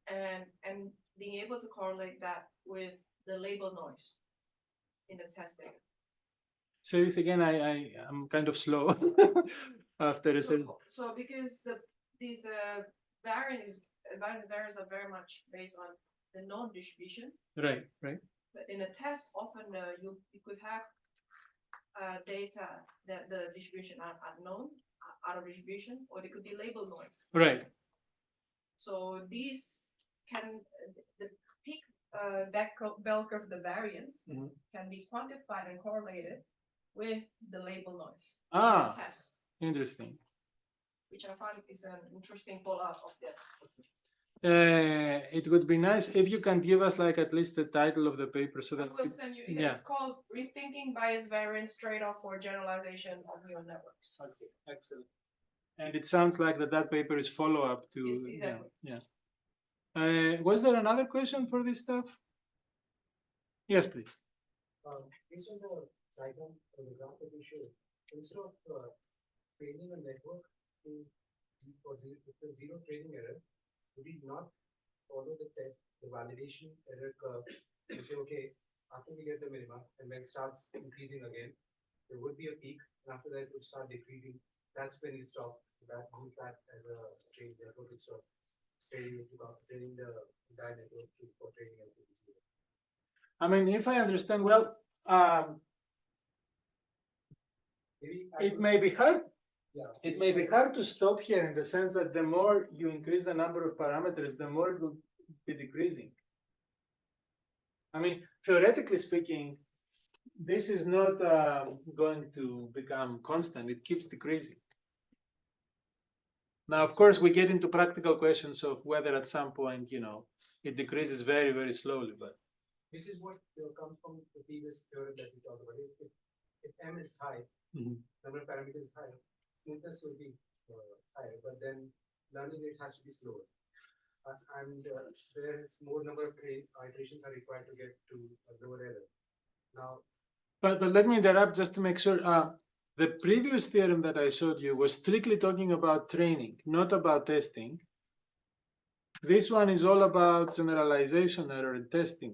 and being able to correlate that with the label noise in the test data. Say this again. I'm kind of slow after a second. So because these variants are very much based on the known distribution. Right. But in a test, often you could have data that the distribution are unknown, out of distribution, or they could be label noise. Right. So these the peak bell curve of the variance can be quantified and correlated with the label noise in the test. Interesting. Which I find is an interesting follow-up of that. It would be nice if you can give us like at least the title of the paper so that I will send you. It's called Rethinking Bias Variance Trade-off for Generalization of Neural Networks. Okay, excellent. And it sounds like that paper is follow-up to. Yes, exactly. Yeah. Was there another question for this stuff? Yes, please. Based on the diagram or the graph that you showed, instead of training a network with the 0 training error, would we not follow the test, the validation error curve, and say, okay, after we get the minima, and when it starts increasing again, there would be a peak, and after that it would start decreasing. That's when you stop that, use that as a train network and stop training the entire network for training as well. I mean, if I understand well, it may be hard. Yeah. It may be hard to stop here in the sense that the more you increase the number of parameters, the more it will be decreasing. I mean, theoretically speaking, this is not going to become constant. It keeps decreasing. Now, of course, we get into practical questions of whether at some point, it decreases very, very slowly. But which is what comes from the previous theorem that we talked about. If M is high, number of parameters is high, smoothness will be higher, but then learning rate has to be slower. And there's more number of iterations are required to get to a lower error. Now, but let me interrupt just to make sure. The previous theorem that I showed you was strictly talking about training, not about testing. This one is all about generalization error and testing.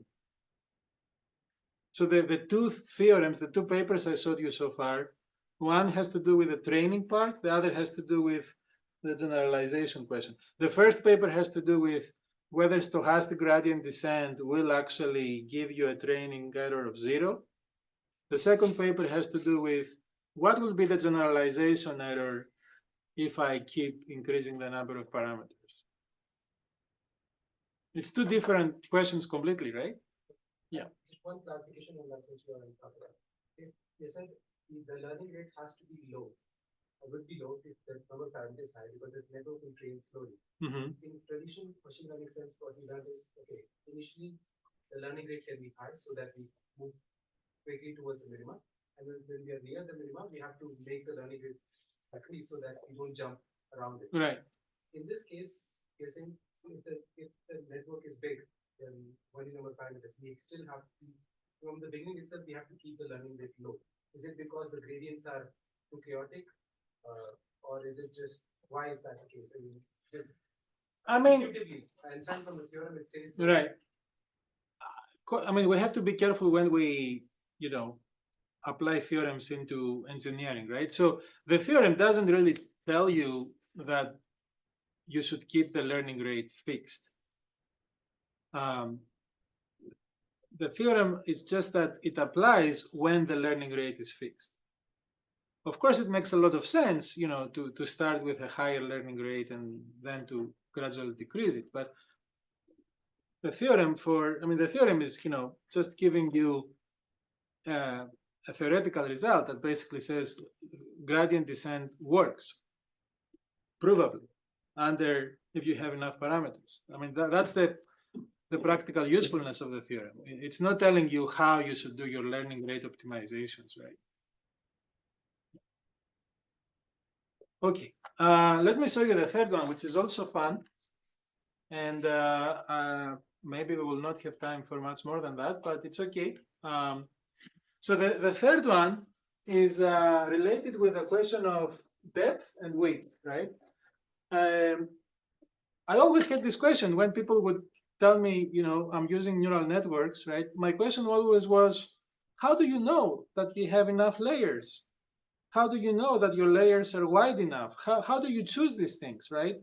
So the two theorems, the two papers I showed you so far, one has to do with the training part, the other has to do with the generalization question. The first paper has to do with whether stochastic gradient descent will actually give you a training error of 0. The second paper has to do with what will be the generalization error if I keep increasing the number of parameters. It's two different questions completely, right? Yeah. Just one clarification on that since you are talking about. If you said the learning rate has to be low, it would be low if the number of parameters is high because the network will train slowly. In traditional machine learning sense, what we learned is, okay, initially the learning rate can be high so that we move quickly towards the minimum. And when we are near the minimum, we have to make the learning rate increase so that we don't jump around it. Right. In this case, you're saying if the network is big, then one number of parameters, we still have to, from the beginning itself, we have to keep the learning rate low. Is it because the gradients are too chaotic, or is it just, why is that the case? I mean, intuitively, I understand from the theorem it says so. Right. I mean, we have to be careful when we, apply theorems into engineering, right? So the theorem doesn't really tell you that you should keep the learning rate fixed. The theorem is just that it applies when the learning rate is fixed. Of course, it makes a lot of sense, to start with a higher learning rate and then to gradually decrease it. But the theorem is, just giving you a theoretical result that basically says gradient descent works, provably, if you have enough parameters. I mean, that's the practical usefulness of the theorem. It's not telling you how you should do your learning rate optimizations, right? Okay, let me show you the third one, which is also fun. And maybe we will not have time for much more than that, but it's okay. So the third one is related with a question of depth and width, right? I always get this question when people would tell me, I'm using neural networks, right? My question always was, how do you know that you have enough layers? How do you know that your layers are wide enough? How do you choose these things, right?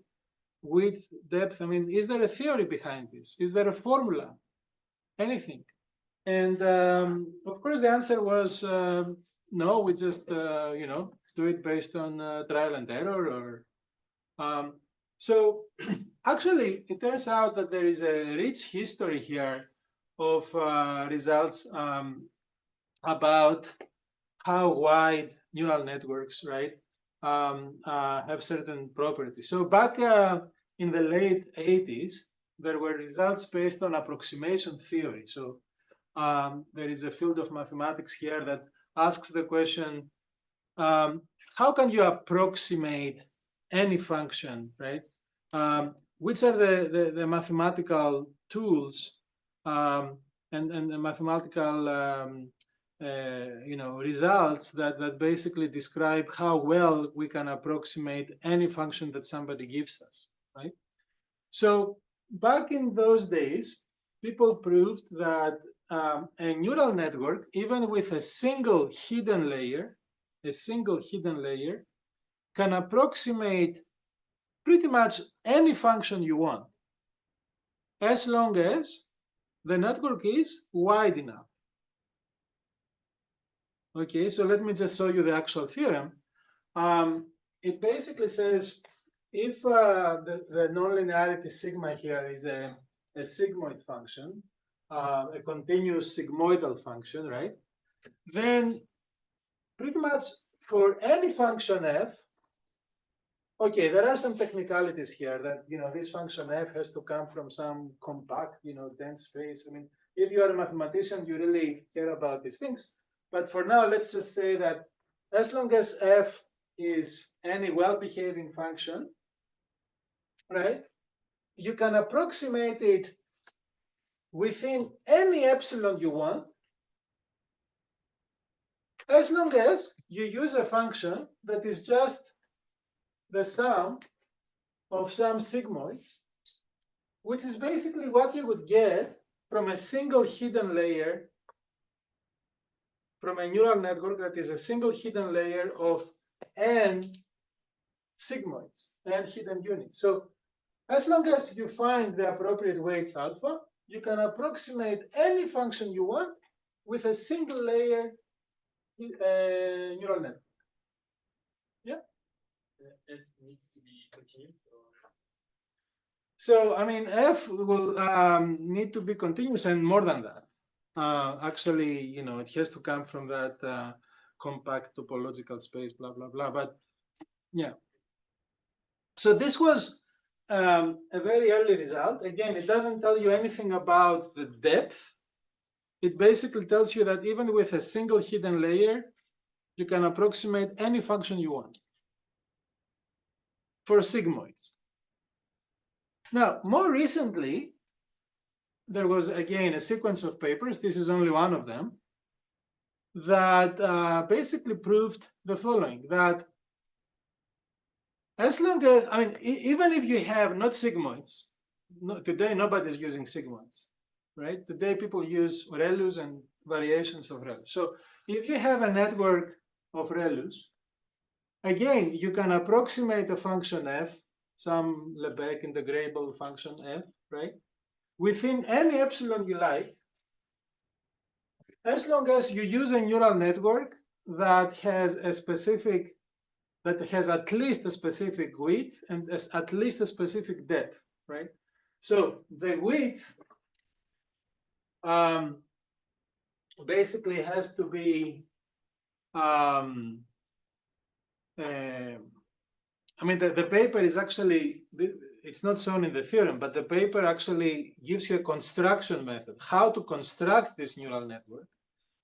Width, depth, I mean, is there a theory behind this? Is there a formula? Anything? And of course, the answer was no. We just do it based on trial and error. So actually, it turns out that there is a rich history here of results about how wide neural networks, right, have certain properties. So back in the late 80s, there were results based on approximation theory. So there is a field of mathematics here that asks the question, how can you approximate any function, right? Which are the mathematical tools and the mathematical results that basically describe how well we can approximate any function that somebody gives us, right? So back in those days, people proved that a neural network, even with a single hidden layer, can approximate pretty much any function you want, as long as the network is wide enough. Okay, so let me just show you the actual theorem. It basically says if the nonlinearity sigma here is a sigmoid function, a continuous sigmoidal function, right? Then pretty much for any function f, okay, there are some technicalities here that, this function f has to come from some compact, dense space. I mean, if you are a mathematician, you really care about these things. But for now, let's just say that as long as f is any well-behaving function, right, you can approximate it within any epsilon you want, as long as you use a function that is just the sum of some sigmoids, which is basically what you would get from a single hidden layer, from a neural network that is a single hidden layer of n sigmoids, n hidden units. So as long as you find the appropriate weights alpha, you can approximate any function you want with a single layer neural network. Yeah? It needs to be continuous. So, I mean, f will need to be continuous and more than that. Actually, it has to come from that compact topological space, blah, blah, blah. But yeah. So this was a very early result. Again, it doesn't tell you anything about the depth. It basically tells you that even with a single hidden layer, you can approximate any function you want for sigmoids. Now, more recently, there was, again, a sequence of papers, this is only one of them, that basically proved the following, that as long as, I mean, even if you have not sigmoids, today nobody's using sigmoids, right? Today people use ReLUs and variations of ReLUs. So if you have a network of ReLUs, again, you can approximate a function f, some Lebesgue integrable function f, right? Within any epsilon you like, as long as you use a neural network that has a specific, that has at least a specific width and at least a specific depth, right? So the width basically has to be, I mean, the paper is actually, it's not shown in the theorem, but the paper actually gives you a construction method, how to construct this neural network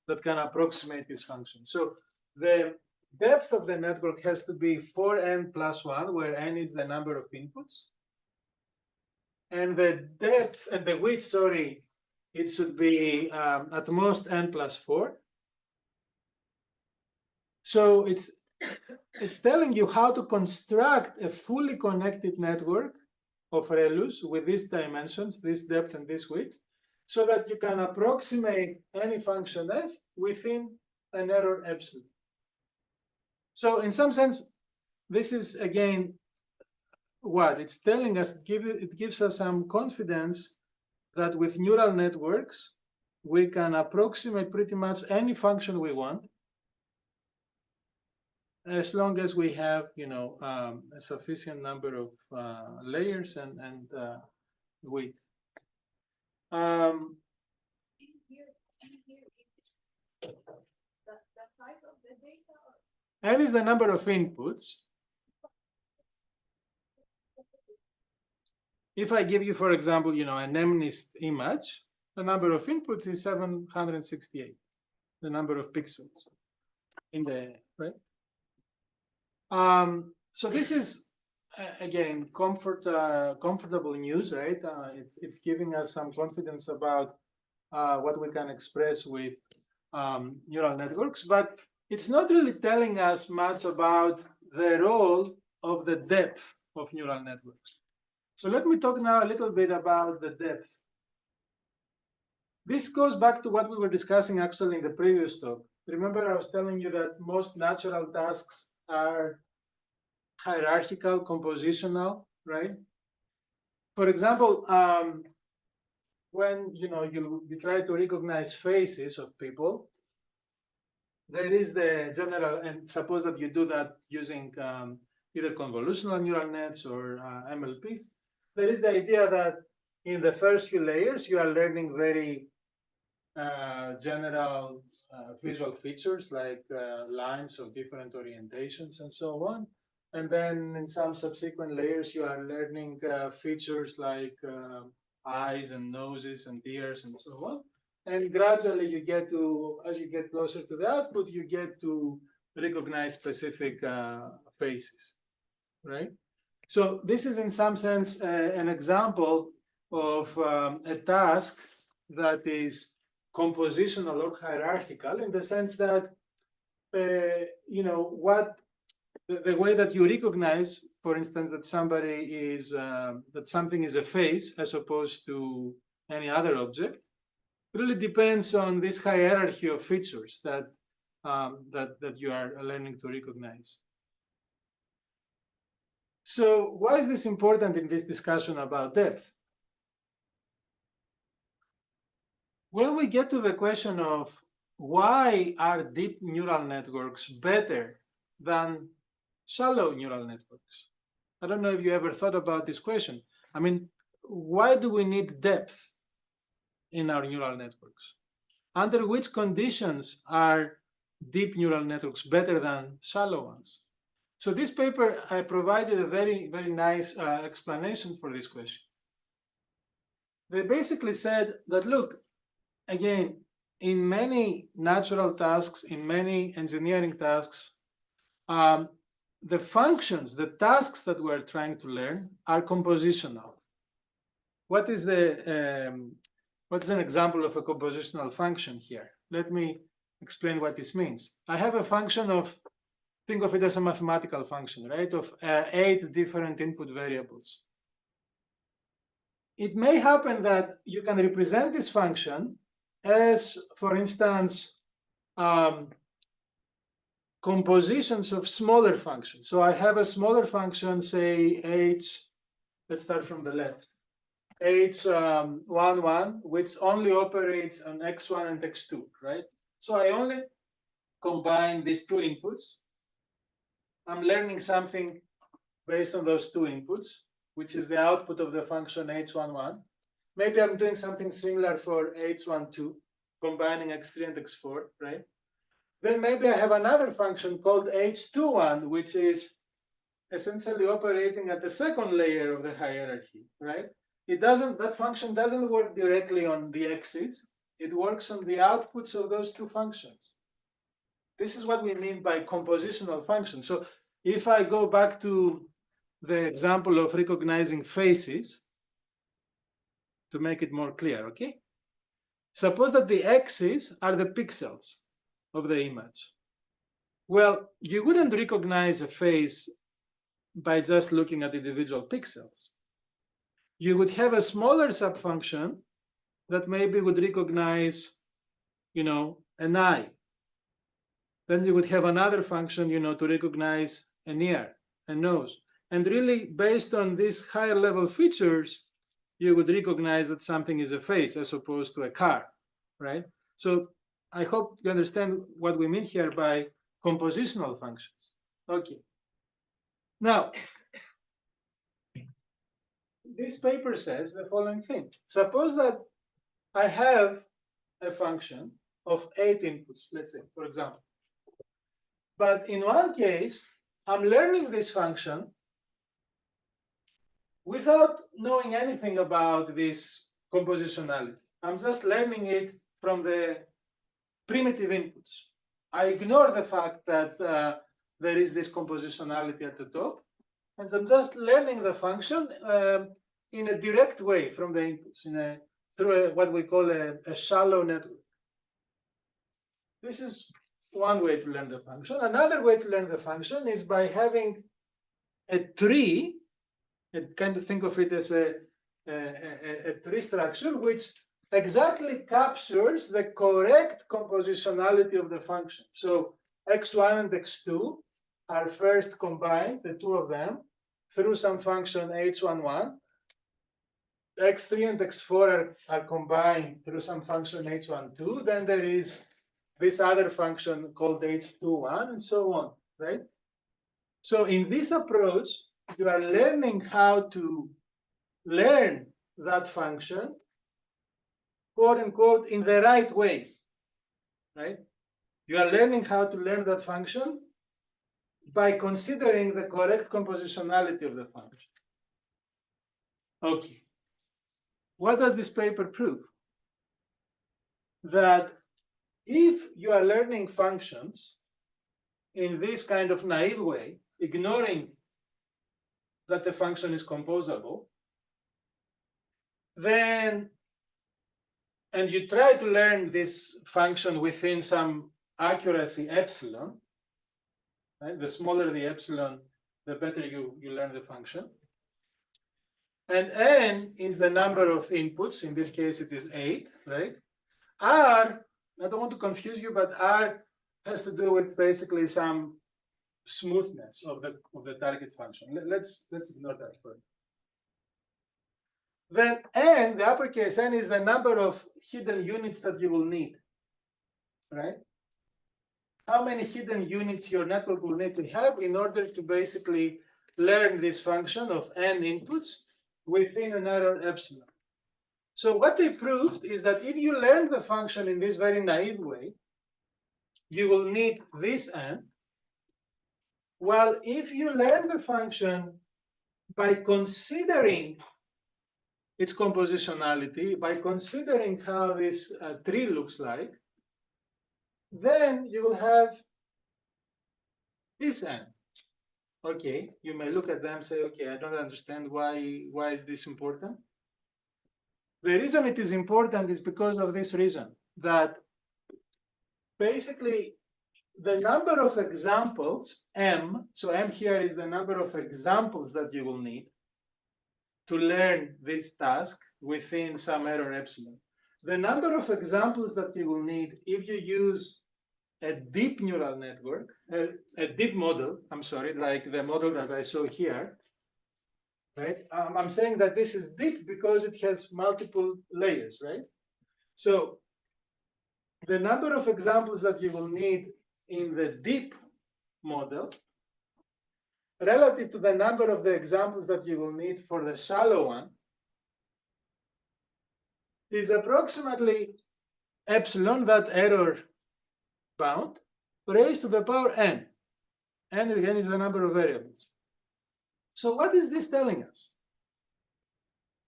that can approximate this function. So the depth of the network has to be 4n plus 1, where n is the number of inputs. And the depth and the width, sorry, it should be at most n plus 4. So it's telling you how to construct a fully connected network of ReLUs with these dimensions, this depth and this width, so that you can approximate any function f within an error epsilon. So in some sense, this is, again, what it's telling us. It gives us some confidence that with neural networks, we can approximate pretty much any function we want, as long as we have, a sufficient number of layers and width. The size of the data? N is the number of inputs. If I give you, for example, an MNIST image, the number of inputs is 768, the number of pixels in the, right? So this is, again, comfortable news, right? It's giving us some confidence about what we can express with neural networks, but it's not really telling us much about the role of the depth of neural networks. So let me talk now a little bit about the depth. This goes back to what we were discussing actually in the previous talk. Remember, I was telling you that most natural tasks are hierarchical, compositional, right? For example, when you try to recognize faces of people, there is the general, and suppose that you do that using either convolutional neural nets or MLPs. There is the idea that in the first few layers, you are learning very general visual features like lines of different orientations and so on. And then in some subsequent layers, you are learning features like eyes and noses and ears and so on. And gradually you get to, as you get closer to the output, you get to recognize specific faces, right? So this is in some sense an example of a task that is compositional or hierarchical in the sense that, you know, what the way that you recognize, for instance, that somebody is, that something is a face as opposed to any other object, really depends on this hierarchy of features that, that you are learning to recognize. So why is this important in this discussion about depth? When we get to the question of why are deep neural networks better than shallow neural networks? I don't know if you ever thought about this question. I mean, why do we need depth in our neural networks? Under which conditions are deep neural networks better than shallow ones? So this paper, I provided a very, very nice explanation for this question. They basically said that, look, again, in many natural tasks, in many engineering tasks, the functions, the tasks that we're trying to learn are compositional. What is what's an example of a compositional function here? Let me explain what this means. I have a function of, think of it as a mathematical function, right, of 8 different input variables. It may happen that you can represent this function as, for instance, compositions of smaller functions. So I have a smaller function, say h, let's start from the left, h11, which only operates on x1 and x2, right? So I only combine these two inputs. I'm learning something based on those two inputs, which is the output of the function h11. Maybe I'm doing something similar for h12, combining x3 and x4, right? Then maybe I have another function called h21, which is essentially operating at the second layer of the hierarchy, right? That function doesn't work directly on the x's. It works on the outputs of those two functions. This is what we mean by compositional functions. So if I go back to the example of recognizing faces, to make it more clear, okay? Suppose that the x's are the pixels of the image. Well, you wouldn't recognize a face by just looking at individual pixels. You would have a smaller subfunction that maybe would recognize, you know, an eye. Then you would have another function, you know, to recognize an ear, a nose. And really, based on these higher level features, you would recognize that something is a face as opposed to a car, right? So I hope you understand what we mean here by compositional functions. Okay. Now, this paper says the following thing. Suppose that I have a function of 8 inputs, let's say, for example. But in one case, I'm learning this function without knowing anything about this compositionality. I'm just learning it from the primitive inputs. I ignore the fact that there is this compositionality at the top, and I'm just learning the function in a direct way from the inputs, through what we call a shallow network. This is one way to learn the function. Another way to learn the function is by having a tree, and kind of think of it as a tree structure, which exactly captures the correct compositionality of the function. So x1 and x2 are first combined, the two of them, through some function h11. x3 and x4 are combined through some function h12. Then there is this other function called h21, and so on, right? So in this approach, you are learning how to learn that function quote unquote, in the right way, right? You are learning how to learn that function by considering the correct compositionality of the function. Okay. What does this paper prove? That if you are learning functions in this kind of naive way, ignoring that the function is composable, then, and you try to learn this function within some accuracy epsilon, right? The smaller the epsilon, the better you learn the function. And n is the number of inputs. In this case, it is 8, right? R, I don't want to confuse you, but R has to do with basically some smoothness of the target function. Let's ignore that for now. Then n, the uppercase n, is the number of hidden units that you will need, right? How many hidden units your network will need to have in order to basically learn this function of n inputs within an error epsilon. So what they proved is that if you learn the function in this very naive way, you will need this n, while if you learn the function by considering its compositionality, by considering how this tree looks like, then you will have this n. Okay, you may look at them and say, okay, I don't understand why is this important? The reason it is important is because of this reason, that basically the number of examples, m, so m here is the number of examples that you will need to learn this task within some error epsilon. The number of examples that you will need if you use a deep neural network, a deep model, I'm sorry, like the model that I saw here, right? I'm saying that this is deep because it has multiple layers, right? So the number of examples that you will need in the deep model relative to the number of the examples that you will need for the shallow one is approximately epsilon, that error bound, raised to the power n. N again is the number of variables. So what is this telling us?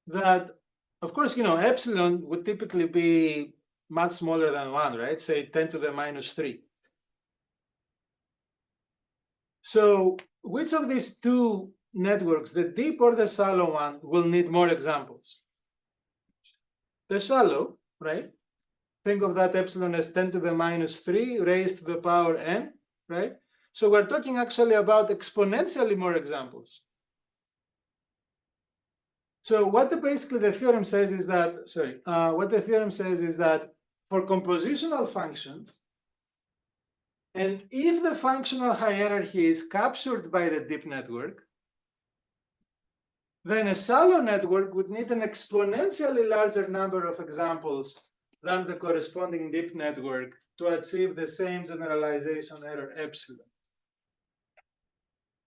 That, of course, epsilon would typically be much smaller than 1, right? Say 10 to the minus 3. So which of these two networks, the deep or the shallow one, will need more examples? The shallow, right? Think of that epsilon as 10 to the minus 3 raised to the power n, right? So we're talking actually about exponentially more examples. So what basically the theorem says is that, what the theorem says is that for compositional functions, and if the functional hierarchy is captured by the deep network, then a shallow network would need an exponentially larger number of examples than the corresponding deep network to achieve the same generalization error epsilon.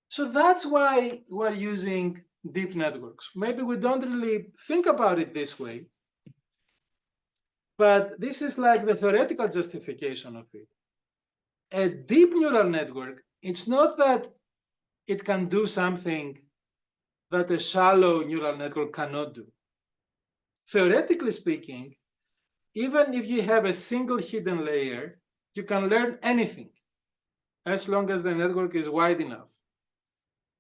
So that's why we're using deep networks. Maybe we don't really think about it this way, but this is like the theoretical justification of it. A deep neural network, it's not that it can do something that a shallow neural network cannot do. Theoretically speaking, even if you have a single hidden layer, you can learn anything as long as the network is wide enough,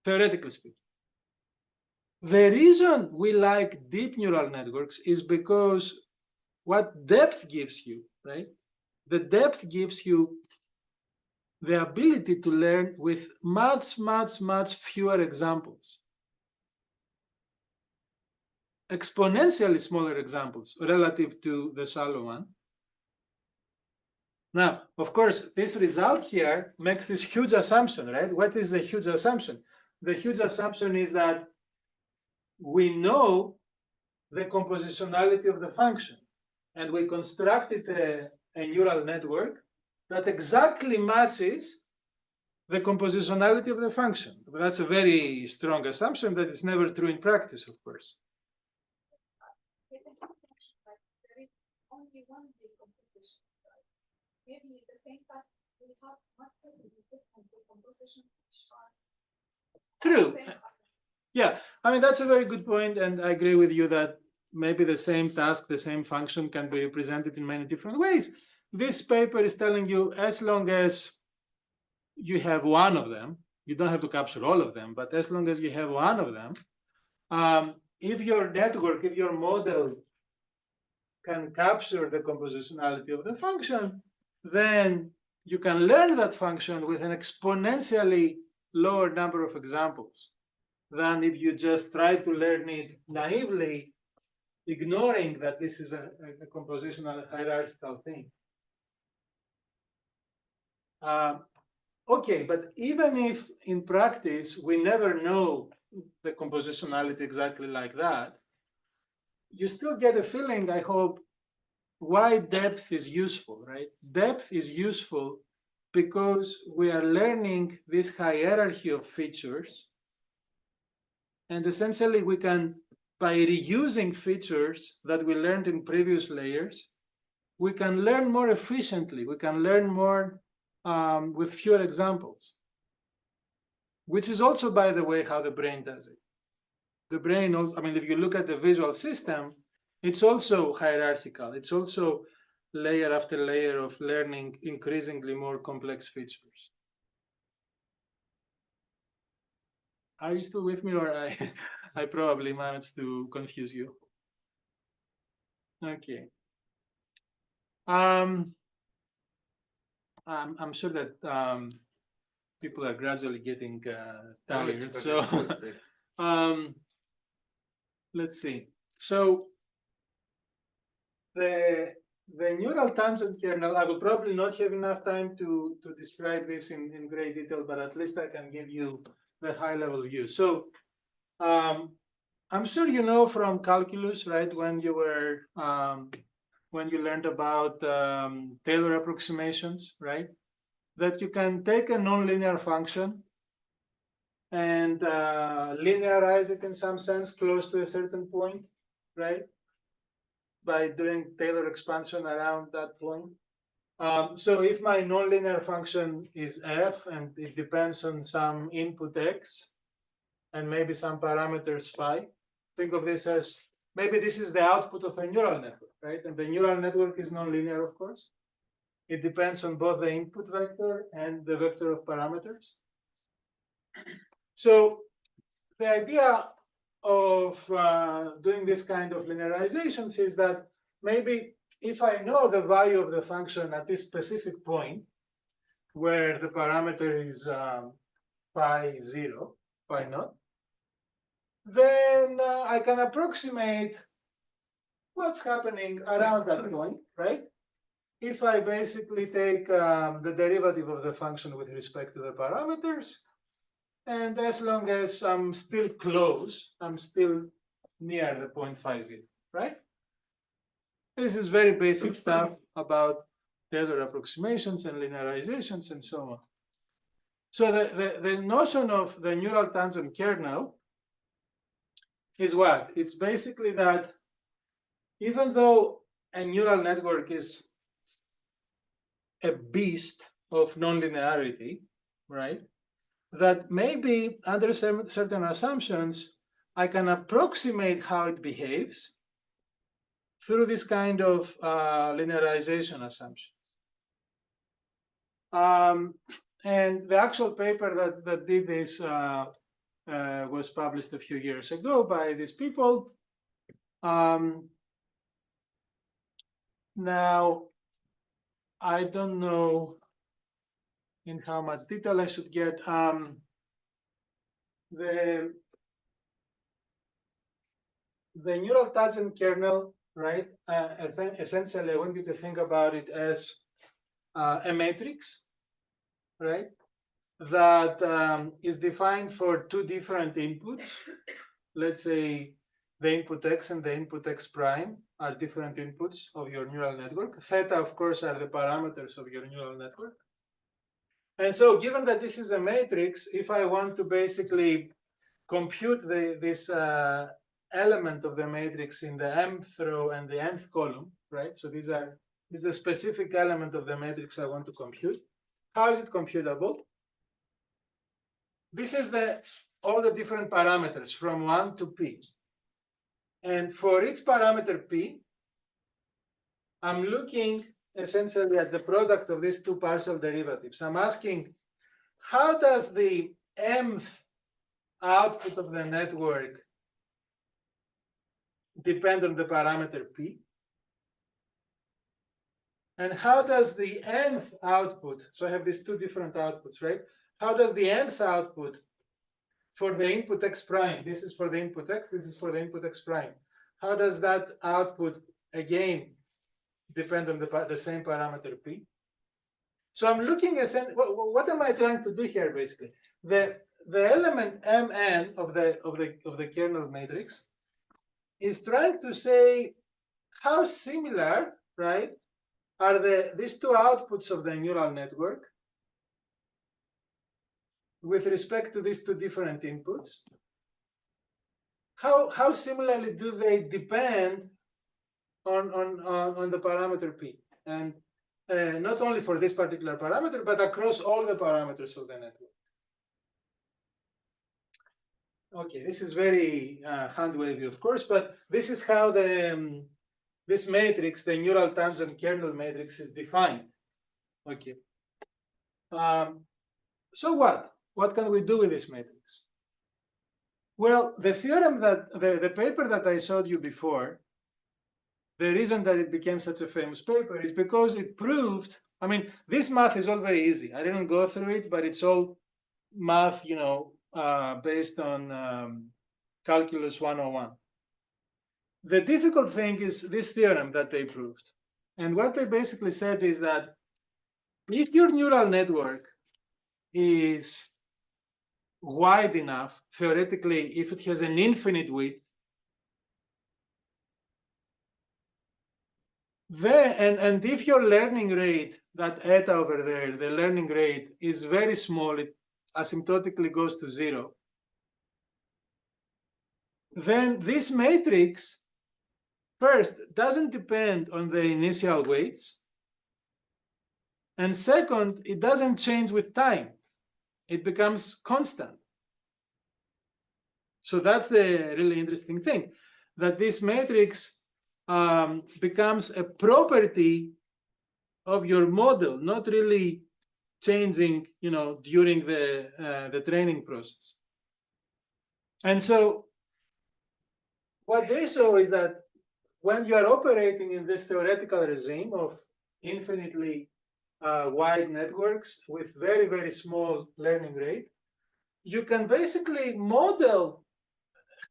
theoretically speaking. The reason we like deep neural networks is because what depth gives you, right? The depth gives you the ability to learn with much, much, much fewer examples. Exponentially smaller examples relative to the shallow one. Now, of course, this result here makes this huge assumption, right? What is the huge assumption? The huge assumption is that we know the compositionality of the function, and we constructed a neural network that exactly matches the compositionality of the function. That's a very strong assumption that is never true in practice, of course. There is only one decomposition. Right? Maybe the same task will have multiple different decomposition which are True. same. Yeah, I mean, that's a very good point, and I agree with you that maybe the same task, the same function can be represented in many different ways. This paper is telling you as long as you have one of them, you don't have to capture all of them, but as long as you have one of them, if your network, if your model can capture the compositionality of the function, then you can learn that function with an exponentially lower number of examples than if you just try to learn it naively, ignoring that this is a compositional hierarchical thing. Okay, but even if in practice we never know the compositionality exactly like that, you still get a feeling, I hope, why depth is useful, right? Depth is useful because we are learning this hierarchy of features, and essentially we can, by reusing features that we learned in previous layers, we can learn more efficiently, we can learn more with fewer examples, which is also, by the way, how the brain does it. The brain, I mean, if you look at the visual system, it's also hierarchical. It's also layer after layer of learning increasingly more complex features. Are you still with me, or I probably managed to confuse you? Okay. I'm sure that people are gradually getting tired. So let's see. So the neural tangent kernel, I will probably not have enough time to describe this in great detail, but at least I can give you the high level view. So I'm sure you know from calculus, right? When you were when you learned about Taylor approximations, right? That you can take a nonlinear function and linearize it in some sense close to a certain point, right? By doing Taylor expansion around that point. So if my nonlinear function is f and it depends on some input x and maybe some parameters phi, think of this as maybe this is the output of a neural network, right? And the neural network is nonlinear, of course. It depends on both the input vector and the vector of parameters. So the idea of doing this kind of linearizations is that maybe if I know the value of the function at this specific point, where the parameter is phi 0, phi naught, then I can approximate what's happening around that point, right? If I basically take the derivative of the function with respect to the parameters, and as long as I'm still close, I'm still near the point phi 0, right? This is very basic stuff about Taylor approximations and linearizations and so on. So the notion of the neural tangent kernel is what? It's basically that even though a neural network is a beast of nonlinearity, right? That maybe under certain assumptions, I can approximate how it behaves through this kind of linearization assumption. And the actual paper that did this was published a few years ago by these people. Now, I don't know in how much detail I should get. The neural tangent kernel, right? Essentially, I want you to think about it as a matrix, right? That is defined for two different inputs. Let's say the input x and the input x prime are different inputs of your neural network. Theta, of course, are the parameters of your neural network. And so given that this is a matrix, if I want to basically compute this element of the matrix in the mth row and the nth column, right? So this is a specific element of the matrix I want to compute. How is it computable? This is all the different parameters from 1 to p. And for each parameter p, I'm looking essentially at the product of these two partial derivatives. I'm asking, how does the mth output of the network depend on the parameter p? And how does the nth output, so I have these two different outputs, right? How does the nth output for the input x prime, this is for the input x, this is for the input x prime, how does that output again depend on the same parameter p? So I'm looking at what am I trying to do here basically? The element mn of the kernel matrix is trying to say how similar, right, are these two outputs of the neural network with respect to these two different inputs. How similarly do they depend on the parameter p? And not only for this particular parameter, but across all the parameters of the network. Okay, this is very hand-wavy, of course, but this is how this matrix, the neural tangent kernel matrix, is defined. Okay. So what? What can we do with this matrix? Well, the theorem that the paper that I showed you before, the reason that it became such a famous paper is because it proved, I mean, this math is all very easy. I didn't go through it, but it's all math, you know, based on calculus 101. The difficult thing is this theorem that they proved. And what they basically said is that if your neural network is wide enough, theoretically, if it has an infinite width, and if your learning rate, that eta over there, the learning rate is very small, it asymptotically goes to 0, then this matrix, first, doesn't depend on the initial weights, and second, it doesn't change with time. It becomes constant. So that's the really interesting thing, that this matrix becomes a property of your model, not really changing, you know, during the training process. And so what they show is that when you are operating in this theoretical regime of infinitely wide networks with very, very small learning rate, you can basically model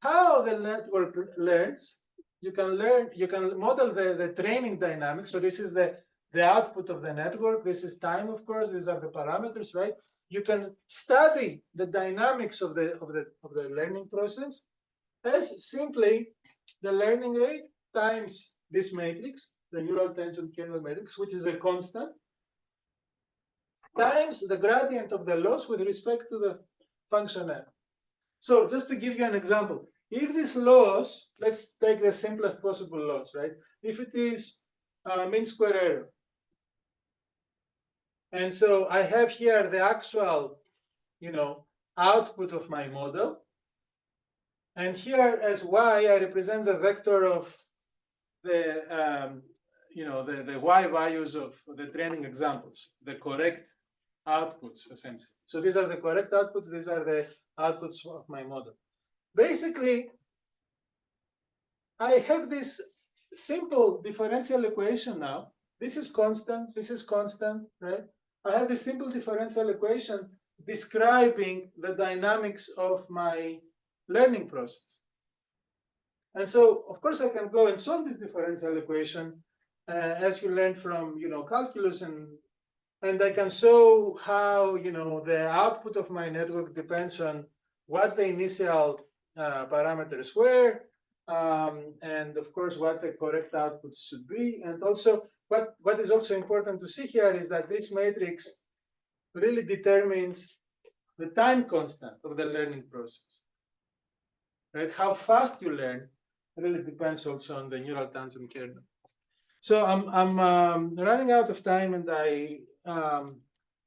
how the network learns. You can model the training dynamics. So this is the output of the network. This is time, of course. These are the parameters, right? You can study the dynamics of the learning process as simply the learning rate times this matrix, the neural tangent kernel matrix, which is a constant, times the gradient of the loss with respect to the function f. So just to give you an example, if this loss, let's take the simplest possible loss, right? If it is mean square error, and so I have here the actual, you know, output of my model, and here as y, I represent the vector of the, you know, the y values of the training examples, the correct outputs, essentially. So these are the correct outputs. These are the outputs of my model. Basically, I have this simple differential equation now. This is constant, right? I have this simple differential equation describing the dynamics of my learning process. And so, of course, I can go and solve this differential equation as you learn from, you know, calculus, and I can show how, you know, the output of my network depends on what the initial parameters were, and of course what the correct outputs should be. And also what is also important to see here is that this matrix really determines the time constant of the learning process, right? How fast you learn really depends also on the neural tangent kernel. So I'm running out of time, and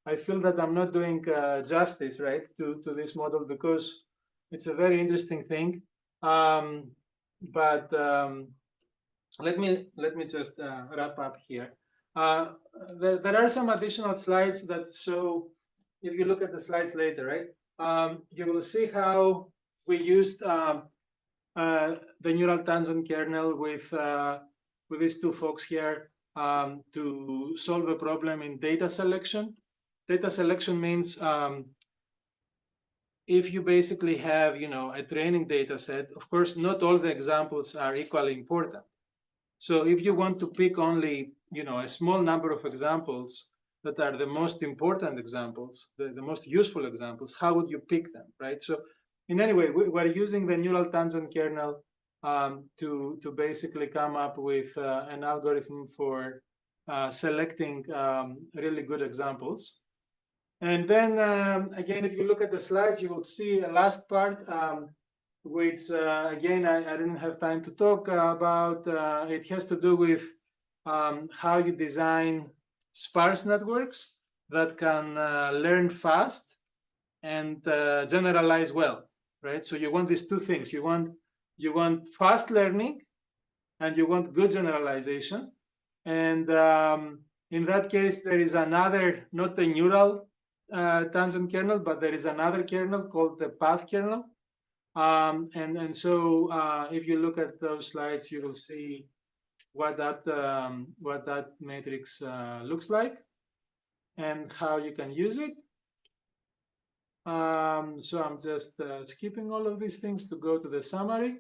I feel that I'm not doing justice, right, to this model, because it's a very interesting thing. But let me just wrap up here. There are some additional slides that show, if you look at the slides later, right, you will see how we used the neural tangent kernel with these two folks here to solve a problem in data selection. Data selection means if you basically have, a training data set, of course, not all the examples are equally important. So if you want to pick only, a small number of examples that are the most important examples, the most useful examples, how would you pick them, right? So in any way, we're using the neural tangent kernel to basically come up with an algorithm for selecting really good examples. And then again, if you look at the slides, you will see a last part, which again, I didn't have time to talk about. It has to do with how you design sparse networks that can learn fast and generalize well, right? So you want these two things. You want fast learning, and you want good generalization. And in that case, there is another, not the neural tangent kernel, but there is another kernel called the path kernel. And so if you look at those slides, you will see what that matrix looks like and how you can use it. So I'm just skipping all of these things to go to the summary,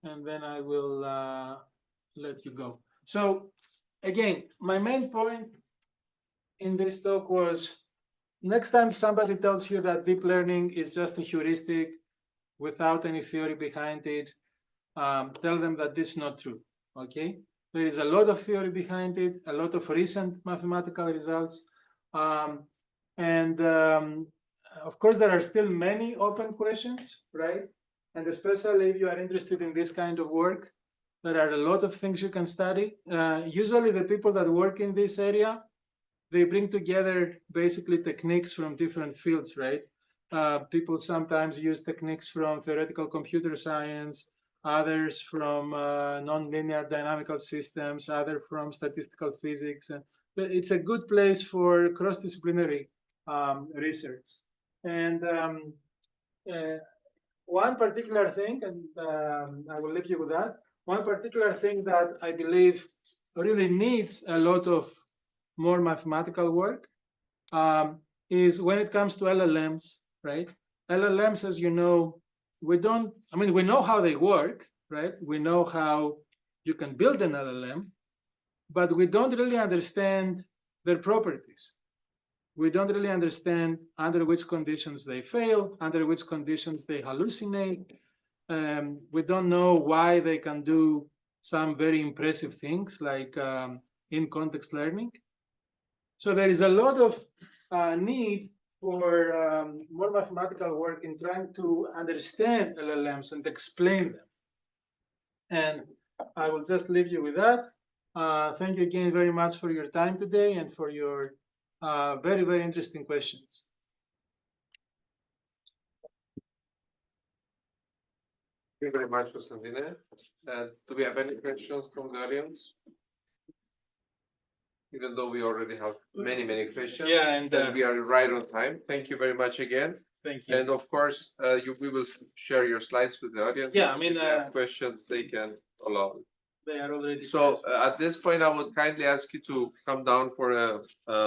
and then I will let you go. So again, my main point in this talk was, next time somebody tells you that deep learning is just a heuristic without any theory behind it, tell them that this is not true, okay? There is a lot of theory behind it, a lot of recent mathematical results. And of course, there are still many open questions, right? And especially if you are interested in this kind of work, there are a lot of things you can study. Usually the people that work in this area, they bring together basically techniques from different fields, right? People sometimes use techniques from theoretical computer science, others from nonlinear dynamical systems, others from statistical physics. But it's a good place for cross-disciplinary research. And one particular thing, and I will leave you with that, one particular thing that I believe really needs a lot of more mathematical work is when it comes to LLMs, right? LLMs, as you know, we know how they work, right? We know how you can build an LLM, but we don't really understand their properties. We don't really understand under which conditions they fail, under which conditions they hallucinate. We don't know why they can do some very impressive things like in-context learning. So there is a lot of need for more mathematical work in trying to understand LLMs and explain them. And I will just leave you with that. Thank you again very much for your time today and for your very, very interesting questions. Thank you very much, Constantine. Do we have any questions from the audience? Even though we already have many, many questions. Yeah, and we are right on time. Thank you very much again. Thank you. And of course, we will share your slides with the audience. Yeah, I mean, if they have questions, they can allow. They are already. So at this point, I would kindly ask you to come down for a